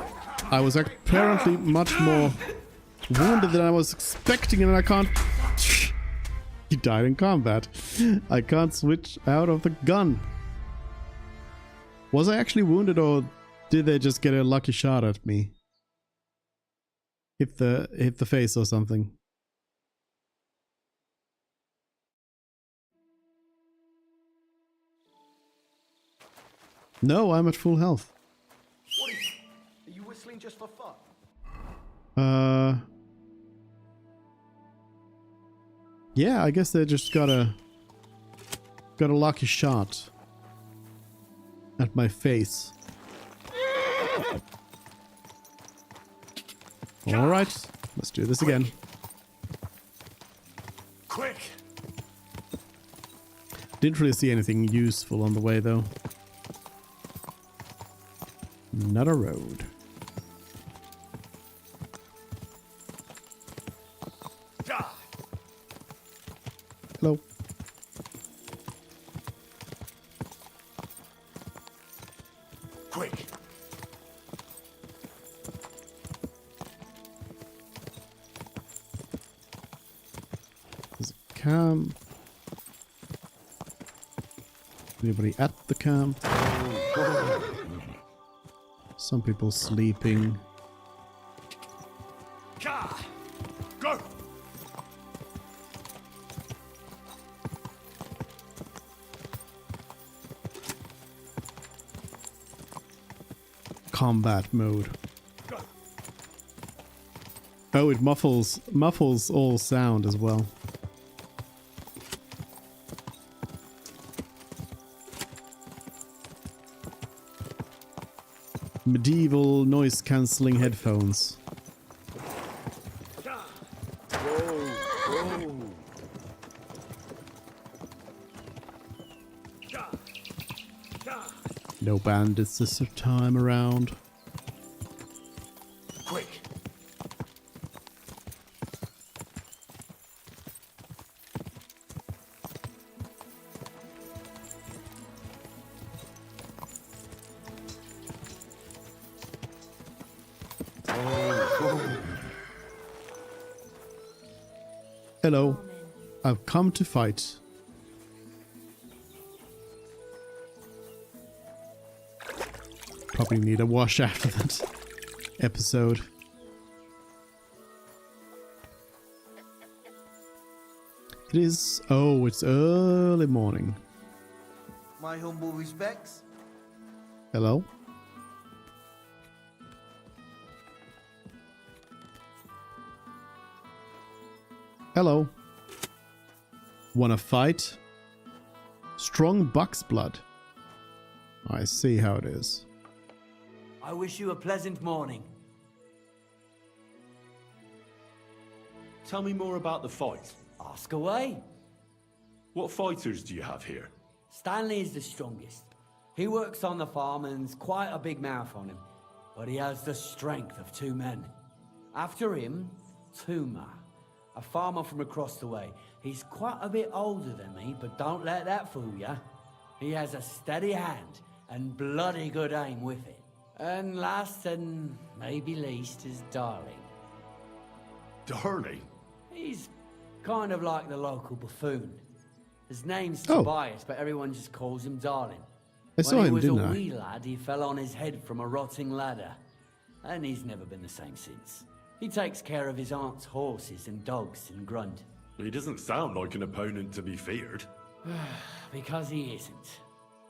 I was apparently much more wounded than I was expecting, and I can't... He died in combat. I can't switch out of the gun. Was I actually wounded, or did they just get a lucky shot at me? Hit the face or something. No, I'm at full health. What are you whistling just for fun? Yeah, I guess they just got a lucky shot at my face. All right, let's do this again. Quick. Didn't really see anything useful on the way though. Not a road. Hello. Quick. There's a camp. Anybody at the camp? Some people sleeping. Go. Combat mode. Oh, it muffles all sound as well. Medieval noise cancelling headphones. No bandits this time around. Quick. Hello. I've come to fight. Probably need a wash after that episode. It is... Oh, it's early morning. My humble respects. Hello? Hello. Wanna fight? Strong buck's blood. I see how it is. I wish you a pleasant morning. Tell me more about the fight. Ask away. What fighters do you have here? Stanley is the strongest. He works on the farm and's quite a big mouth on him, but he has the strength of 2 men. After him, Tuma, a farmer from across the way. He's quite a bit older than me, but don't let that fool ya. He has a steady hand and bloody good aim with it. And last and maybe least is Darling. Darling? He's kind of like the local buffoon. His name's Oh. Tobias, but everyone just calls him Darling. I saw him, When didn't he was I? a wee lad, he fell on his head from a rotting ladder. And he's never been the same since. He takes care of his aunt's horses and dogs in Grunt. He doesn't sound like an opponent to be feared. Because he isn't.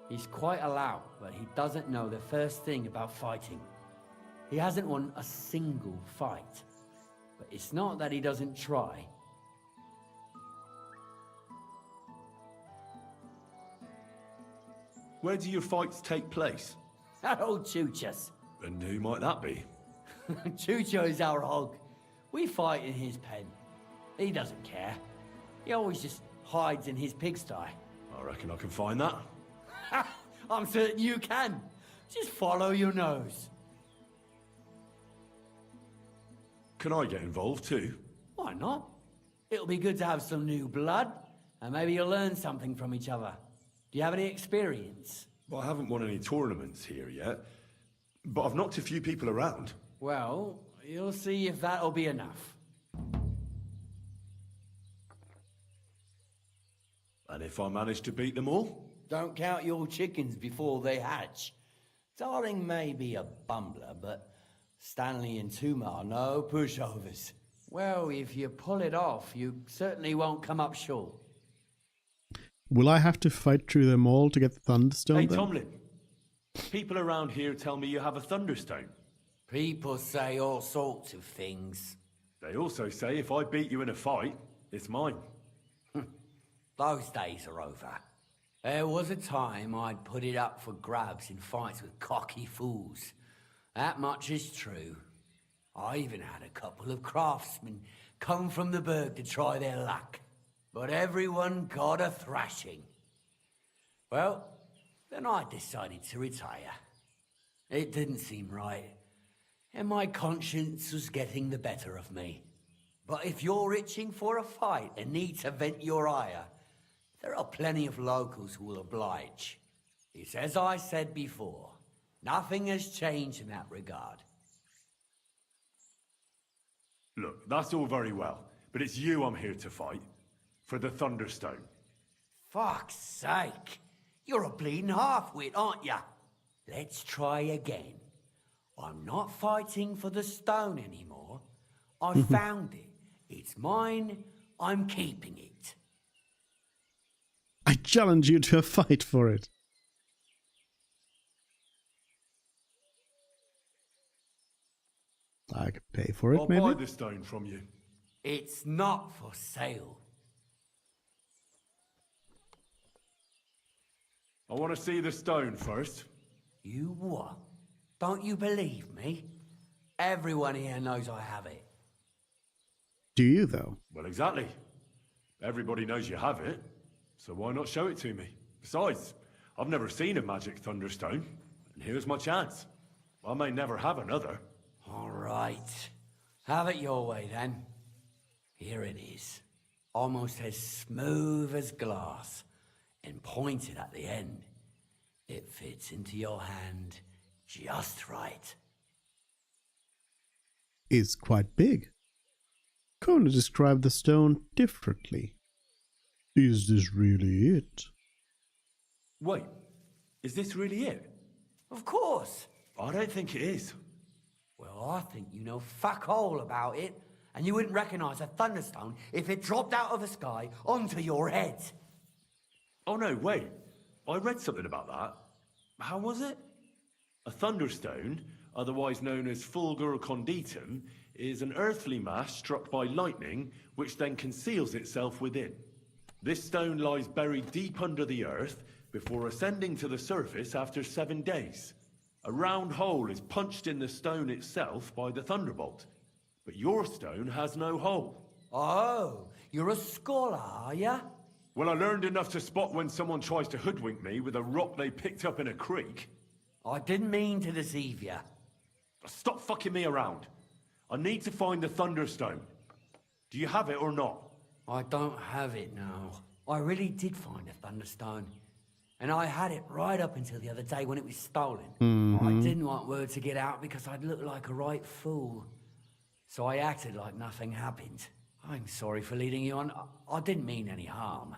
He's quite a lout, but he doesn't know the first thing about fighting. He hasn't won a single fight. But it's not that he doesn't try. Where do your fights take place? At old Chucha's. And who might that be? Chucho is our hog. We fight in his pen. He doesn't care. He always just hides in his pigsty. I reckon I can find that. I'm certain you can. Just follow your nose. Can I get involved too? Why not? It'll be good to have some new blood, and maybe you'll learn something from each other. Do you have any experience? Well, I haven't won any tournaments here yet, but I've knocked a few people around. Well, you'll see if that'll be enough. And if I manage to beat them all? Don't count your chickens before they hatch. Darling may be a bumbler, but Stanley and Tuma are no pushovers. Well, if you pull it off, you certainly won't come up short. Will I have to fight through them all to get the Thunderstone Hey, then? Tomlin. People around here tell me you have a Thunderstone. People say all sorts of things. They also say if I beat you in a fight, it's mine. Those days are over. There was a time I'd put it up for grabs in fights with cocky fools. That much is true. I even had a couple of craftsmen come from the burg to try their luck. But everyone got a thrashing. Well, then I decided to retire. It didn't seem right, and my conscience was getting the better of me. But if you're itching for a fight and need to vent your ire, there are plenty of locals who will oblige. It's as I said before, nothing has changed in that regard. Look, that's all very well, but it's you I'm here to fight. For the Thunderstone. Fuck's sake! You're a bleeding half-wit, aren't ya? Let's try again. I'm not fighting for the stone anymore. I found it. It's mine. I'm keeping it. I challenge you to a fight for it. I could pay for it, I'll maybe? buy the stone from you. It's not for sale. I want to see the stone first. You what? Don't you believe me? Everyone here knows I have it. Do you, though? Well, exactly. Everybody knows you have it, so why not show it to me? Besides, I've never seen a magic Thunderstone, and here's my chance. I may never have another. All right. Have it your way, then. Here it is. Almost as smooth as glass, and pointed at the end. It fits into your hand just right. It's quite big. Kona described the stone differently. Is this really it? Wait, is this really it? Of course. I don't think it is. Well, I think you know fuck all about it, and you wouldn't recognize a thunderstone if it dropped out of the sky onto your head. Oh no, wait. I read something about that. How was it? A thunderstone, otherwise known as fulgur conditum, is an earthly mass struck by lightning, which then conceals itself within. This stone lies buried deep under the earth before ascending to the surface after 7 days. A round hole is punched in the stone itself by the thunderbolt. But your stone has no hole. Oh, you're a scholar, are ya? Well, I learned enough to spot when someone tries to hoodwink me with a rock they picked up in a creek. I didn't mean to deceive ya. Stop fucking me around. I need to find the thunderstone. Do you have it or not? I don't have it now. I really did find a thunderstone. And I had it right up until the other day when it was stolen. I didn't want word to get out because I'd look like a right fool. So I acted like nothing happened. I'm sorry for leading you on. I didn't mean any harm.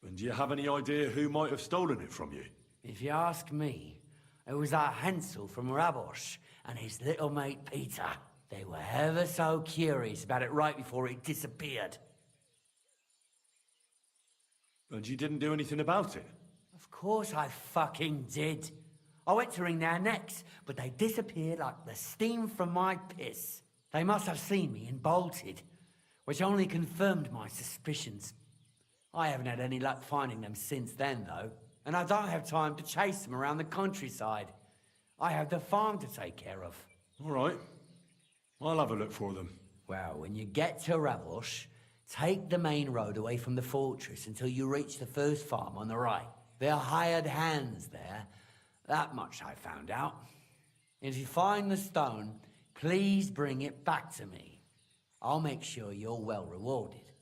And do you have any idea who might have stolen it from you? If you ask me, it was that Hansel from Rabosh and his little mate Peter. They were ever so curious about it right before it disappeared. And you didn't do anything about it? Of course I fucking did. I went to wring their necks, but they disappeared like the steam from my piss. They must have seen me and bolted, which only confirmed my suspicions. I haven't had any luck finding them since then, though, and I don't have time to chase them around the countryside. I have the farm to take care of. All right. I'll have a look for them. Well, when you get to Rabosh, take the main road away from the fortress until you reach the first farm on the right. They're hired hands there. That much I found out. If you find the stone, please bring it back to me. I'll make sure you're well rewarded.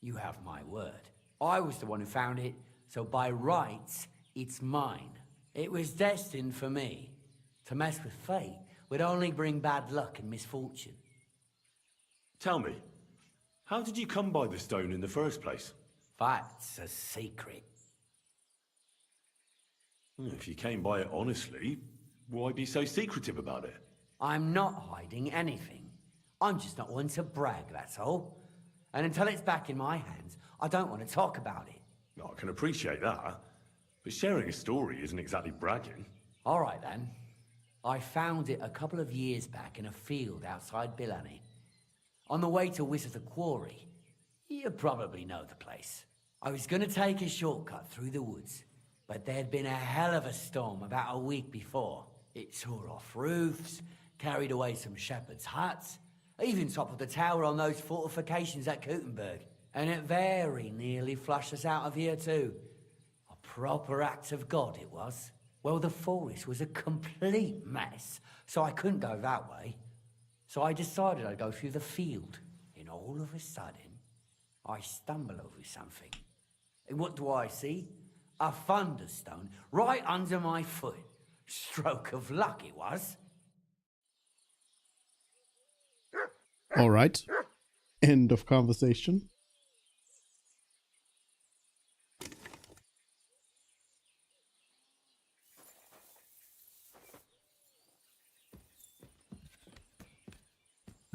You have my word. I was the one who found it, so by rights, it's mine. It was destined for me. To mess with fate would only bring bad luck and misfortune. Tell me, how did you come by the stone in the first place? That's a secret. If you came by it honestly, why be so secretive about it? I'm not hiding anything. I'm just not one to brag, that's all. And until it's back in my hands, I don't want to talk about it. I can appreciate that, but sharing a story isn't exactly bragging. All right, then. I found it a couple of years back in a field outside Billany. On the way to Wizard the Quarry. You probably know the place. I was going to take a shortcut through the woods, but there'd been a hell of a storm about a week before. It tore off roofs, carried away some shepherds' huts, even toppled the tower on those fortifications at Gutenberg. And it very nearly flushed us out of here too. A proper act of God it was. Well, the forest was a complete mess, so I couldn't go that way. So I decided I'd go through the field. And all of a sudden, I stumble over something. And what do I see? A thunderstone right under my foot. Stroke of luck it was. All right. End of conversation.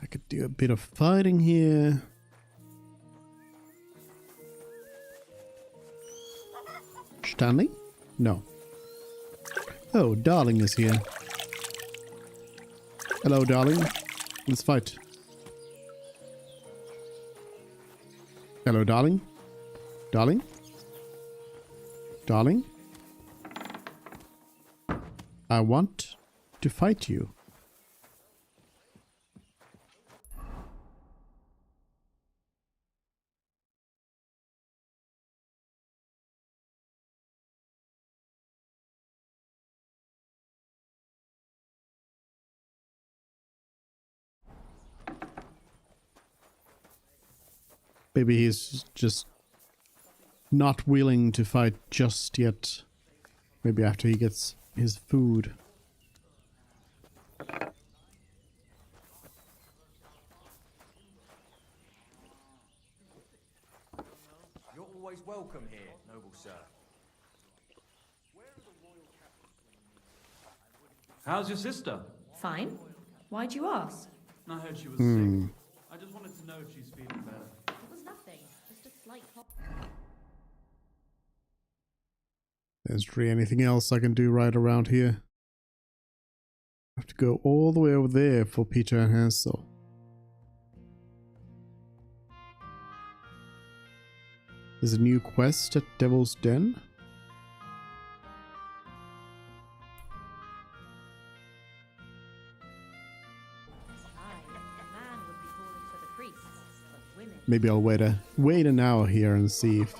I could do a bit of fighting here. Stanley? No. Oh, Darling is here. Hello, Darling. Let's fight. Hello, Darling. Darling? Darling? I want to fight you. Maybe he's just not willing to fight just yet. Maybe after he gets his food. You're always welcome here, noble sir. How's your sister? Fine. Why'd you ask? I heard she was Hmm. sick. I just wanted to know if she's feeling better. It was nothing. Just a slight cough. There's really anything else I can do right around here. I have to go all the way over there for Peter and Hansel. There's a new quest at Devil's Den. Maybe I'll wait an hour here and see if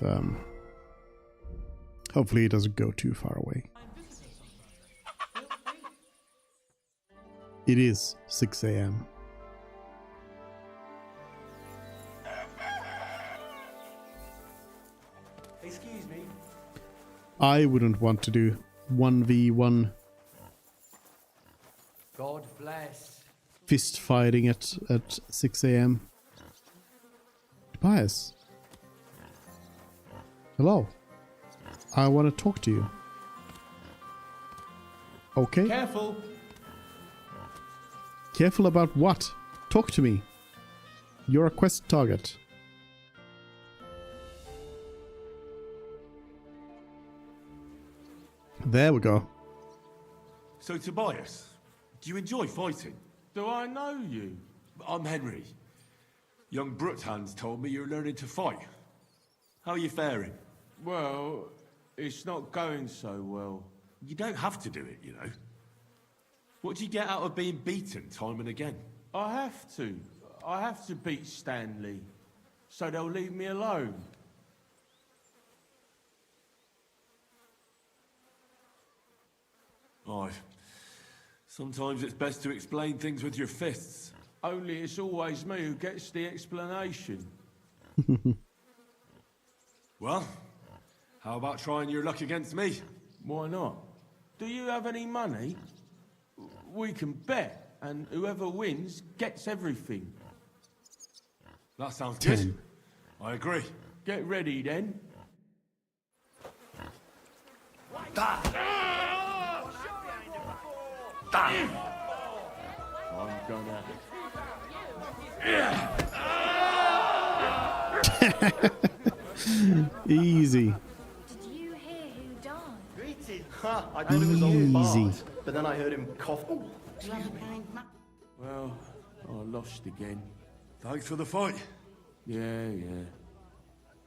hopefully it doesn't go too far away. It is 6 a.m. Excuse me. I wouldn't want to do 1v1 God bless. fist fighting at 6 a.m. Tobias. Hello. I want to talk to you. Okay. Careful. Careful about what? Talk to me. You're a quest target. There we go. So, Tobias, do you enjoy fighting? Do I know you? I'm Henry. Young Brookhans told me you're learning to fight. How are you faring? Well, it's not going so well. You don't have to do it, you know. What do you get out of being beaten time and again? I have to. I have to beat Stanley. So they'll leave me alone. Aye. Sometimes it's best to explain things with your fists. Only it's always me who gets the explanation. Well, how about trying your luck against me? Why not? Do you have any money? We can bet, and whoever wins gets everything. That sounds good. 10. I agree. Get ready then. I'm gonna... Easy. Did you hear who died? Greeting. Ha! I thought it was old Easy. Bart, but then I heard him cough. Oh, Well, I lost again. Thanks for the fight. Yeah.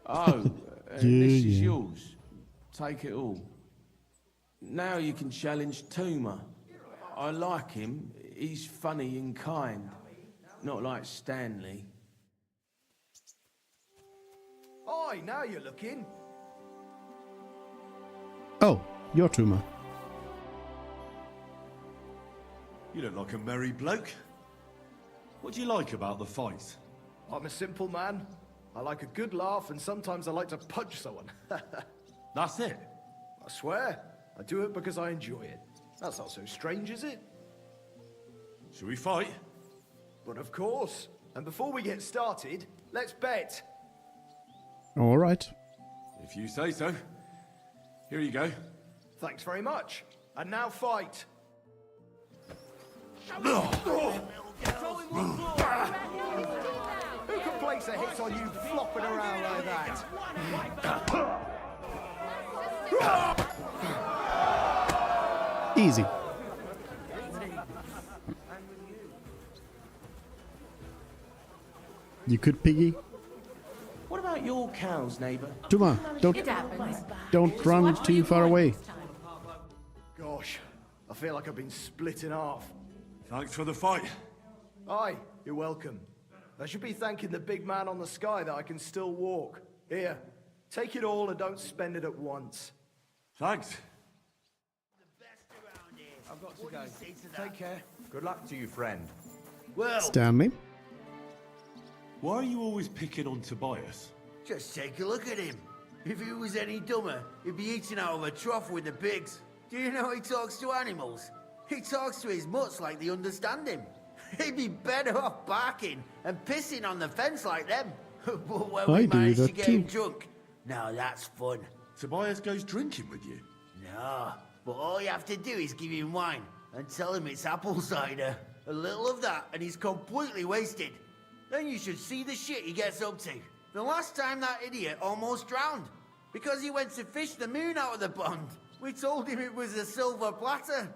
Oh, this is yours. Take it all. Now you can challenge Tuma. I like him. He's funny and kind. Not like Stanley. Oi, now you're looking. Oh, your Tuma. You look like a merry bloke. What do you like about the fight? I'm a simple man. I like a good laugh, and sometimes I like to punch someone. That's it? I swear. I do it because I enjoy it. That's not so strange, is it? Shall we fight? But of course. And before we get started, let's bet. All right. If you say so. Here you go. Thanks very much. And now fight. Who can place a hit on you flopping around like that? Easy. You could, Piggy. What about your cows, neighbor? Tuma, don't run too far away. Gosh, I feel like I've been split in half. Thanks for the fight. Aye, you're welcome. I should be thanking the big man on the sky that I can still walk. Here, take it all and don't spend it at once. Thanks. I've got to go. Take care. Good luck to you, friend. Well, Stanley. Why are you always picking on Tobias? just take a look at him. If he was any dumber, he'd be eating out of a trough with the pigs. Do you know he talks to animals? He talks to his mutts like they understand him. He'd be better off barking and pissing on the fence like them. But when we manage to get him drunk, now that's fun. Tobias goes drinking with you? No, but all you have to do is give him wine, and tell him it's apple cider. A little of that, and he's completely wasted. Then you should see the shit he gets up to. The last time that idiot almost drowned, because he went to fish the moon out of the pond. We told him it was a silver platter.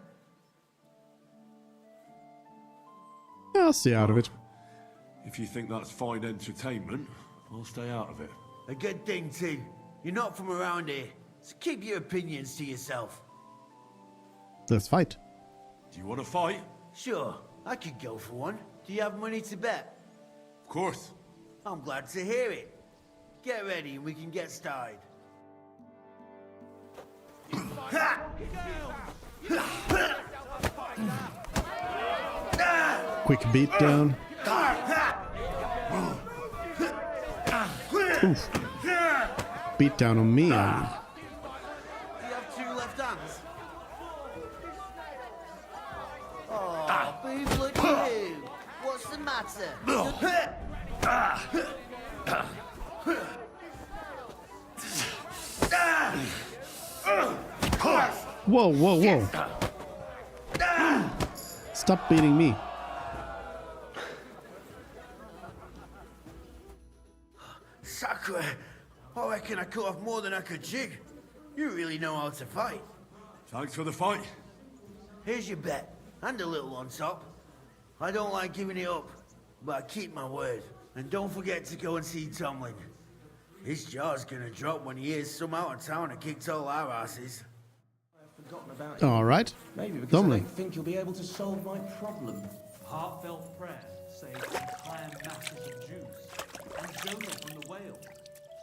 I'll stay out of it. If you think that's fine entertainment, I'll stay out of it. A good thing, too. You're not from around here, so keep your opinions to yourself. Let's fight. Do you want to fight? Sure, I could go for one. Do you have money to bet? Of course. I'm glad to hear it. Get ready and we can get started. Quick beat down. Oof. Beat down on me, I mean. Do you have two left hands? Oh, boo, look at you. What's the matter? Whoa, whoa, whoa. Stop beating me. Sacre, I reckon I cut off more than I could jig. You really know how to fight. Thanks for the fight. Here's your bet, and a little on top. I don't like giving it up, but I keep my word. And don't forget to go and see Tomlin. His jaw's gonna drop when he hears some out of town have kicked all our asses. All right. Maybe because Tomlin. I don't think you'll be able to solve my problem. Heartfelt prayer saved entire masses of Jews, and Jonah from the whale.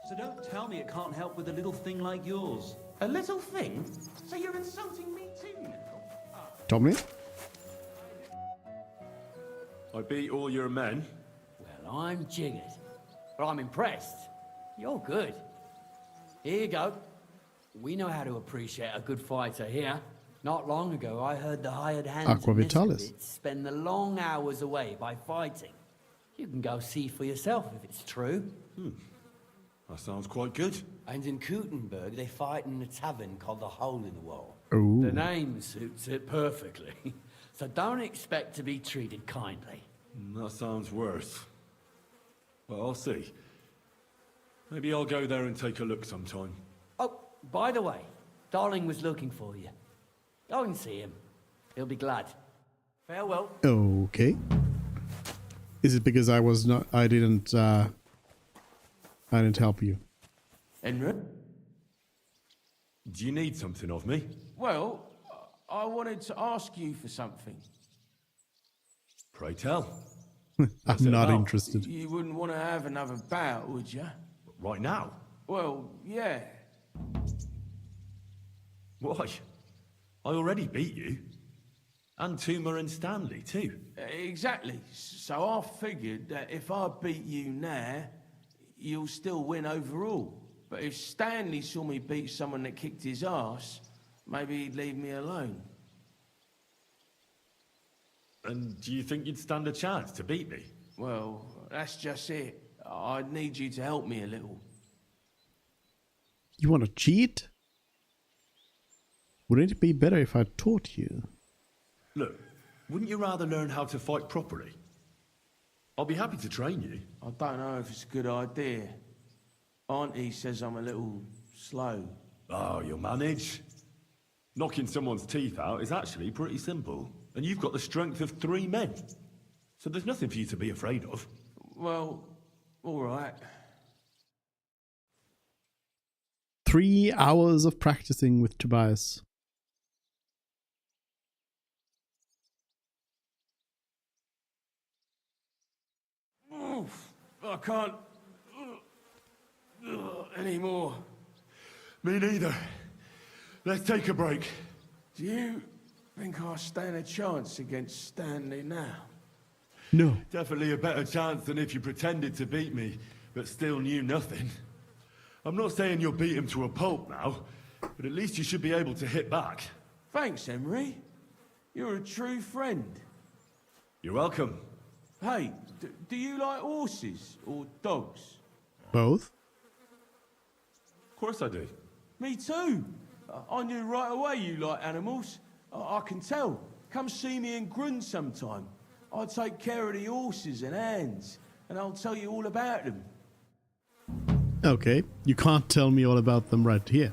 So don't tell me it can't help with a little thing like yours. A little thing? So you're insulting me too now? Tomlin? I beat all your men. Well, I'm jiggered. But I'm impressed. You're good. Here you go. We know how to appreciate a good fighter here. Not long ago, I heard the hired hands Aqua Vitalis. spend the long hours away by fighting. You can go see for yourself if it's true. That sounds quite good. And in Kuttenberg, they fight in a tavern called the Hole in the Wall. Ooh. The name suits it perfectly. So don't expect to be treated kindly. That sounds worse. Well, I'll see. Maybe I'll go there and take a look sometime. Oh, by the way, Darling was looking for you. Go and see him. He'll be glad. Farewell. Okay. Is it because I didn't help you? Henry? Do you need something of me? Well, I wanted to ask you for something. Pray tell. I'm not interested. You wouldn't want to have another bout, would you? Right now? Well, yeah. Why? I already beat you. And Tuma and Stanley, too. Exactly. So I figured that if I beat you now, you'll still win overall. But if Stanley saw me beat someone that kicked his ass, maybe he'd leave me alone. And do you think you'd stand a chance to beat me? Well, that's just it. I'd need you to help me a little. You want to cheat? Wouldn't it be better if I taught you? Look, wouldn't you rather learn how to fight properly? I'll be happy to train you. I don't know if it's a good idea. Auntie says I'm a little slow. Oh, you'll manage. Knocking someone's teeth out is actually pretty simple. And you've got the strength of 3 men. So there's nothing for you to be afraid of. Well, all right. 3 hours of practicing with Tobias. I can't anymore. Me neither. Let's take a break. Do you think I stand a chance against Stanley now? No. Definitely a better chance than if you pretended to beat me, but still knew nothing. I'm not saying you'll beat him to a pulp now, but at least you should be able to hit back. Thanks, Emery. You're a true friend. You're welcome. Hey, do you like horses or dogs? Both? Of course I do. Me too. I knew right away you like animals. I can tell. Come see me in Grun sometime. I take care of the horses and hands, and I'll tell you all about them. Okay, you can't tell me all about them right here.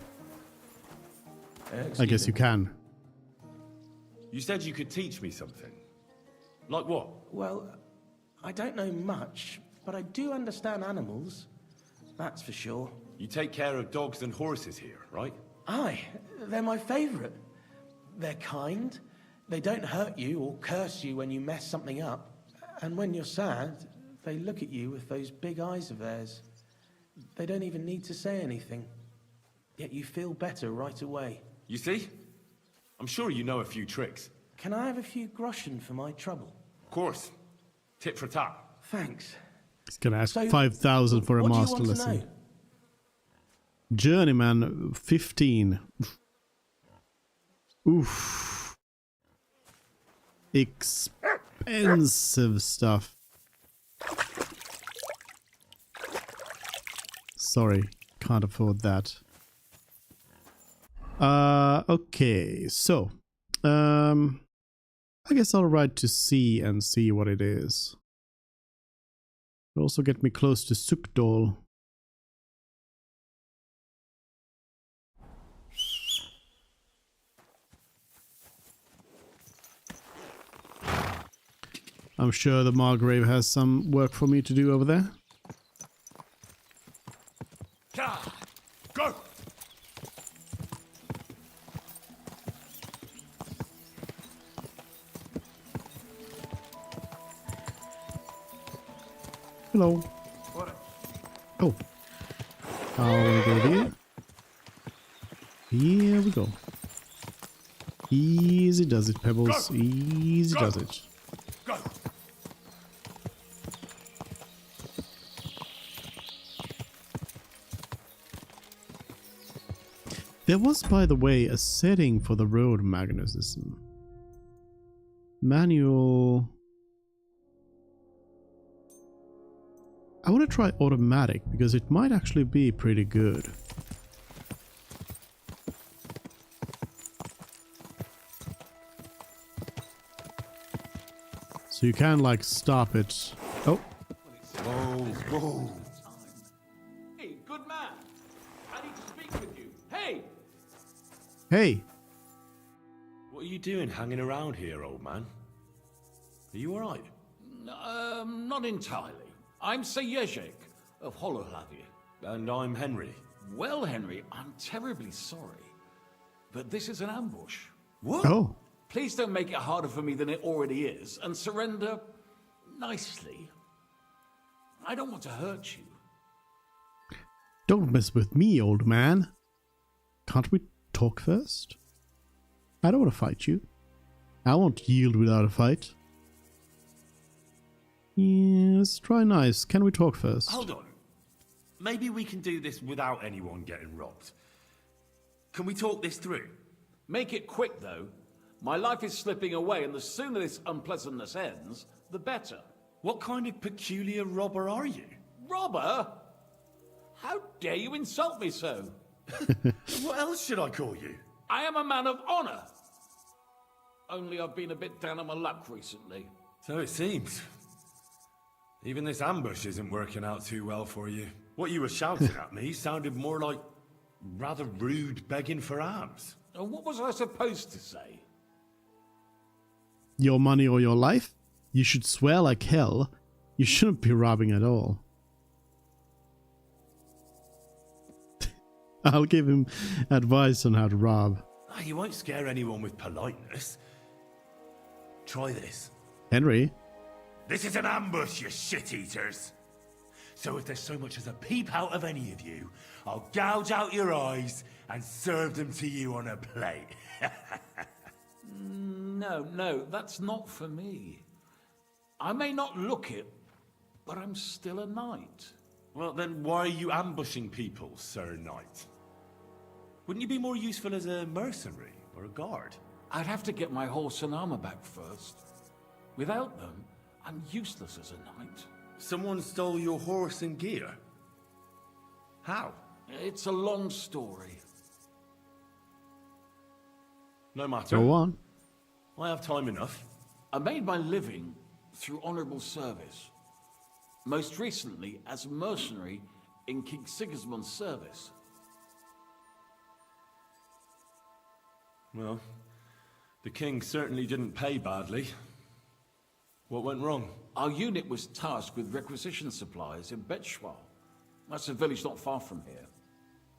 I guess you can. You said you could teach me something. Like what? Well, I don't know much, but I do understand animals. That's for sure. You take care of dogs and horses here, right? Aye, they're my favourite. They're kind. They don't hurt you or curse you when you mess something up. And when you're sad, they look at you with those big eyes of theirs. They don't even need to say anything. Yet you feel better right away. You see? I'm sure you know a few tricks. Can I have a few groschen for my trouble? Of course. Tit for tat. Thanks. He's gonna ask So, 5,000 for a what do you master want to lesson. know? Journeyman 15. Oof. Expensive stuff. Sorry, can't afford that. Okay, so I guess I'll ride to sea and see what it is. It'll also get me close to Sukdol. I'm sure the Margrave has some work for me to do over there. Go! Hello. Oh. I'll go here. Here we go. Easy does it, Pebbles. Go. Easy Go. does it. Go! There was, by the way, a setting for the road magnetism. Manual. I want to try automatic because it might actually be pretty good. So you can like stop it. Oh. Whoa. Hey, good man. I need to speak with you. Hey! Hey. What are you doing hanging around here, old man? Are you alright? Not entirely. I'm Sir Yezhek of Holohlavie. And I'm Henry. Well, Henry, I'm terribly sorry, but this is an ambush. What? Oh. Please don't make it harder for me than it already is, and surrender nicely. I don't want to hurt you. Don't mess with me, old man. Can't we talk first? I don't want to fight you. I won't yield without a fight. Yes, try nice. Can we talk first? Hold on. Maybe we can do this without anyone getting robbed. Can we talk this through? Make it quick, though. My life is slipping away, and the sooner this unpleasantness ends, the better. What kind of peculiar robber are you? Robber? How dare you insult me so? What else should I call you? I am a man of honor. Only I've been a bit down on my luck recently. So it seems. Even this ambush isn't working out too well for you. What you were shouting at me sounded more like rather rude begging for alms. And what was I supposed to say? Your money or your life? You should swear like hell. You shouldn't be robbing at all. I'll give him advice on how to rob. You won't scare anyone with politeness. Try this. Henry? This is an ambush, you shit-eaters. So if there's so much as a peep out of any of you, I'll gouge out your eyes and serve them to you on a plate. No, that's not for me. I may not look it, but I'm still a knight. Well, then why are you ambushing people, Sir Knight? Wouldn't you be more useful as a mercenary or a guard? I'd have to get my horse and armor back first. Without them, I'm useless as a knight. Someone stole your horse and gear? How? It's a long story. No matter. Go on. I have time enough. I made my living through honorable service. Most recently as a mercenary in King Sigismund's service. Well, the king certainly didn't pay badly. What went wrong? Our unit was tasked with requisition supplies in Betschwal. That's a village not far from here.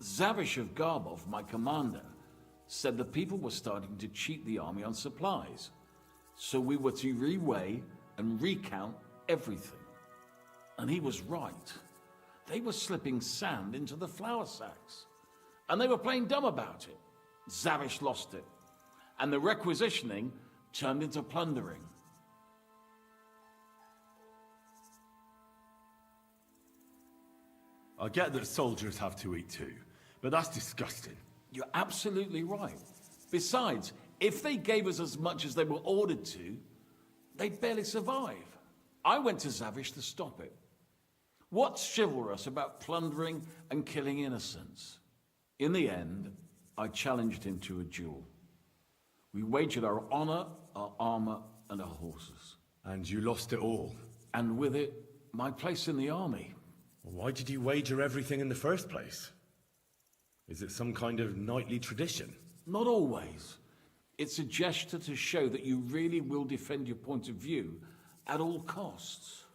Zavish of Garbov, my commander, said the people were starting to cheat the army on supplies. So we were to reweigh and recount everything. And he was right. They were slipping sand into the flour sacks. And they were playing dumb about it. Zavish lost it. And the requisitioning turned into plundering. I get that soldiers have to eat too, but that's disgusting. You're absolutely right. Besides, if they gave us as much as they were ordered to, they'd barely survive. I went to Zavish to stop it. What's chivalrous about plundering and killing innocents? In the end, I challenged him to a duel. We wagered our honor, our armor, and our horses. And you lost it all? And with it, my place in the army. Why did you wager everything in the first place? Is it some kind of knightly tradition? Not always. It's a gesture to show that you really will defend your point of view at all costs.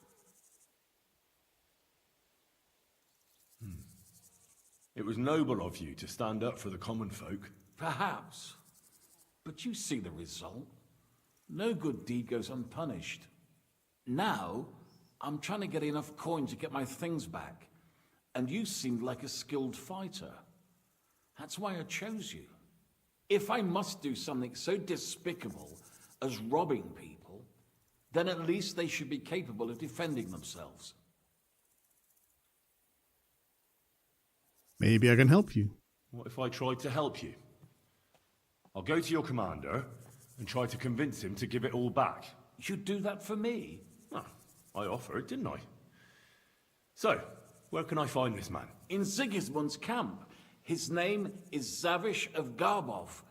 It was noble of you to stand up for the common folk. Perhaps. But you see the result. No good deed goes unpunished. Now, I'm trying to get enough coin to get my things back. And you seemed like a skilled fighter. That's why I chose you. If I must do something so despicable as robbing people, then at least they should be capable of defending themselves. Maybe I can help you. What if I tried to help you? I'll go to your commander and try to convince him to give it all back. You'd do that for me? Well, I offered, didn't I? So, where can I find this man? In Sigismund's camp. His name is Zavish of Garbov.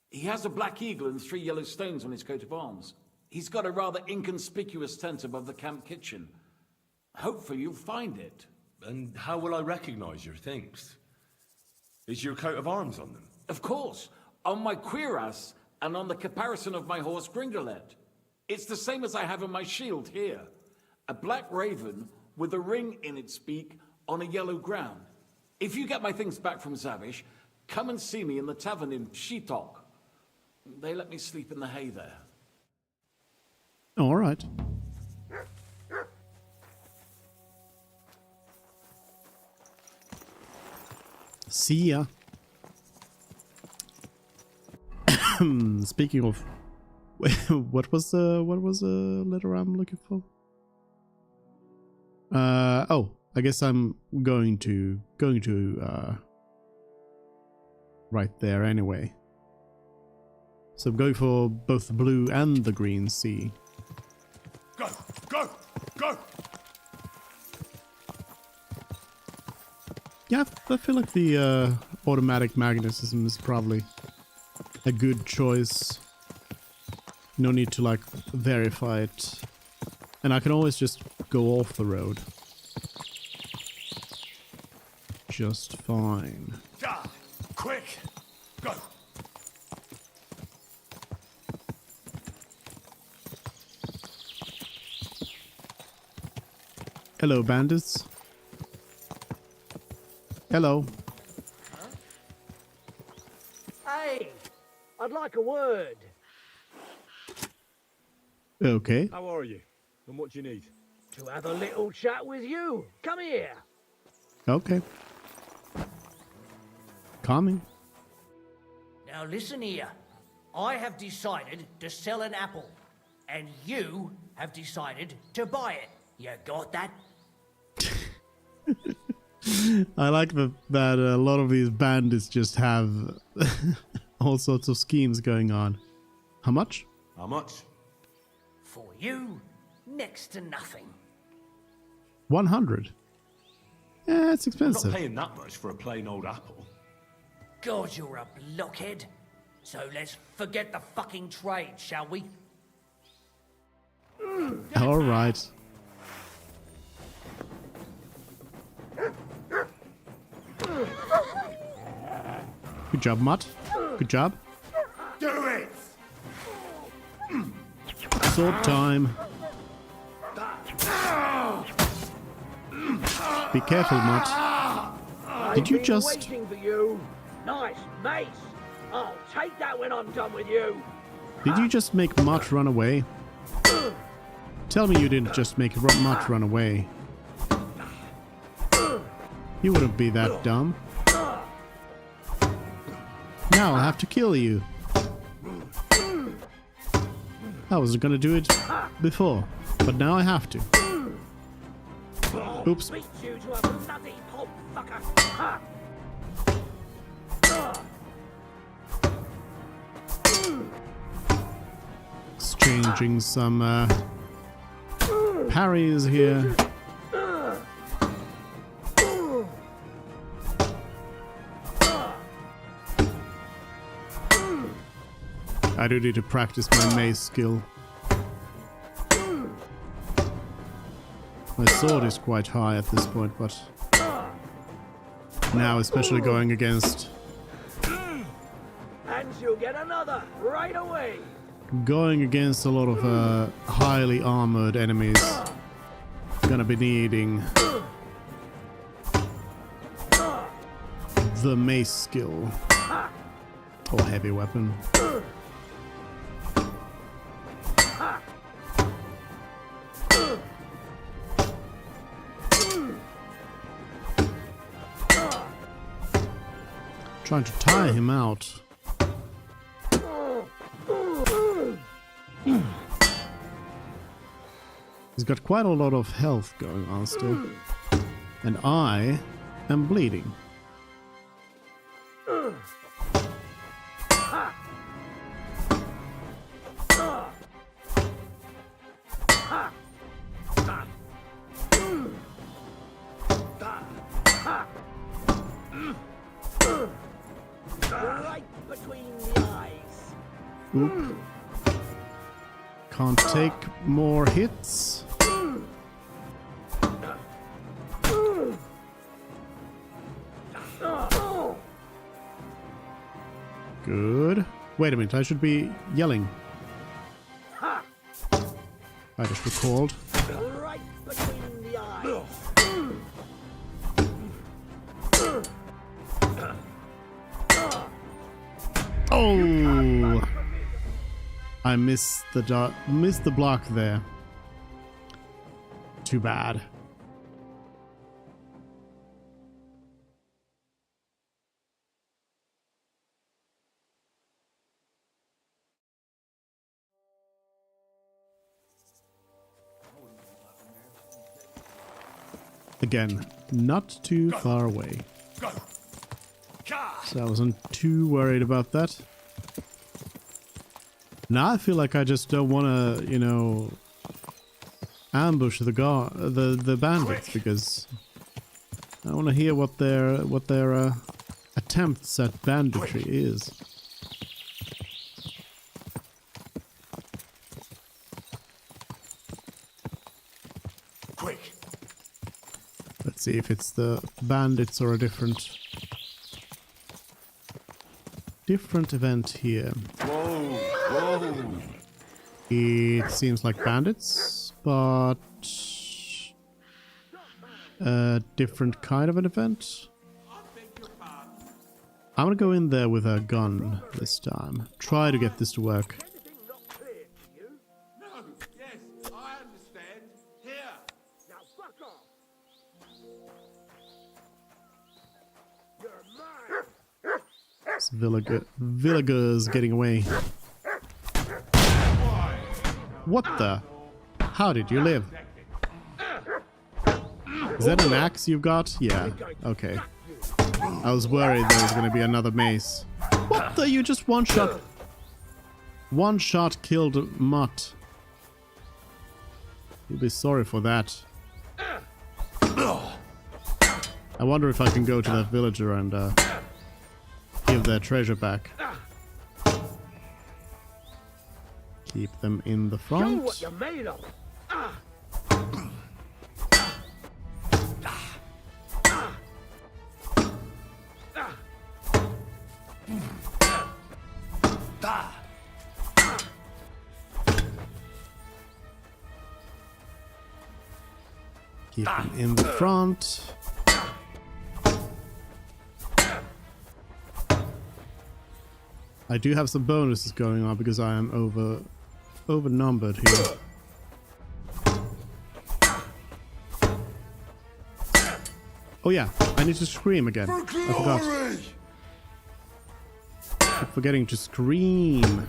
He has a black eagle and 3 yellow stones on his coat of arms. He's got a rather inconspicuous tent above the camp kitchen. Hopefully you'll find it. And how will I recognize your things? Is your coat of arms on them? Of course. On my cuirass and on the caparison of my horse Gringolet. It's the same as I have on my shield here. A black raven with a ring in its beak on a yellow ground. If you get my things back from Zavish, come and see me in the tavern in Shitok. They let me sleep in the hay there. All right. See ya. Speaking of, what was the letter I'm looking for? Oh, I guess I'm going to right there anyway. So I'm going for both the blue and the green sea. Go, go, go! Yeah, I feel like the automatic magnetism is probably a good choice. No need to like verify it. And I can always just go off the road. Just fine. Ja, quick, go! Hello, bandits. Hello. Hey, I'd like a word. Okay. How are you? And what do you need? To have a little chat with you. Come here. Okay. Coming. Now listen here. I have decided to sell an apple. And you have decided to buy it. You got that? I like that a lot of these bandits just have all sorts of schemes going on. How much? How much? For you, next to nothing. 100. Yeah, it's expensive. I'm not paying that much for a plain old apple. God, you're a blockhead. So let's forget the fucking trade, shall we? All right. Good job, Mutt. Good job. Do it! Sword time. Be careful, Mutt. Did you just... Waiting for you. Nice mace. I'll take that when I'm done with you. Did you just make Mutt run away? Tell me you didn't just make Mutt run away. You wouldn't be that dumb. Now I'll have to kill you. I wasn't gonna do it before, but now I have to. Oops. Beat you to a bloody pulp, fucker. Exchanging some parries here. I do need to practice my mace skill. My sword is quite high at this point, but now especially going against... And you'll get another right away. Going against a lot of highly armored enemies. Gonna be needing the mace skill. Or heavy weapon. Trying to tire him out. He's got quite a lot of health going on still. And I am bleeding. Right between the eyes. Oop. Can't take more hits. Good. Wait a minute, I should be yelling. I just recalled. Right between the eyes. Oh! I missed the block there. Too bad. Again, not too far away. So I wasn't too worried about that. Now I feel like I just don't want to, you know, ambush the bandits, because I want to hear what their attempts at banditry is. Quick. Let's see if it's the bandits or a different event here. Whoa, whoa. It seems like bandits, but a different kind of an event. I'm gonna go in there with a gun this time. Try to get this to work. No, yes, I understand. Here. Now fuck off. You're mine. This villager's getting away. What the? How did you live? Is that an axe you've got? Yeah, okay. I was worried there was going to be another mace. What the? You just one shot killed Mutt. You'll be sorry for that. I wonder if I can go to that villager and give their treasure back. Keep them in the front. what you're made of. Keep them in the front. I do have some bonuses going on because I am overnumbered here. Oh yeah, I need to scream again. I forgot. Keep forgetting to scream.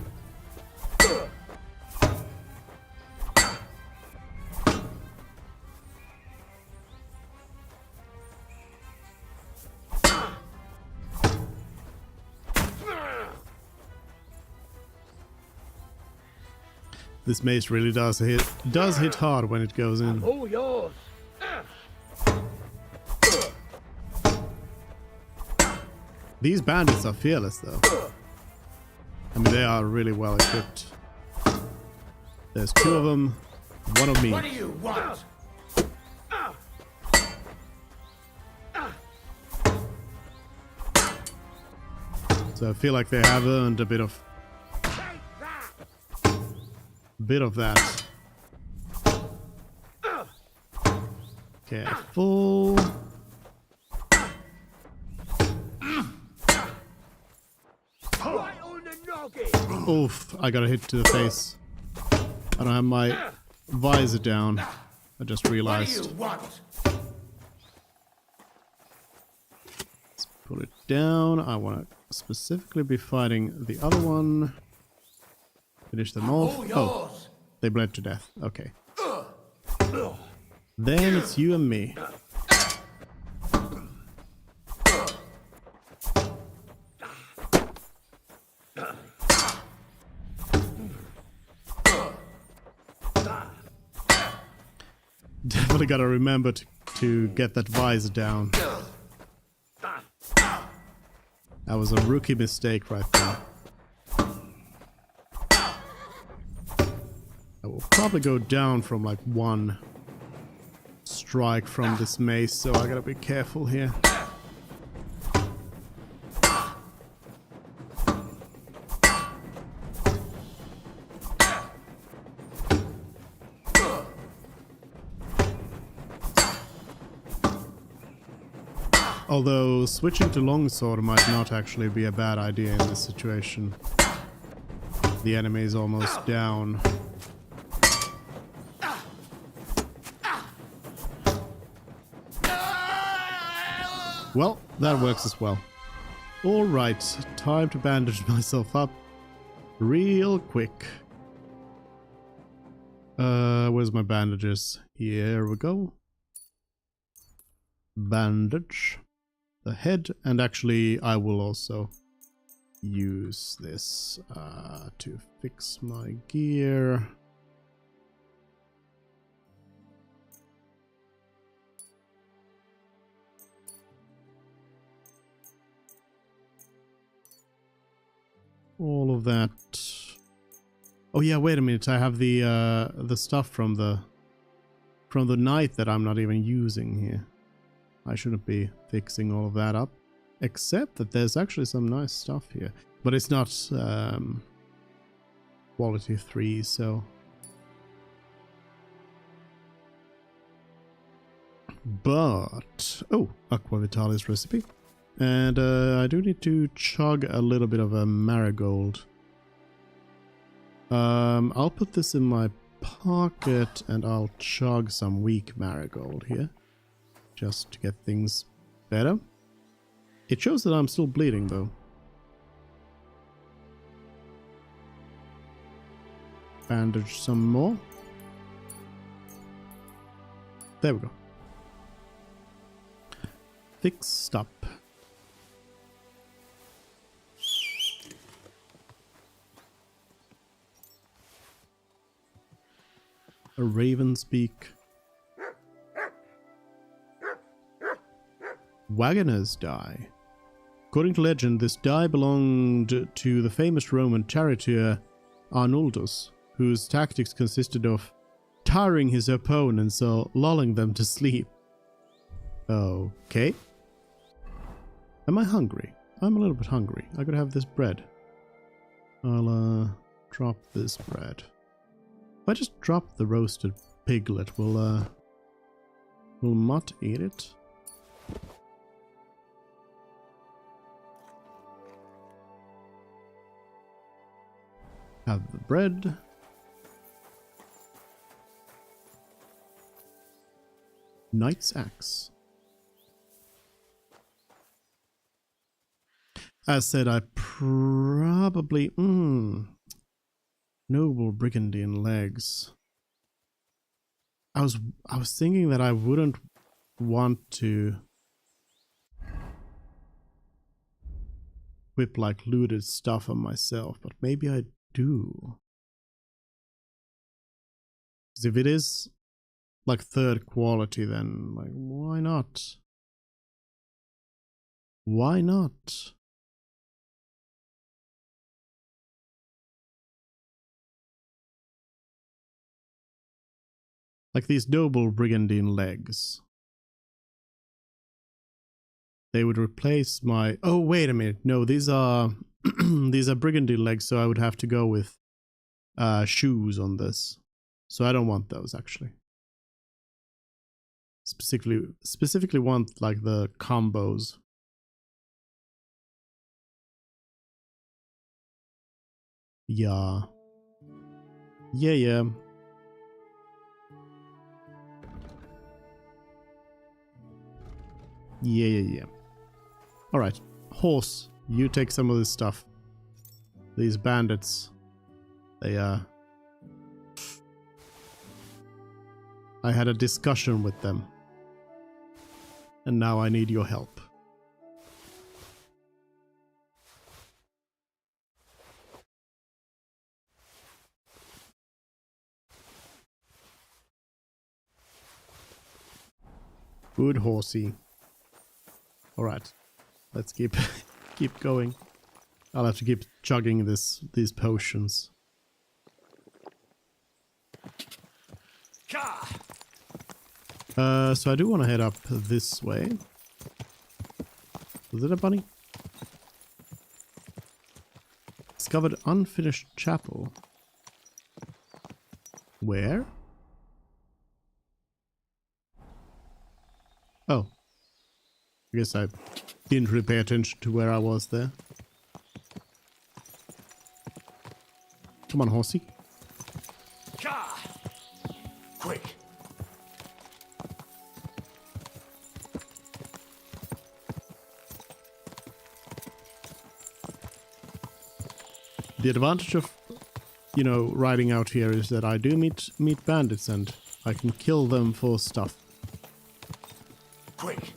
This mace really does hit hard when it goes in. All yours. These bandits are fearless though. I mean, they are really well equipped. There's 2 of them, 1 of me. What do you want? So I feel like they have earned a bit of that. Careful. Oof, I got a hit to the face. I don't have my visor down. I just realized. What? Let's pull it down. I want to specifically be fighting the other one. Finish them off. Oh, they bled to death. Okay. Then it's you and me. Definitely gotta remember to get that visor down. That was a rookie mistake right there. I will probably go down from like 1 strike from this mace, so I gotta be careful here. Although switching to longsword might not actually be a bad idea in this situation. The enemy is almost down. Well, that works as well. Alright, time to bandage myself up real quick. Where's my bandages? Here we go. Bandage the head, and actually I will also use this to fix my gear. All of that. Oh yeah, wait a minute. I have the stuff from the knight that I'm not even using here. I shouldn't be fixing all of that up, except that there's actually some nice stuff here, but it's not quality 3, so. But oh, Aqua Vitalis recipe. And I do need to chug a little bit of a marigold. I'll put this in my pocket and I'll chug some weak marigold here. Just to get things better. It shows that I'm still bleeding though. Bandage some more. There we go. Fixed up. A raven's beak. Wagoner's die. According to legend, this die belonged to the famous Roman charioteer Arnoldus, whose tactics consisted of tiring his opponents or lulling them to sleep. Okay. Am I hungry? I'm a little bit hungry. I could have this bread. I'll drop this bread. If I just drop the roasted piglet, will Mutt eat it? Have the bread. Knight's Axe. As said, I probably... Noble Brigandian legs. I was thinking that I wouldn't want to whip like looted stuff on myself, but maybe I do. Because if it is like third quality, then like why not? Why not? Like these noble Brigandine legs. They would replace my... Oh, wait a minute. No, these are... these are Brigandine legs, so I would have to go with shoes on this. So I don't want those, actually. Specifically want, like, the combos. Yeah. Yeah. Yeah. Alright. Horse, you take some of this stuff. These bandits. They, I had a discussion with them. And now I need your help. Good horsey. Alright. Let's keep going. I'll have to keep chugging these potions. So I do want to head up this way. Was it a bunny? Discovered unfinished chapel. Where? Oh. I guess I didn't really pay attention to where I was there. Come on, horsey. Quick. The advantage of, you know, riding out here is that I do meet bandits and I can kill them for stuff. Quick.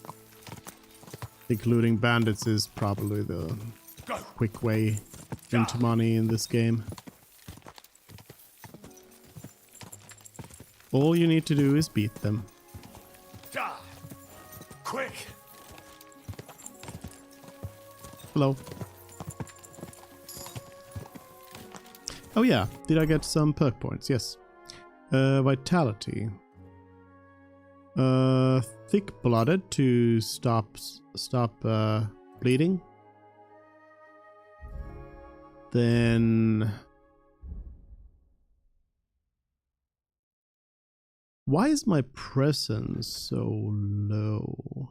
I think looting bandits is probably the quick way into money in this game. All you need to do is beat them. Quick. Hello. Oh yeah, did I get some perk points? Yes. Vitality. Thick-blooded to stop bleeding. Then... Why is my presence so low?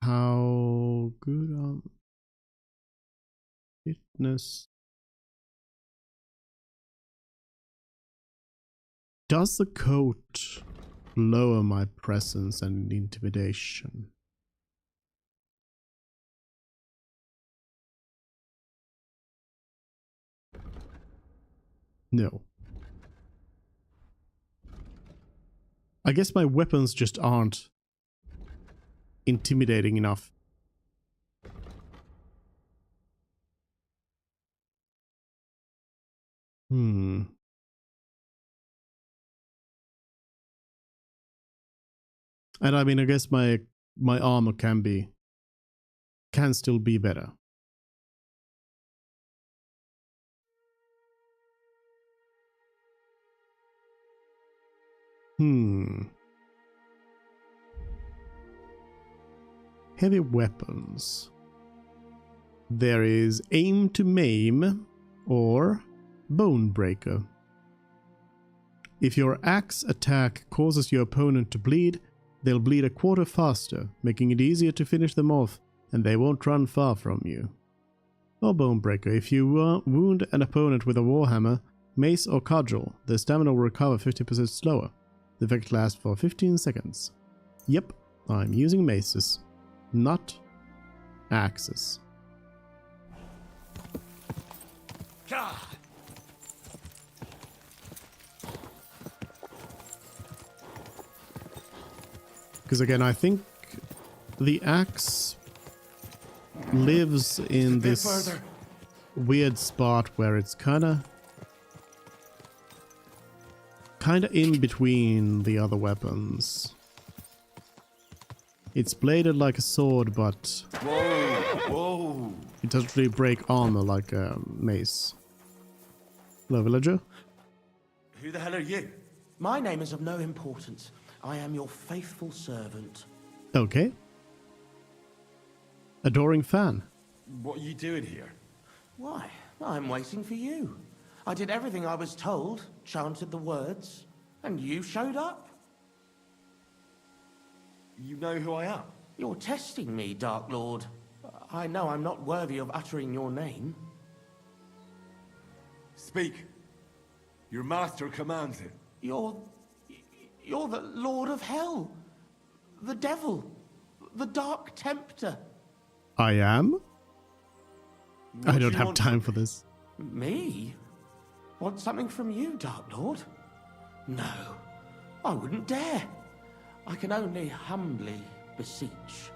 How good fitness? Does the coat lower my presence and intimidation? No. I guess my weapons just aren't intimidating enough. And I mean, I guess my armor can be can still be better. Heavy weapons. There is aim to maim or bone breaker. If your axe attack causes your opponent to bleed, they'll bleed a quarter faster, making it easier to finish them off, and they won't run far from you. Or bone breaker. If you wound an opponent with a warhammer, mace or cudgel, their stamina will recover 50% slower. The effect lasts for 15 seconds. Yep, I'm using maces, not axes. Because again, I think the axe lives in this weird spot where it's kind of in between the other weapons. It's bladed like a sword, but Whoa! it doesn't really break armor like a mace. Hello, villager. Who the hell are you? My name is of no importance. I am your faithful servant. Okay. Adoring fan. What are you doing here? Why? I'm waiting for you. I did everything I was told, chanted the words, and you showed up. You know who I am? You're testing me, Dark Lord. I know I'm not worthy of uttering your name. Speak. Your master commands it. You're the Lord of Hell. The Devil. The Dark Tempter. I am? What I don't you have want time for this. Me? Want something from you, Dark Lord? No, I wouldn't dare. I can only humbly beseech,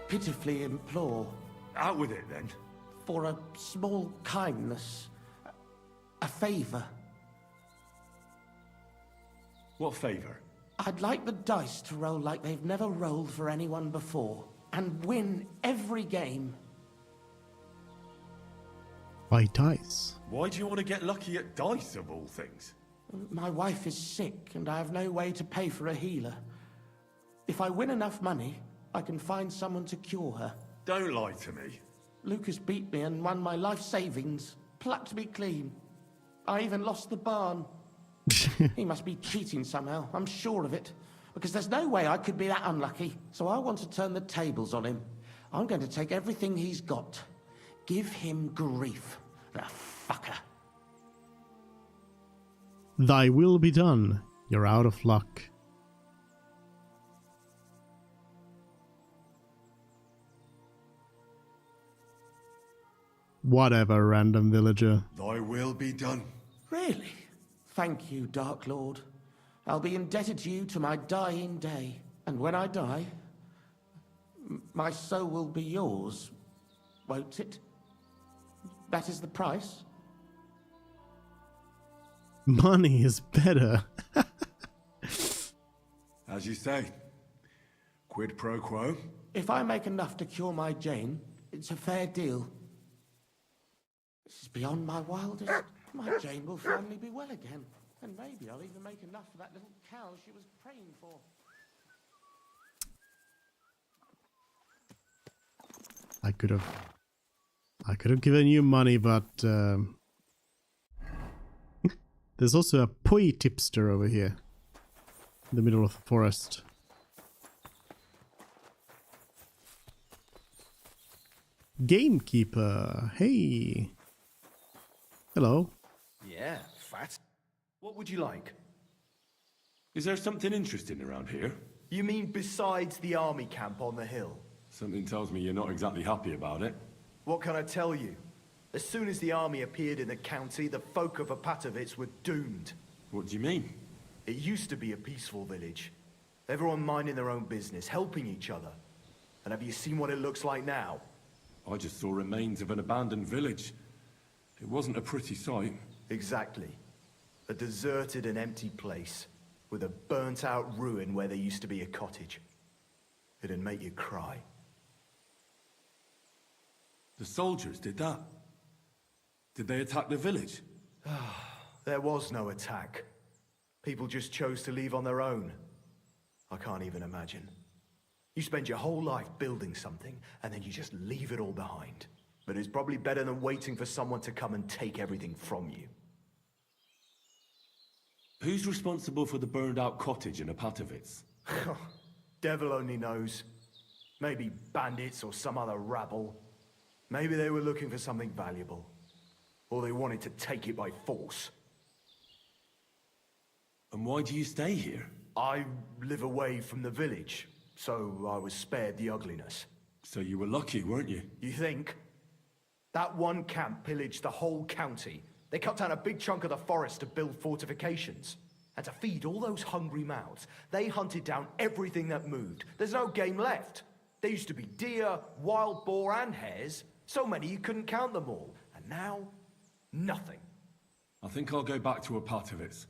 pitifully implore. Out with it, then. For a small kindness, a favor. What favor? I'd like the dice to roll like they've never rolled for anyone before, and win every game. By dice? Why do you want to get lucky at dice, of all things? My wife is sick, and I have no way to pay for a healer. If I win enough money, I can find someone to cure her. Don't lie to me. Lucas beat me and won my life savings, plucked me clean. I even lost the barn. He must be cheating somehow, I'm sure of it. Because there's no way I could be that unlucky. So I want to turn the tables on him. I'm going to take everything he's got. Give him grief, the fucker. Thy will be done. You're out of luck. Whatever, random villager. Thy will be done. Really? Thank you, Dark Lord. I'll be indebted to you to my dying day. And when I die, my soul will be yours, won't it? That is the price? Money is better. As you say. Quid pro quo? If I make enough to cure my Jane, it's a fair deal. This is beyond my wildest. My Jane will finally be well again. And maybe I'll even make enough for that little cow she was praying for. I could have given you money, but there's also a poi tipster over here in the middle of the forest. Gamekeeper, hey. Hello. Yeah, fat. What would you like? Is there something interesting around here? You mean besides the army camp on the hill? Something tells me you're not exactly happy about it. What can I tell you? As soon as the army appeared in the county, the folk of Apatovitz were doomed. What do you mean? It used to be a peaceful village. Everyone minding their own business, helping each other. And have you seen what it looks like now? I just saw remains of an abandoned village. It wasn't a pretty sight. Exactly. A deserted and empty place, with a burnt-out ruin where there used to be a cottage. It'd make you cry. The soldiers did that? Did they attack the village? There was no attack. People just chose to leave on their own. I can't even imagine. You spend your whole life building something, and then you just leave it all behind. But it's probably better than waiting for someone to come and take everything from you. Who's responsible for the burned-out cottage in Apatovitz? Devil only knows. Maybe bandits or some other rabble. Maybe they were looking for something valuable. Or they wanted to take it by force. And why do you stay here? I live away from the village, so I was spared the ugliness. So you were lucky, weren't you? You think? That one camp pillaged the whole county. They cut down a big chunk of the forest to build fortifications. And to feed all those hungry mouths, they hunted down everything that moved. There's no game left. There used to be deer, wild boar, and hares. So many you couldn't count them all. And now, nothing. I think I'll go back to Apatovitz.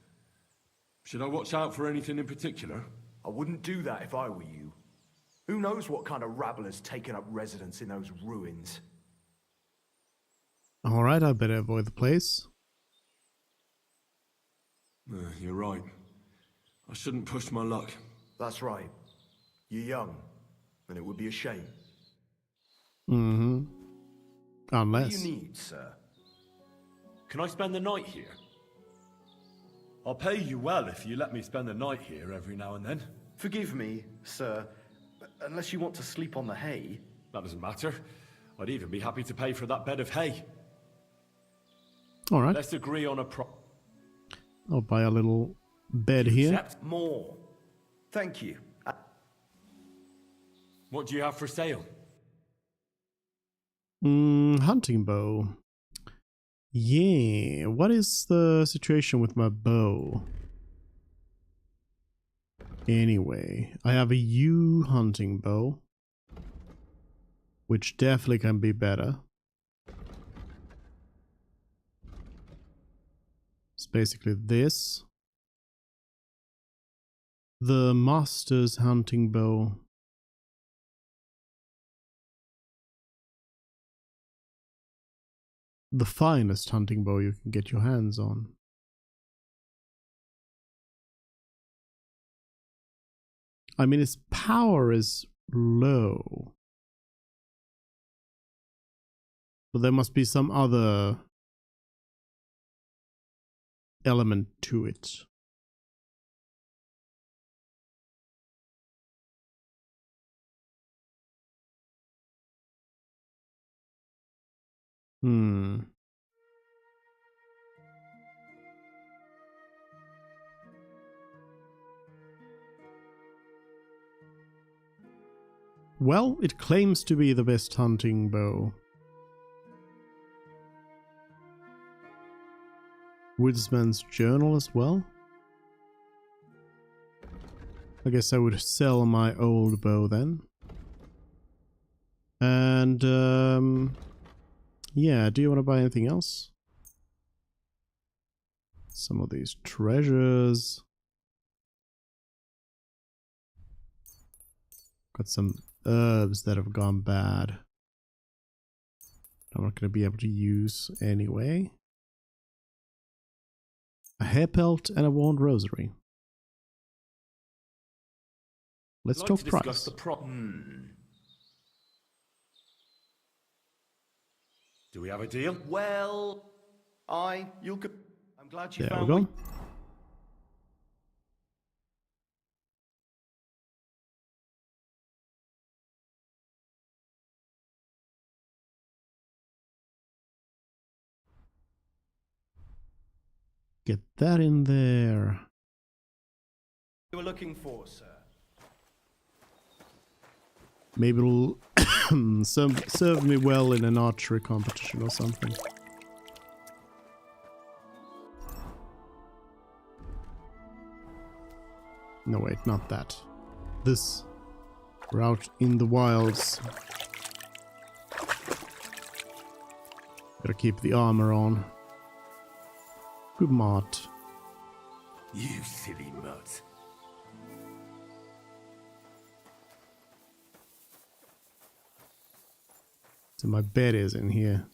Should I watch out for anything in particular? I wouldn't do that if I were you. Who knows what kind of rabble has taken up residence in those ruins? Alright, I better avoid the place. You're right. I shouldn't push my luck. That's right. You're young, and it would be a shame. Mm-hmm. Unless... What do you need, sir? Can I spend the night here? I'll pay you well if you let me spend the night here every now and then. Forgive me, sir, unless you want to sleep on the hay. That doesn't matter. I'd even be happy to pay for that bed of hay. Alright. Let's agree on a I'll buy a little bed here. Accept more. Thank you. What do you have for sale? Hunting bow. Yeah, what is the situation with my bow? Anyway, I have a yew hunting bow, which definitely can be better. It's basically this. The master's hunting bow. The finest hunting bow you can get your hands on. I mean, its power is low. But there must be some other element to it. Well, it claims to be the best hunting bow. Woodsman's Journal as well. I guess I would sell my old bow then. And, yeah, do you want to buy anything else? Some of these treasures. Got some herbs that have gone bad. I'm not going to be able to use anyway. A hair pelt and a worn rosary. Let's talk price. Do we have a deal? Well, I'm glad you there found we go. Get that in there. You were looking for, sir. Maybe it'll serve me well in an archery competition or something. No, wait, not that. This. We're out in the wilds. Gotta keep the armor on. Good mart. You silly mutt. So my bed is in here.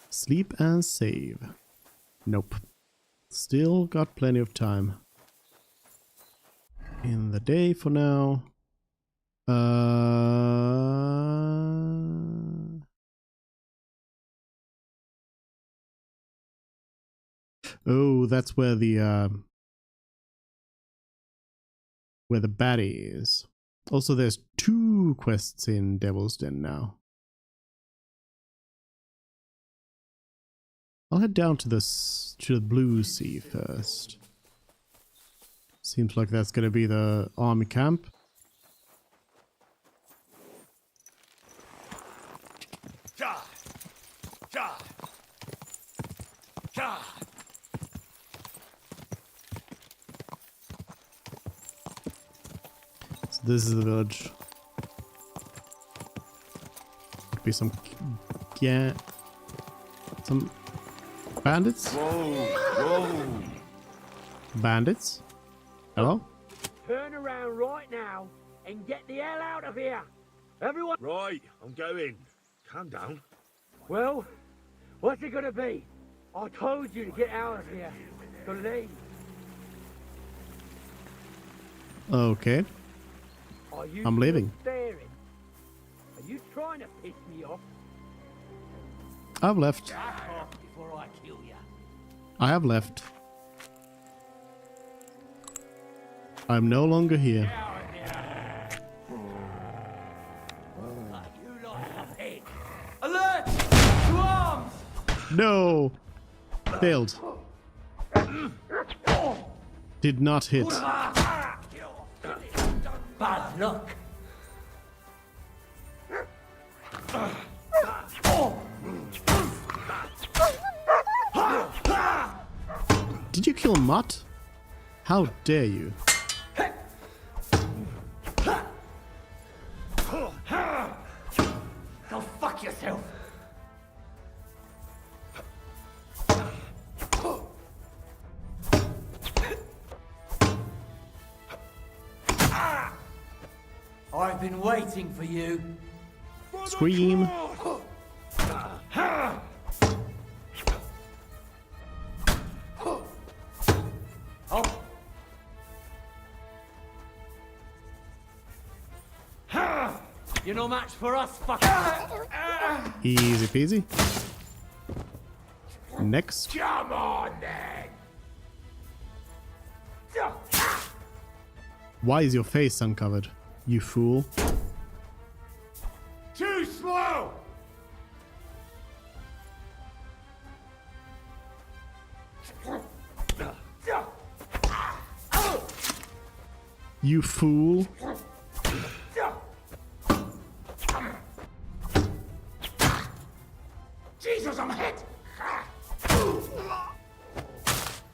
Sleep and save. Nope. Still got plenty of time. In the day for now. Oh, that's where the baddie is. Also, there's 2 quests in Devil's Den now. I'll head down to the Blue Sea first. Seems like that's gonna be the army camp. So this is the village. Could be some bandits? Whoa! Bandits? Hello? Turn around right now and get the hell out of here! Everyone! Right, I'm going. Calm down. Well, what's it gonna be? I told you to get out of here. To leave. Okay. I'm leaving. Staring? Are you trying to piss me off? I've left. Back off before I kill you. I have left. I'm no longer here. Alert! To arms! No! Failed. Did not hit. Bad luck. Did you kill Mutt? How dare you? Go fuck yourself. I've been waiting for you. Scream. You're no match for us, fucker. Easy peasy. Next. Come on, then. Why is your face uncovered? You fool. Too slow. You fool. Jesus, I'm hit.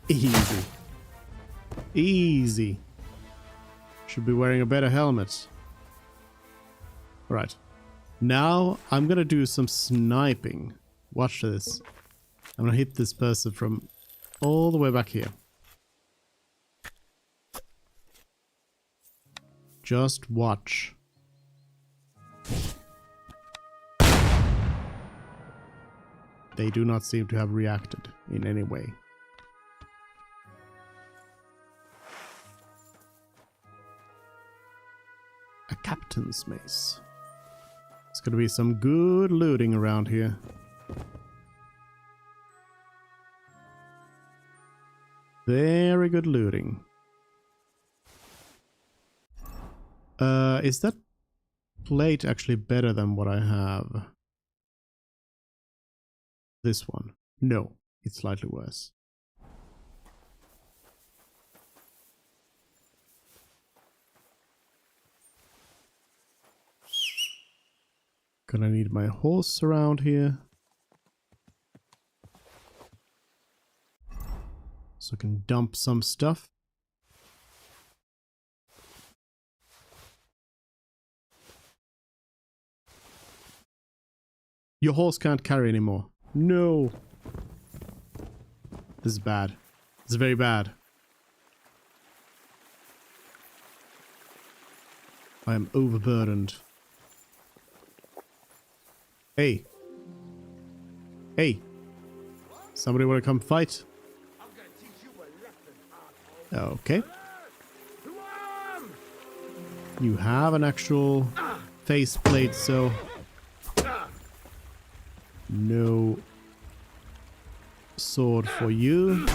Easy. Easy. Should be wearing a better helmet. Alright. Now I'm gonna do some sniping. Watch this. I'm gonna hit this person from all the way back here. Just watch. They do not seem to have reacted in any way. A captain's mace. It's gonna be some good looting around here. Very good looting. Is that plate actually better than what I have? This one. No, it's slightly worse. Gonna need my horse around here. So I can dump some stuff. Your horse can't carry anymore. No. This is bad. This is very bad. I am overburdened. Hey. Hey. Somebody want to come fight? Okay. You have an actual faceplate, so no sword for you.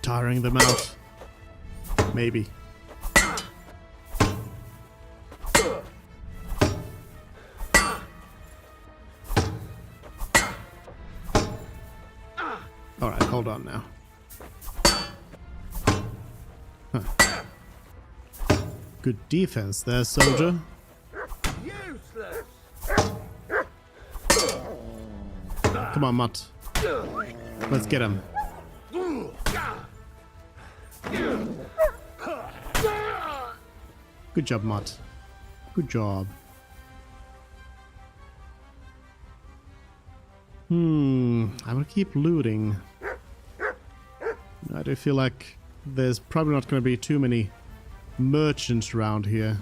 Tiring them out. Maybe. Alright, hold on now. Huh. Good defense there, soldier. Come on, Mutt. Let's get him. Good job, Mutt. Good job. I'm gonna keep looting. I do feel like there's probably not gonna be too many merchants around here.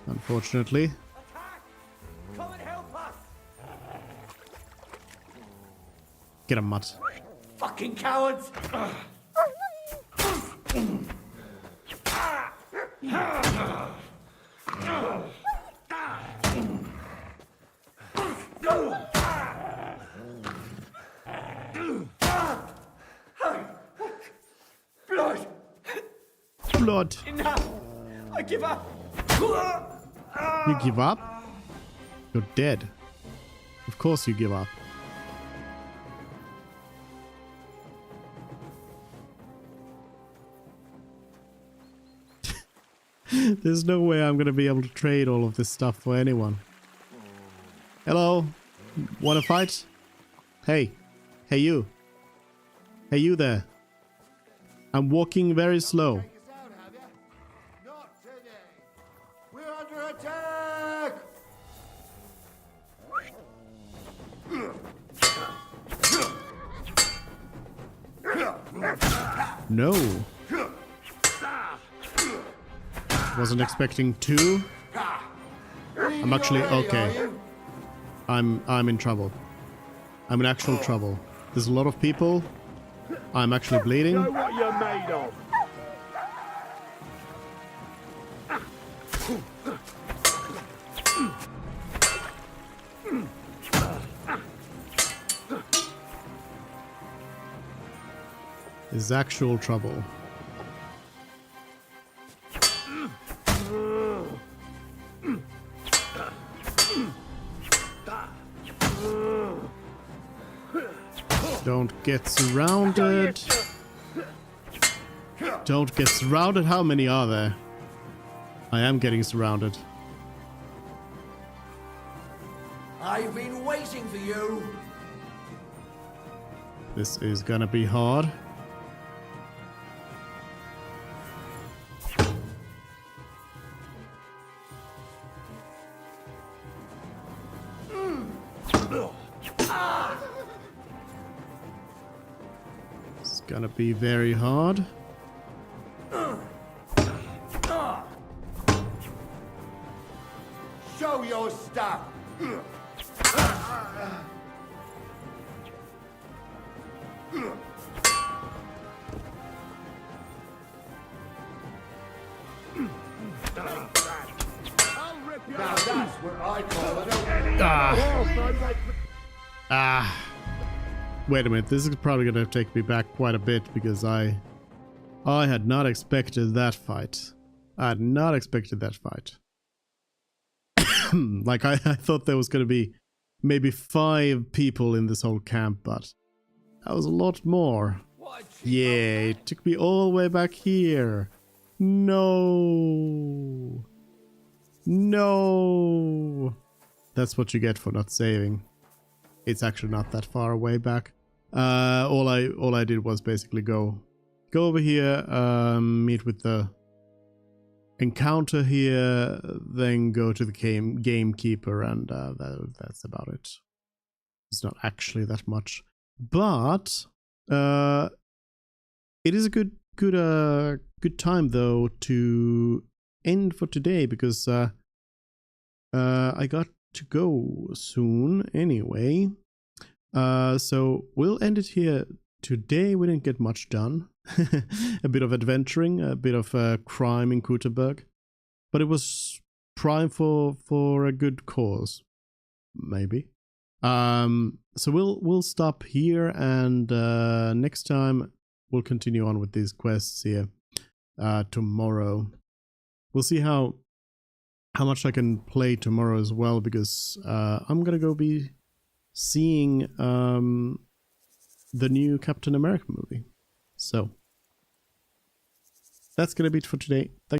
Unfortunately. Come and help us! Get him, Mutt. Fucking cowards! Blood! Blood! Enough! I give up! You give up? You're dead. Of course you give up. There's no way I'm gonna be able to trade all of this stuff for anyone. Hello? Wanna fight? Hey. Hey you. Hey you there. I'm walking very slow. We're under attack! No. Wasn't expecting two. I'm actually okay. I'm in trouble. I'm in actual trouble. There's a lot of people. I'm actually bleeding. Know what you're made of. There's actual trouble. Don't get surrounded. Don't get surrounded. How many are there? I am getting surrounded. I've been waiting for you. This is gonna be hard. It's gonna be very hard. Show your stuff! Now that's what I call it. Wait a minute, this is probably gonna take me back quite a bit because I had not expected that fight. I had not expected that fight. Like I thought there was gonna be maybe 5 people in this whole camp, but that was a lot more. Yeah, it took me all the way back here. No. No. That's what you get for not saving. It's actually not that far away back. All I did was basically go over here, meet with the encounter here, then go to the gamekeeper, and that's about it. It's not actually that much, but it is a good time though to end for today, because I got to go soon anyway. So we'll end it here today. We didn't get much done. A bit of adventuring, a bit of crime in Kutterberg, but it was prime for a good cause, maybe. So we'll stop here, and next time we'll continue on with these quests here tomorrow. We'll see how much I can play tomorrow as well, because I'm gonna go be seeing the new Captain America movie. So that's gonna be it for today.